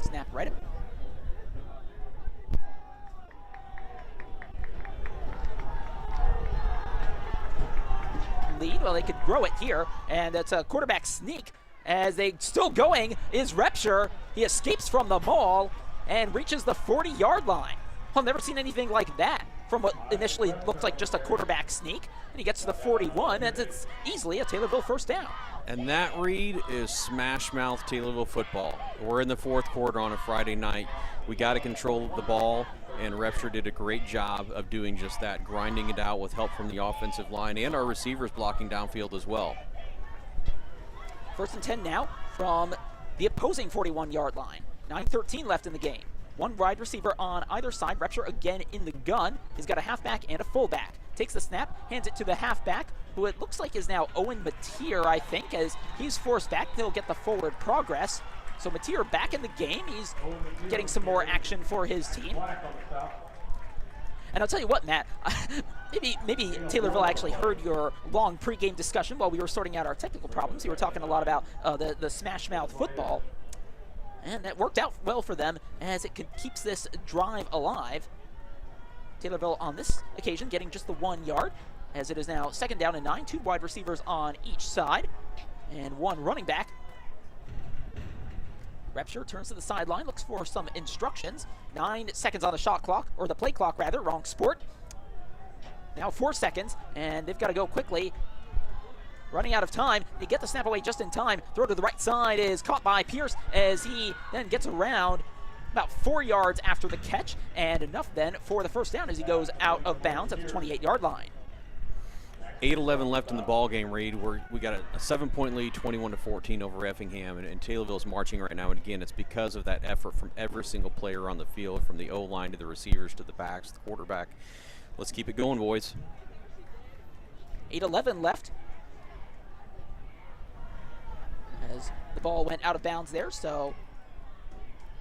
Snap right up. Lead. Well, they could grow it here, and it's a quarterback sneak as they still going is Repture. He escapes from the maul and reaches the 40-yard line. I've never seen anything like that from what initially looked like just a quarterback sneak, and he gets to the 41, and it's easily a Taylorville 1st down. And that, Reed, is smash mouth Taylorville football. We're in the fourth quarter on a Friday night. We got to control the ball, and Repture did a great job of doing just that, grinding it out with help from the offensive line and our receivers blocking downfield as well. 1st and 10 now from the opposing 41-yard line. 9:13 left in the game. 1 wide receiver on either side. Repture again in the gun. He's got a halfback and a fullback. Takes the snap, hands it to the halfback, who it looks like is now Owen Mateer, I think, as he's forced back. He'll get the forward progress. So Mateer back in the game. He's getting some more action for his team. And I'll tell you what, Matt, maybe Taylorville actually heard your long pregame discussion while we were sorting out our technical problems. You were talking a lot about the smash mouth football. And that worked out well for them as it keeps this drive alive. Taylorville on this occasion getting just the 1 yard, as it is now 2nd down and 9. 2 wide receivers on each side and 1 running back. Repture turns to the sideline, looks for some instructions. 9 seconds on the shot clock, or the play clock rather, wrong sport. Now 4 seconds, and they've got to go quickly. Running out of time, they get the snap away just in time. Throw to the right side is caught by Pierce as he then gets around about 4 yards after the catch, and enough then for the first down as he goes out of bounds at the 28-yard line. 8:11 left in the ball game, Reed. We got a 7-point lead, 21-14 over Effingham, and Taylorville's marching right now. And again, it's because of that effort from every single player on the field, from the O-line to the receivers to the backs, the quarterback. Let's keep it going, boys. 8:11 left as the ball went out of bounds there. So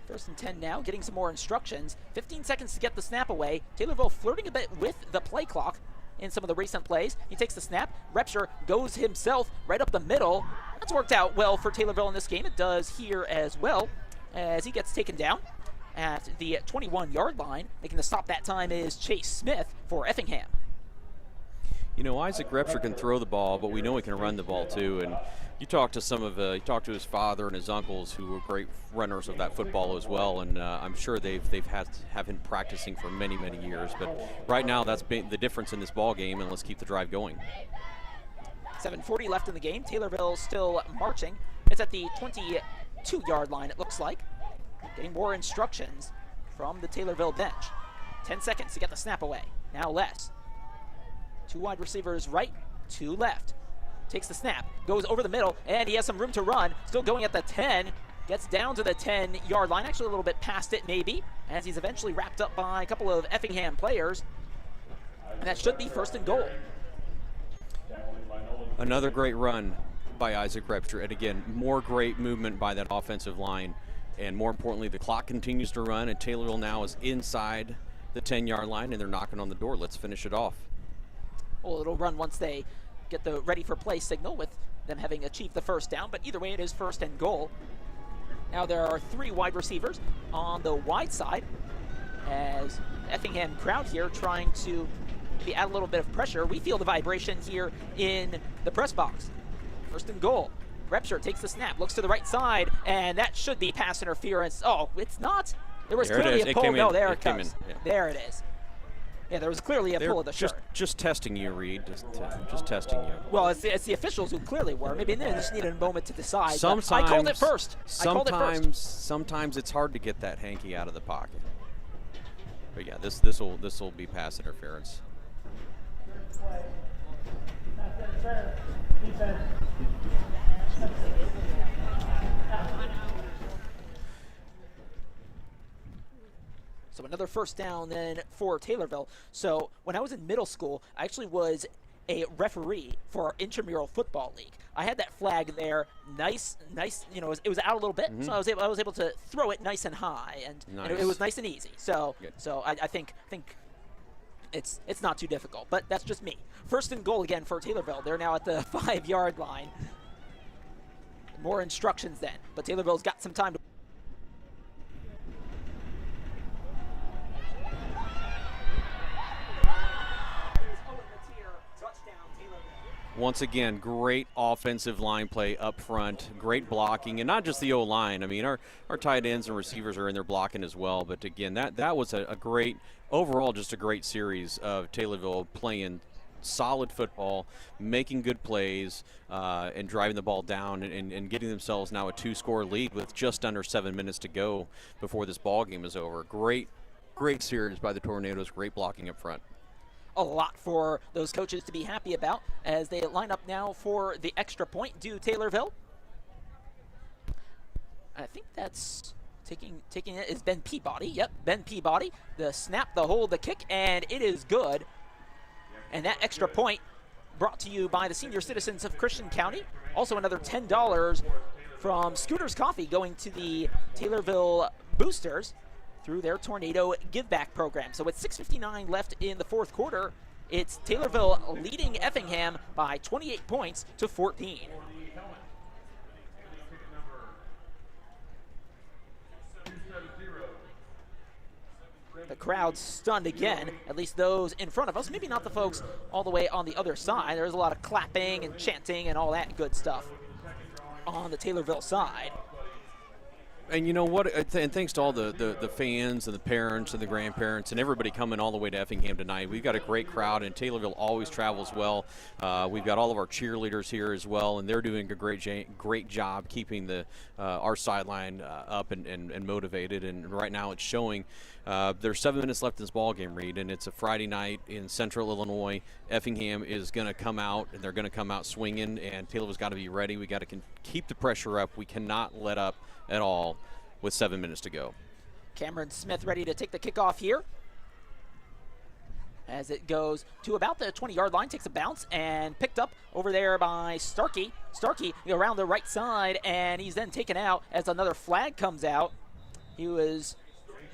first and 10 now, getting some more instructions. 15 seconds to get the snap away. Taylorville flirting a bit with the play clock in some of the recent plays. He takes the snap. Repsher goes himself right up the middle. That's worked out well for Taylorville in this game. It does here as well as he gets taken down at the 21-yard line. Making the stop that time is Chase Smith for Effingham. You know, Isaac Repsher can throw the ball, but we know he can run the ball too. And you talked to you talked to his father and his uncles, who were great runners of that football as well. And I'm sure they've have been practicing for many years. But right now, that's been the difference in this ball game. And let's keep the drive going. 7:40 left in the game. Taylorville still marching. It's at the 22-yard line. It looks like getting more instructions from the Taylorville bench. 10 seconds to get the snap away. Now less. 2 wide receivers right, 2 left. Takes the snap, goes over the middle, and he has some room to run. Still going at the 10, gets down to the 10-yard line, actually a little bit past it maybe, as he's eventually wrapped up by a couple of Effingham players. And that should be first and goal. Another great run by Isaac Repsher, and again, more great movement by that offensive line. And more importantly, the clock continues to run, and Taylorville now is inside the 10-yard line, and they're knocking on the door. Let's finish it off. Well, it'll run once they get the ready for play signal with them having achieved the first down, but either way it is first and goal. Now there are 3 wide receivers on the wide side as Effingham crowd here trying to maybe add a little bit of pressure. We feel the vibration here in the press box. First and goal. Repsher takes the snap, looks to the right side, and that should be pass interference. Oh, it's not. There was clearly a pull. No, there it comes. Yeah. There it is. Yeah, there was clearly a pull of the shirt. Just testing you, Reed. Just testing you. Well, it's the officials who clearly were. Maybe they just needed a moment to decide. Sometimes, I called it first. Sometimes it's hard to get that hanky out of the pocket. But yeah, this will be pass interference. So another first down then for Taylorville. So when I was in middle school, I actually was a referee for our intramural football league. I had that flag there, nice. You know, it was out a little bit, so I was able to throw it nice and high, and it was nice and easy. So I think it's not too difficult, but that's just me. First and goal again for Taylorville. They're now at the 5-yard line. More instructions then, but Taylorville's got some time to. Once again, great offensive line play up front, great blocking, and not just the O-line. I mean, our tight ends and receivers are in there blocking as well. But again, that was a great, overall just a great series of Taylorville playing solid football, making good plays, and driving the ball down and getting themselves now a 2-score lead with just under 7 minutes to go before this ball game is over. Great series by the Tornadoes, great blocking up front. A lot for those coaches to be happy about as they line up now for the extra point due Taylorville. I think that's taking it is Ben Peabody. Yep, Ben Peabody. The snap, the hold, the kick, and it is good. And that extra point brought to you by the senior citizens of Christian County. Also another $10 from Scooter's Coffee going to the Taylorville Boosters through their Tornado Give Back program. So with 6:59 left in the fourth quarter, it's Taylorville leading Effingham by 28 points to 14. The crowd's stunned again, at least those in front of us. Maybe not the folks all the way on the other side. There's a lot of clapping and chanting and all that good stuff on the Taylorville side. And you know what? And thanks to all the fans and the parents and the grandparents and everybody coming all the way to Effingham tonight. We've got a great crowd, and Taylorville always travels well. We've got all of our cheerleaders here as well, and they're doing a great job keeping our sideline up and motivated. And right now it's showing. There's 7 minutes left in this ball game, Reed, and it's a Friday night in Central Illinois. Effingham is going to come out, and they're going to come out swinging, and Taylorville's got to be ready. We got to keep the pressure up. We cannot let up at all with 7 minutes to go. Cameron Smith ready to take the kickoff here. As it goes to about the 20-yard line, takes a bounce and picked up over there by Starkey. Starkey around the right side, and he's then taken out as another flag comes out. He was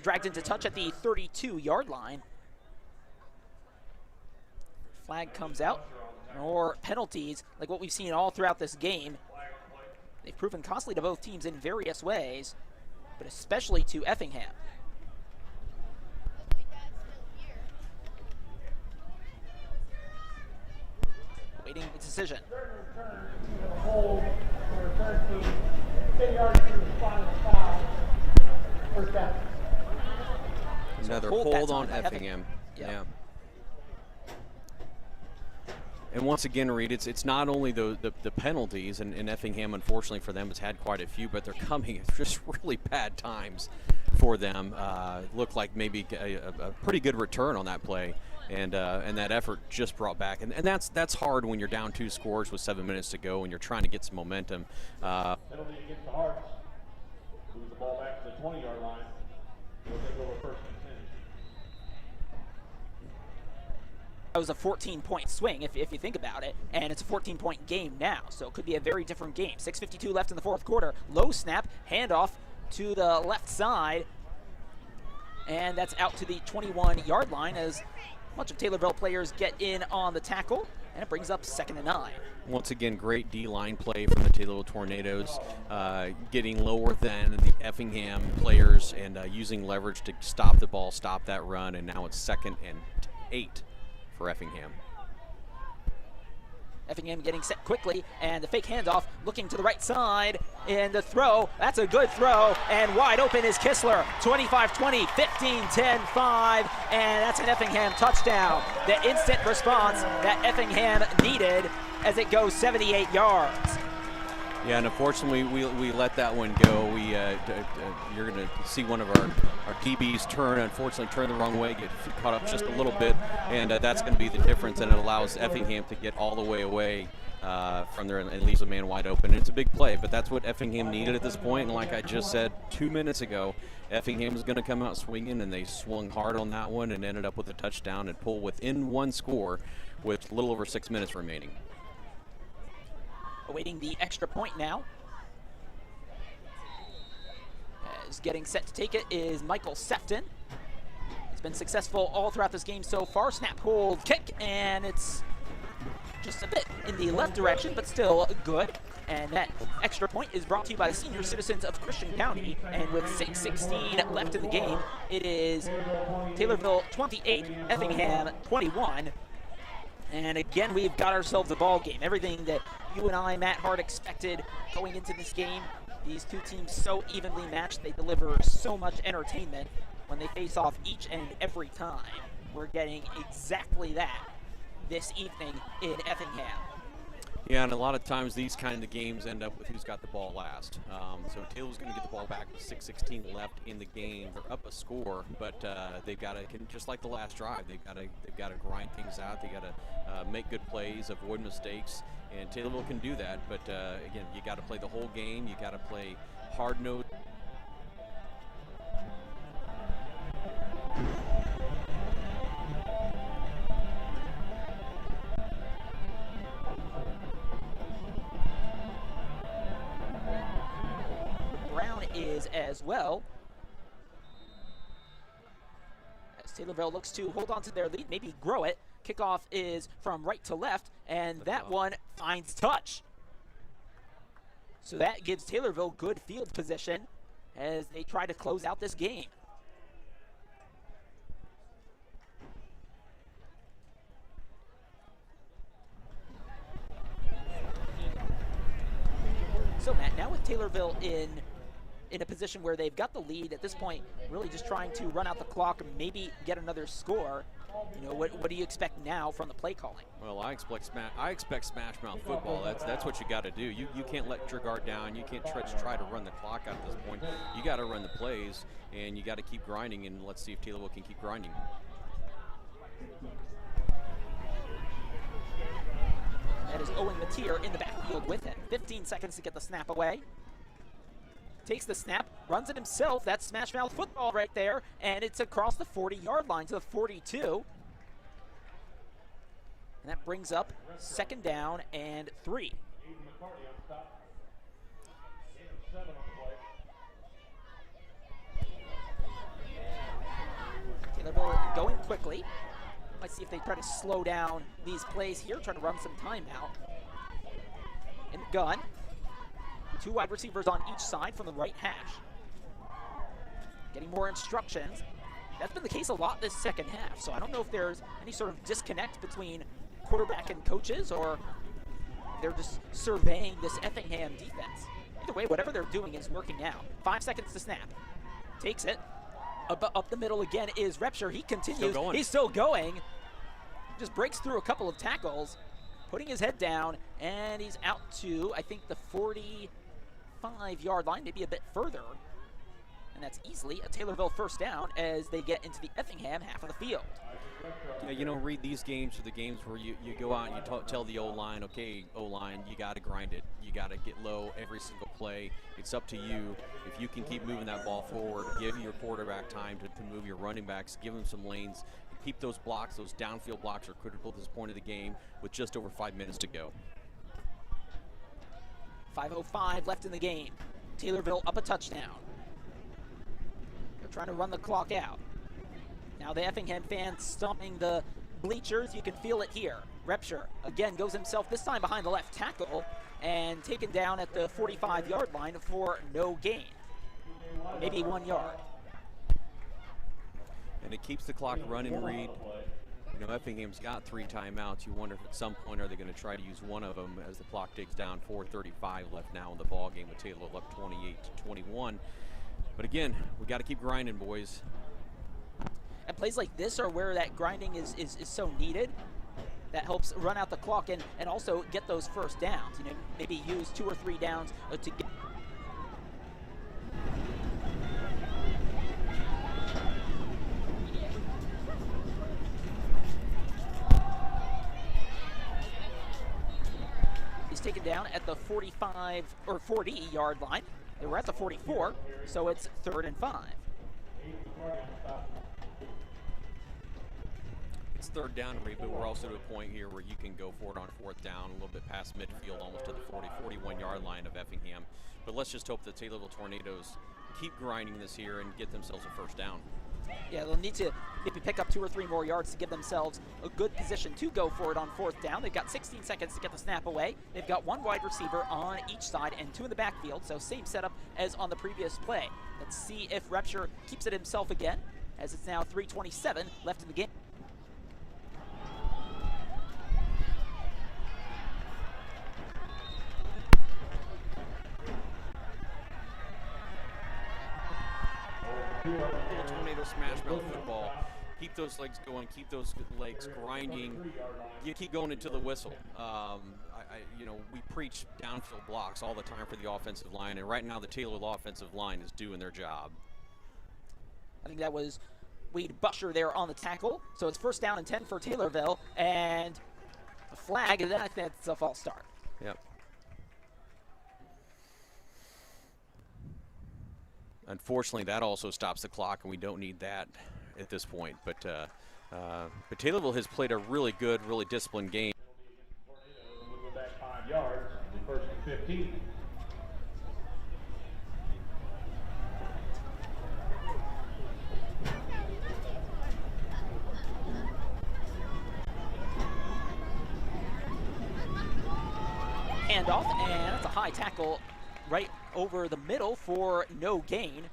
dragged into touch at the 32-yard line. Flag comes out. More penalties like what we've seen all throughout this game. They've proven costly to both teams in various ways, but especially to Effingham. Waiting the decision. Another hold on Effingham. Yeah. And once again, Reed, it's not only the penalties, and Effingham, unfortunately for them, has had quite a few, but they're coming at just really bad times for them. Looked like maybe a pretty good return on that play, and that effort just brought back. And that's hard when you're down 2 scores with 7 minutes to go and you're trying to get some momentum. Penalty against the Hearts. Moves the ball back to the 20-yard line. We'll take over first and 10. That was a 14-point swing, if you think about it, and it's a 14-point game now, so it could be a very different game. 6:52 left in the fourth quarter. Low snap, handoff to the left side, and that's out to the 21-yard line as much of Taylorville players get in on the tackle, and it brings up 2nd and 9. Once again, great D-line play from the Taylorville Tornadoes, getting lower than the Effingham players and using leverage to stop the ball, stop that run, and now it's 2nd and 8 for Effingham. Effingham getting set quickly, and the fake handoff looking to the right side, and the throw, that's a good throw, and wide open is Kistler. 25-20, 15-10-5, and that's an Effingham touchdown. The instant response that Effingham needed as it goes 78 yards. Yeah, and unfortunately, we let that one go. You're going to see one of our DBs turn the wrong way, get caught up just a little bit, and that's going to be the difference, and it allows Effingham to get all the way away from there and leaves a man wide open. And it's a big play, but that's what Effingham needed at this point, and like I just said 2 minutes ago, Effingham is going to come out swinging, and they swung hard on that one and ended up with a touchdown and pull within 1 score with a little over 6 minutes remaining. Awaiting the extra point now. As getting set to take it is Michael Sefton. He's been successful all throughout this game so far. Snap, hold, kick, and it's just a bit in the left direction, but still good. And that extra point is brought to you by the senior citizens of Christian County. And with 6:16 left in the game, it is Taylorville 28, Effingham 21. And again, we've got ourselves a ball game. Everything that you and I, Matt Hart, expected going into this game. These two teams so evenly matched. They deliver so much entertainment when they face off each and every time. We're getting exactly that this evening in Effingham. Yeah, and a lot of times these kind of games end up with who's got the ball last. So Taylor's going to get the ball back with 6:16 left in the game. They're up a score, but they've got to, just like the last drive, they've got to grind things out. They got to make good plays, avoid mistakes, and Taylorville can do that. But again, you got to play the whole game. You got to play hard-nosed. Is as well. As Taylorville looks to hold on to their lead, maybe grow it. Kickoff is from right to left, and that one finds touch. So that gives Taylorville good field position as they try to close out this game. So Matt, now with Taylorville in in a position where they've got the lead at this point, really just trying to run out the clock and maybe get another score. You know, what do you expect now from the play calling? Well, I expect smash mouth football. That's what you got to do. You can't let your guard down. You can't try to run the clock out at this point. You got to run the plays, and you got to keep grinding. And let's see if Taylorville can keep grinding. That is Owen Mateer in the backfield with it. 15 seconds to get the snap away. Takes the snap, runs it himself. That's smash mouth football right there, and it's across the 40-yard line to the 42. And that brings up 2nd down and 3. Taylorville going quickly. Let's see if they try to slow down these plays here, try to run some time out. In the gun. 2 wide receivers on each side from the right hash. Getting more instructions. That's been the case a lot this second half, so I don't know if there's any sort of disconnect between quarterback and coaches, or they're just surveying this Effingham defense. Either way, whatever they're doing is working out. 5 seconds to snap. Takes it. Up the middle again is Repsher. He continues. He's still going. Just breaks through a couple of tackles, putting his head down, and he's out to, I think, the 45-yard line, maybe a bit further. And that's easily a Taylorville first down as they get into the Effingham half of the field. Yeah, you know, Reed, these games are the games where you go out and you tell the O-line, okay, O-line, you got to grind it. You got to get low every single play. It's up to you. If you can keep moving that ball forward, give your quarterback time to move your running backs, give them some lanes, keep those blocks. Those downfield blocks are critical at this point of the game with just over 5 minutes to go. 5:05 left in the game. Taylorville up a touchdown. They're trying to run the clock out. Now the Effingham fans stomping the bleachers. You can feel it here. Repsher again goes himself, this time behind the left tackle, and taken down at the 45-yard line for no gain. Maybe 1 yard. And it keeps the clock running, Reed. You know, Effingham's got 3 timeouts. You wonder if at some point are they going to try to use one of them as the clock ticks down. 4:35 left now in the ball game with Taylorville up 28-21. But again, we got to keep grinding, boys. And plays like this are where that grinding is so needed. That helps run out the clock and also get those first downs. You know, maybe use 2 or 3 downs to get. He's taken down at the 45 or 40-yard line. They were at the 44, so it's 3rd and 5. It's 3rd down, Reed, but we're also to a point here where you can go for it on 4th down, a little bit past midfield, almost to the 41-yard line of Effingham. But let's just hope the Taylorville Tornadoes keep grinding this here and get themselves a first down. Yeah, they'll need to maybe pick up 2 or 3 more yards to give themselves a good position to go for it on 4th down. They've got 16 seconds to get the snap away. They've got 1 wide receiver on each side and 2 in the backfield, so same setup as on the previous play. Let's see if Repsher keeps it himself again, as it's now 3:27 left in the game. Tornado smash mouth football. Keep those legs going. Keep those legs grinding. You keep going into the whistle. You know, we preach downfield blocks all the time for the offensive line, and right now the Taylorville offensive line is doing their job. I think that was Wade Busher there on the tackle. So it's 1st down and 10 for Taylorville, and a flag, and then I think that's a false start. Yep. Unfortunately, that also stops the clock, and we don't need that at this point. But Taylorville has played a really good, really disciplined game. We'll go back 5 yards, the 1st and 15. Handoff, and that's a high tackle right over the middle for no gain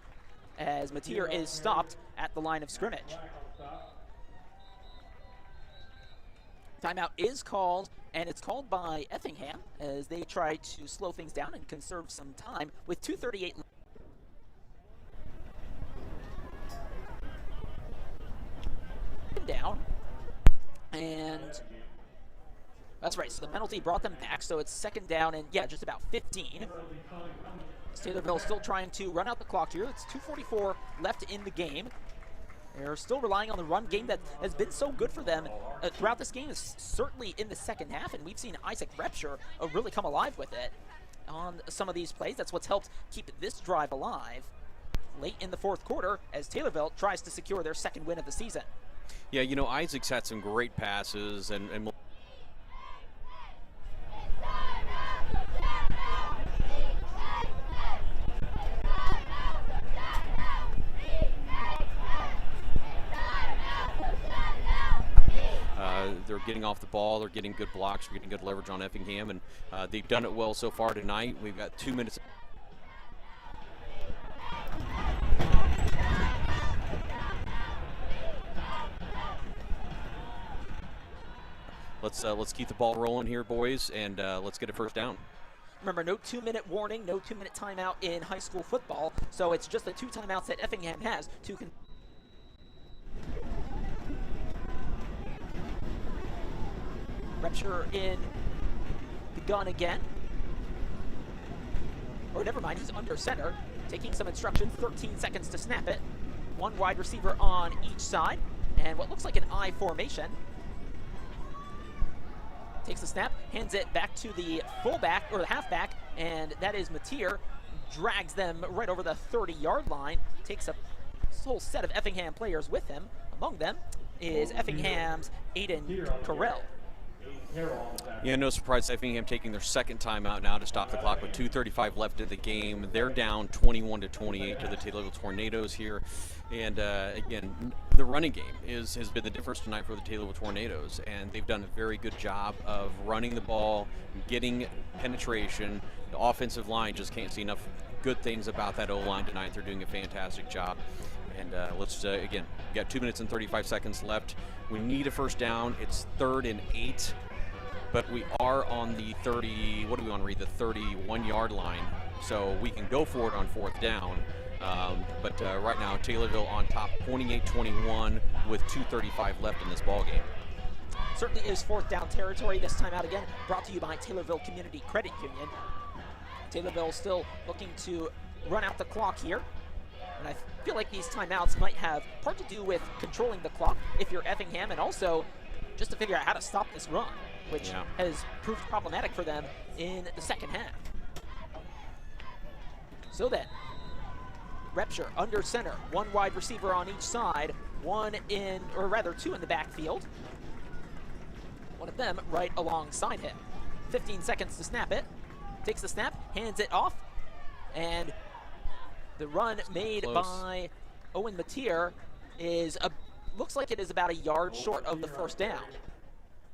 as Mateer is stopped at the line of scrimmage. Timeout is called, and it's called by Effingham as they try to slow things down and conserve some time with 2:38 left. second down. And that's right, so the penalty brought them back, so it's second down and, yeah, just about 15. Taylorville still trying to run out the clock here. It's 2:44 left in the game. They're still relying on the run game that has been so good for them throughout this game, is certainly in the second half, and we've seen Isaac Repsher really come alive with it on some of these plays. That's what's helped keep this drive alive late in the fourth quarter as Taylorville tries to secure their second win of the season. Yeah, you know, Isaac's had some great passes, and they're getting off the ball, they're getting good blocks, they're getting good leverage on Effingham, and they've done it well so far tonight. We've got 2 minutes. Let's keep the ball rolling here, boys, and let's get a first down. Remember, no 2-minute warning, no 2-minute timeout in high school football, so it's just the 2 timeouts that Effingham has to Repsher in the gun again. Or never mind, he's under center, taking some instruction, 13 seconds to snap it. 1 wide receiver on each side, and what looks like an I formation. Takes the snap, hands it back to the fullback, or the halfback, and that is Mateer. Drags them right over the 30-yard line. Takes a whole set of Effingham players with him. Among them is Effingham's Aiden Carell. Yeah, no surprise, Effingham taking their second timeout now to stop the clock with 2:35 left in the game. They're down 21-28 to the Taylorville Tornadoes here. And again, the running game has been the difference tonight for the Taylorville Tornadoes, and they've done a very good job of running the ball, getting penetration. The offensive line just can't see enough good things about that O-line tonight. They're doing a fantastic job. And let's, again, we got 2 minutes and 35 seconds left. We need a first down. It's 3rd and 8. But we are on the 30, what do we want to read, the 31-yard line. So we can go for it on 4th down. But right now, Taylorville on top, 28-21 with 2:35 left in this ball game. Certainly is 4th down territory this time out again, brought to you by Taylorville Community Credit Union. Taylorville still looking to run out the clock here. And I feel like these timeouts might have part to do with controlling the clock if you're Effingham, and also just to figure out how to stop this run, which has proved problematic for them in the second half. So then, Repsher under center, 1 wide receiver on each side, 2 in the backfield. One of them right alongside him. 15 seconds to snap it. Takes the snap, hands it off, and the run made by Owen Mateer looks like it is about a yard short of the first down.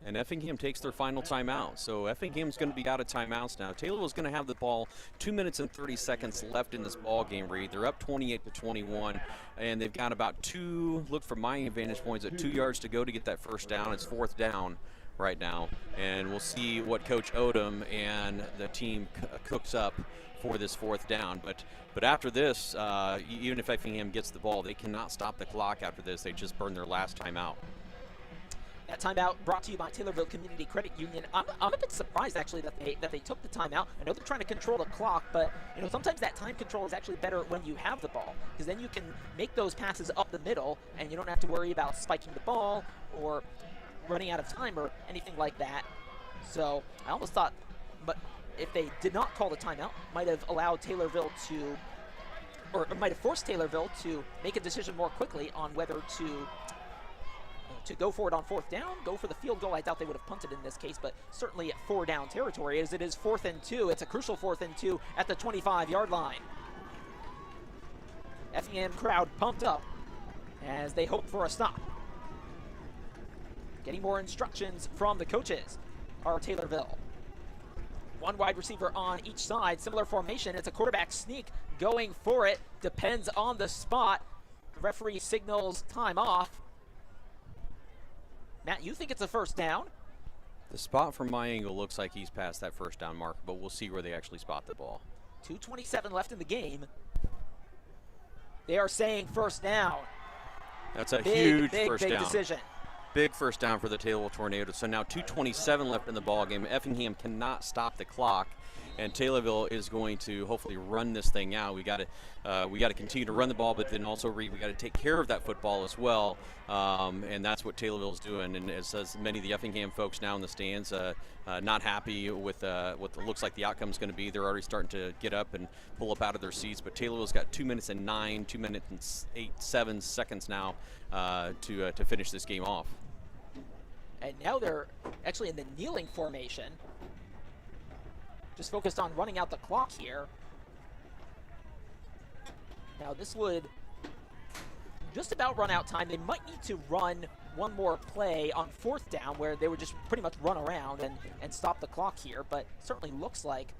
And Effingham takes their final timeout. So Effingham's going to be out of timeouts now. Taylorville's going to have the ball 2 minutes and 30 seconds left in this ball game, Reed. They're up 28-21, and they've got about 2, look from my vantage points, at 2 yards to go to get that first down. It's 4th down right now. And we'll see what Coach Odom and the team cooks up for this 4th down. But after this, even if Effingham gets the ball, they cannot stop the clock after this. They just burn their last timeout. That timeout brought to you by Taylorville Community Credit Union. I'm a bit surprised actually that they took the timeout. I know they're trying to control the clock, but sometimes that time control is actually better when you have the ball, because then you can make those passes up the middle and you don't have to worry about spiking the ball or running out of time or anything like that. So I almost thought, but if they did not call the timeout, might have allowed Taylorville to, or might have forced Taylorville to make a decision more quickly on whether to go for it on 4th down, go for the field goal. I doubt they would have punted in this case, but certainly at 4 down territory, as it is 4th and 2. It's a crucial 4th and 2 at the 25-yard line. Effingham crowd pumped up as they hope for a stop. Getting more instructions from the coaches are Taylorville. 1 wide receiver on each side, similar formation. It's a quarterback sneak, going for it, depends on the spot. The referee signals time off. Matt, you think it's a first down? The spot from my angle looks like he's past that first down mark, but we'll see where they actually spot the ball. 2:27 left in the game. They are saying first down. That's a huge first big down. Decision. Big first down for the Taylorville Tornadoes. So now 2:27 left in the ball game. Effingham cannot stop the clock, and Taylorville is going to hopefully run this thing out. We got to continue to run the ball, but then also we got to take care of that football as well, and that's what Taylorville's doing. And as many of the Effingham folks now in the stands, not happy with what looks like the outcome is going to be. They're already starting to get up and pull up out of their seats. But Taylorville's got 2 minutes and 2 minutes and 7 seconds now to finish this game off. And now they're actually in the kneeling formation. Just focused on running out the clock here. Now this would just about run out time. They might need to run one more play on 4th down where they would just pretty much run around and stop the clock here, but certainly looks like.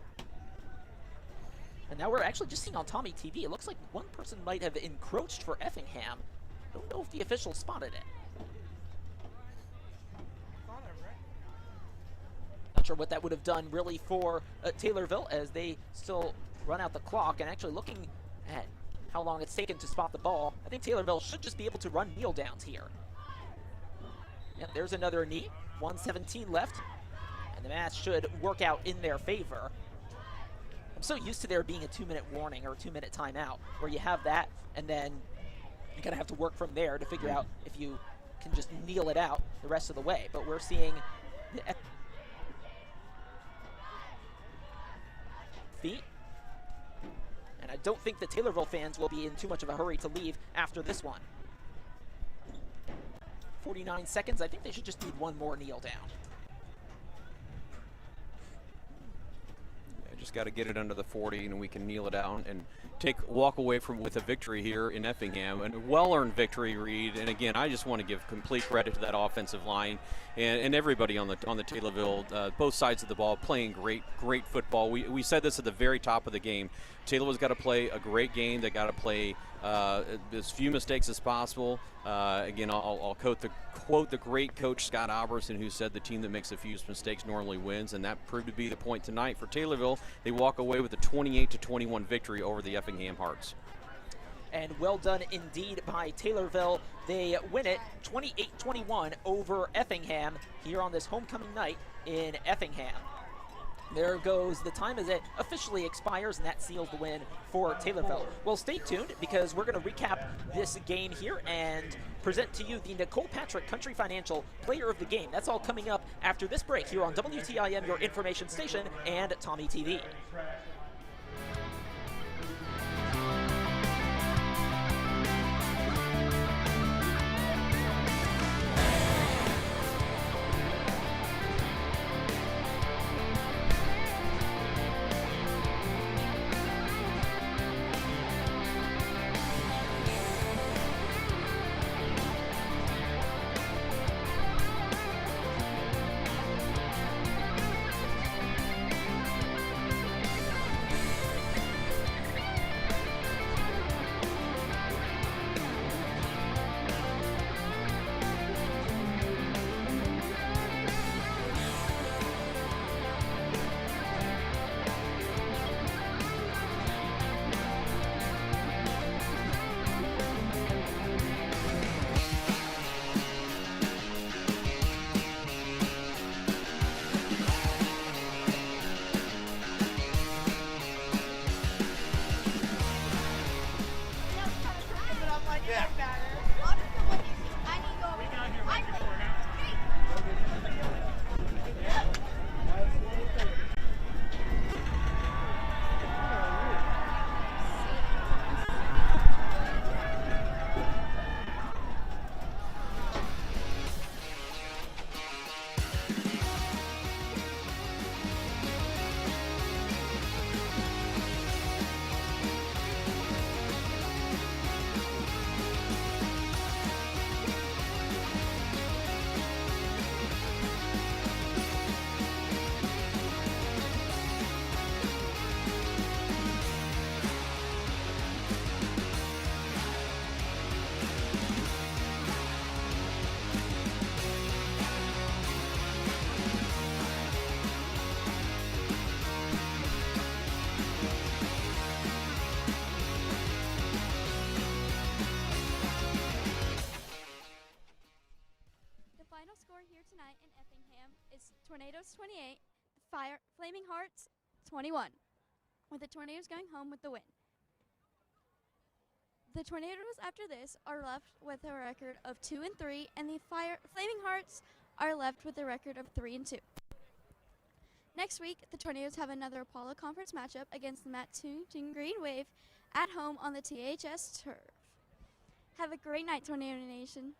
And now we're actually just seeing on Tommy TV, it looks like one person might have encroached for Effingham. Don't know if the official spotted it. Not sure what that would have done really for Taylorville as they still run out the clock, and actually looking at how long it's taken to spot the ball, I think Taylorville should just be able to run kneel downs here. Yep, there's another knee, 1:17 left, and the match should work out in their favor. I'm so used to there being a 2-minute warning or a 2-minute timeout where you have that and then you kind of have to work from there to figure out if you can just kneel it out the rest of the way. But we're seeing the feet. And I don't think the Taylorville fans will be in too much of a hurry to leave after this one. 49 seconds. I think they should just need one more kneel down. Yeah, just got to get it under the 40 and we can kneel it down and walk away with a victory here in Effingham, and a well-earned victory, Reed. And again, I just want to give complete credit to that offensive line and everybody on the Taylorville, both sides of the ball, playing great football. We said this at the very top of the game. Taylorville's got to play a great game. They got to play as few mistakes as possible. Again, I'll quote the great coach Scott Albertson, who said the team that makes the fewest mistakes normally wins, and that proved to be the point tonight for Taylorville. They walk away with a 28-21 victory over the Effingham Hearts. And well done indeed by Taylorville. They win it 28-21 over Effingham here on this homecoming night in Effingham. There goes the time as it officially expires, and that seals the win for Taylorville. Well, stay tuned because we're going to recap this game here and present to you the Nicole Patrick Country Financial Player of the Game. That's all coming up after this break here on WTIM, your information station, and Tommy TV. here tonight in Effingham is Tornadoes 28, Flaming Hearts 21, with the Tornadoes going home with the win. The Tornadoes after this are left with a record of 2-3, and the Flaming Hearts are left with a record of 3-2. Next week, the Tornadoes have another Apollo Conference matchup against the Mattoon Green Wave at home on the THS turf. Have a great night, Tornado Nation.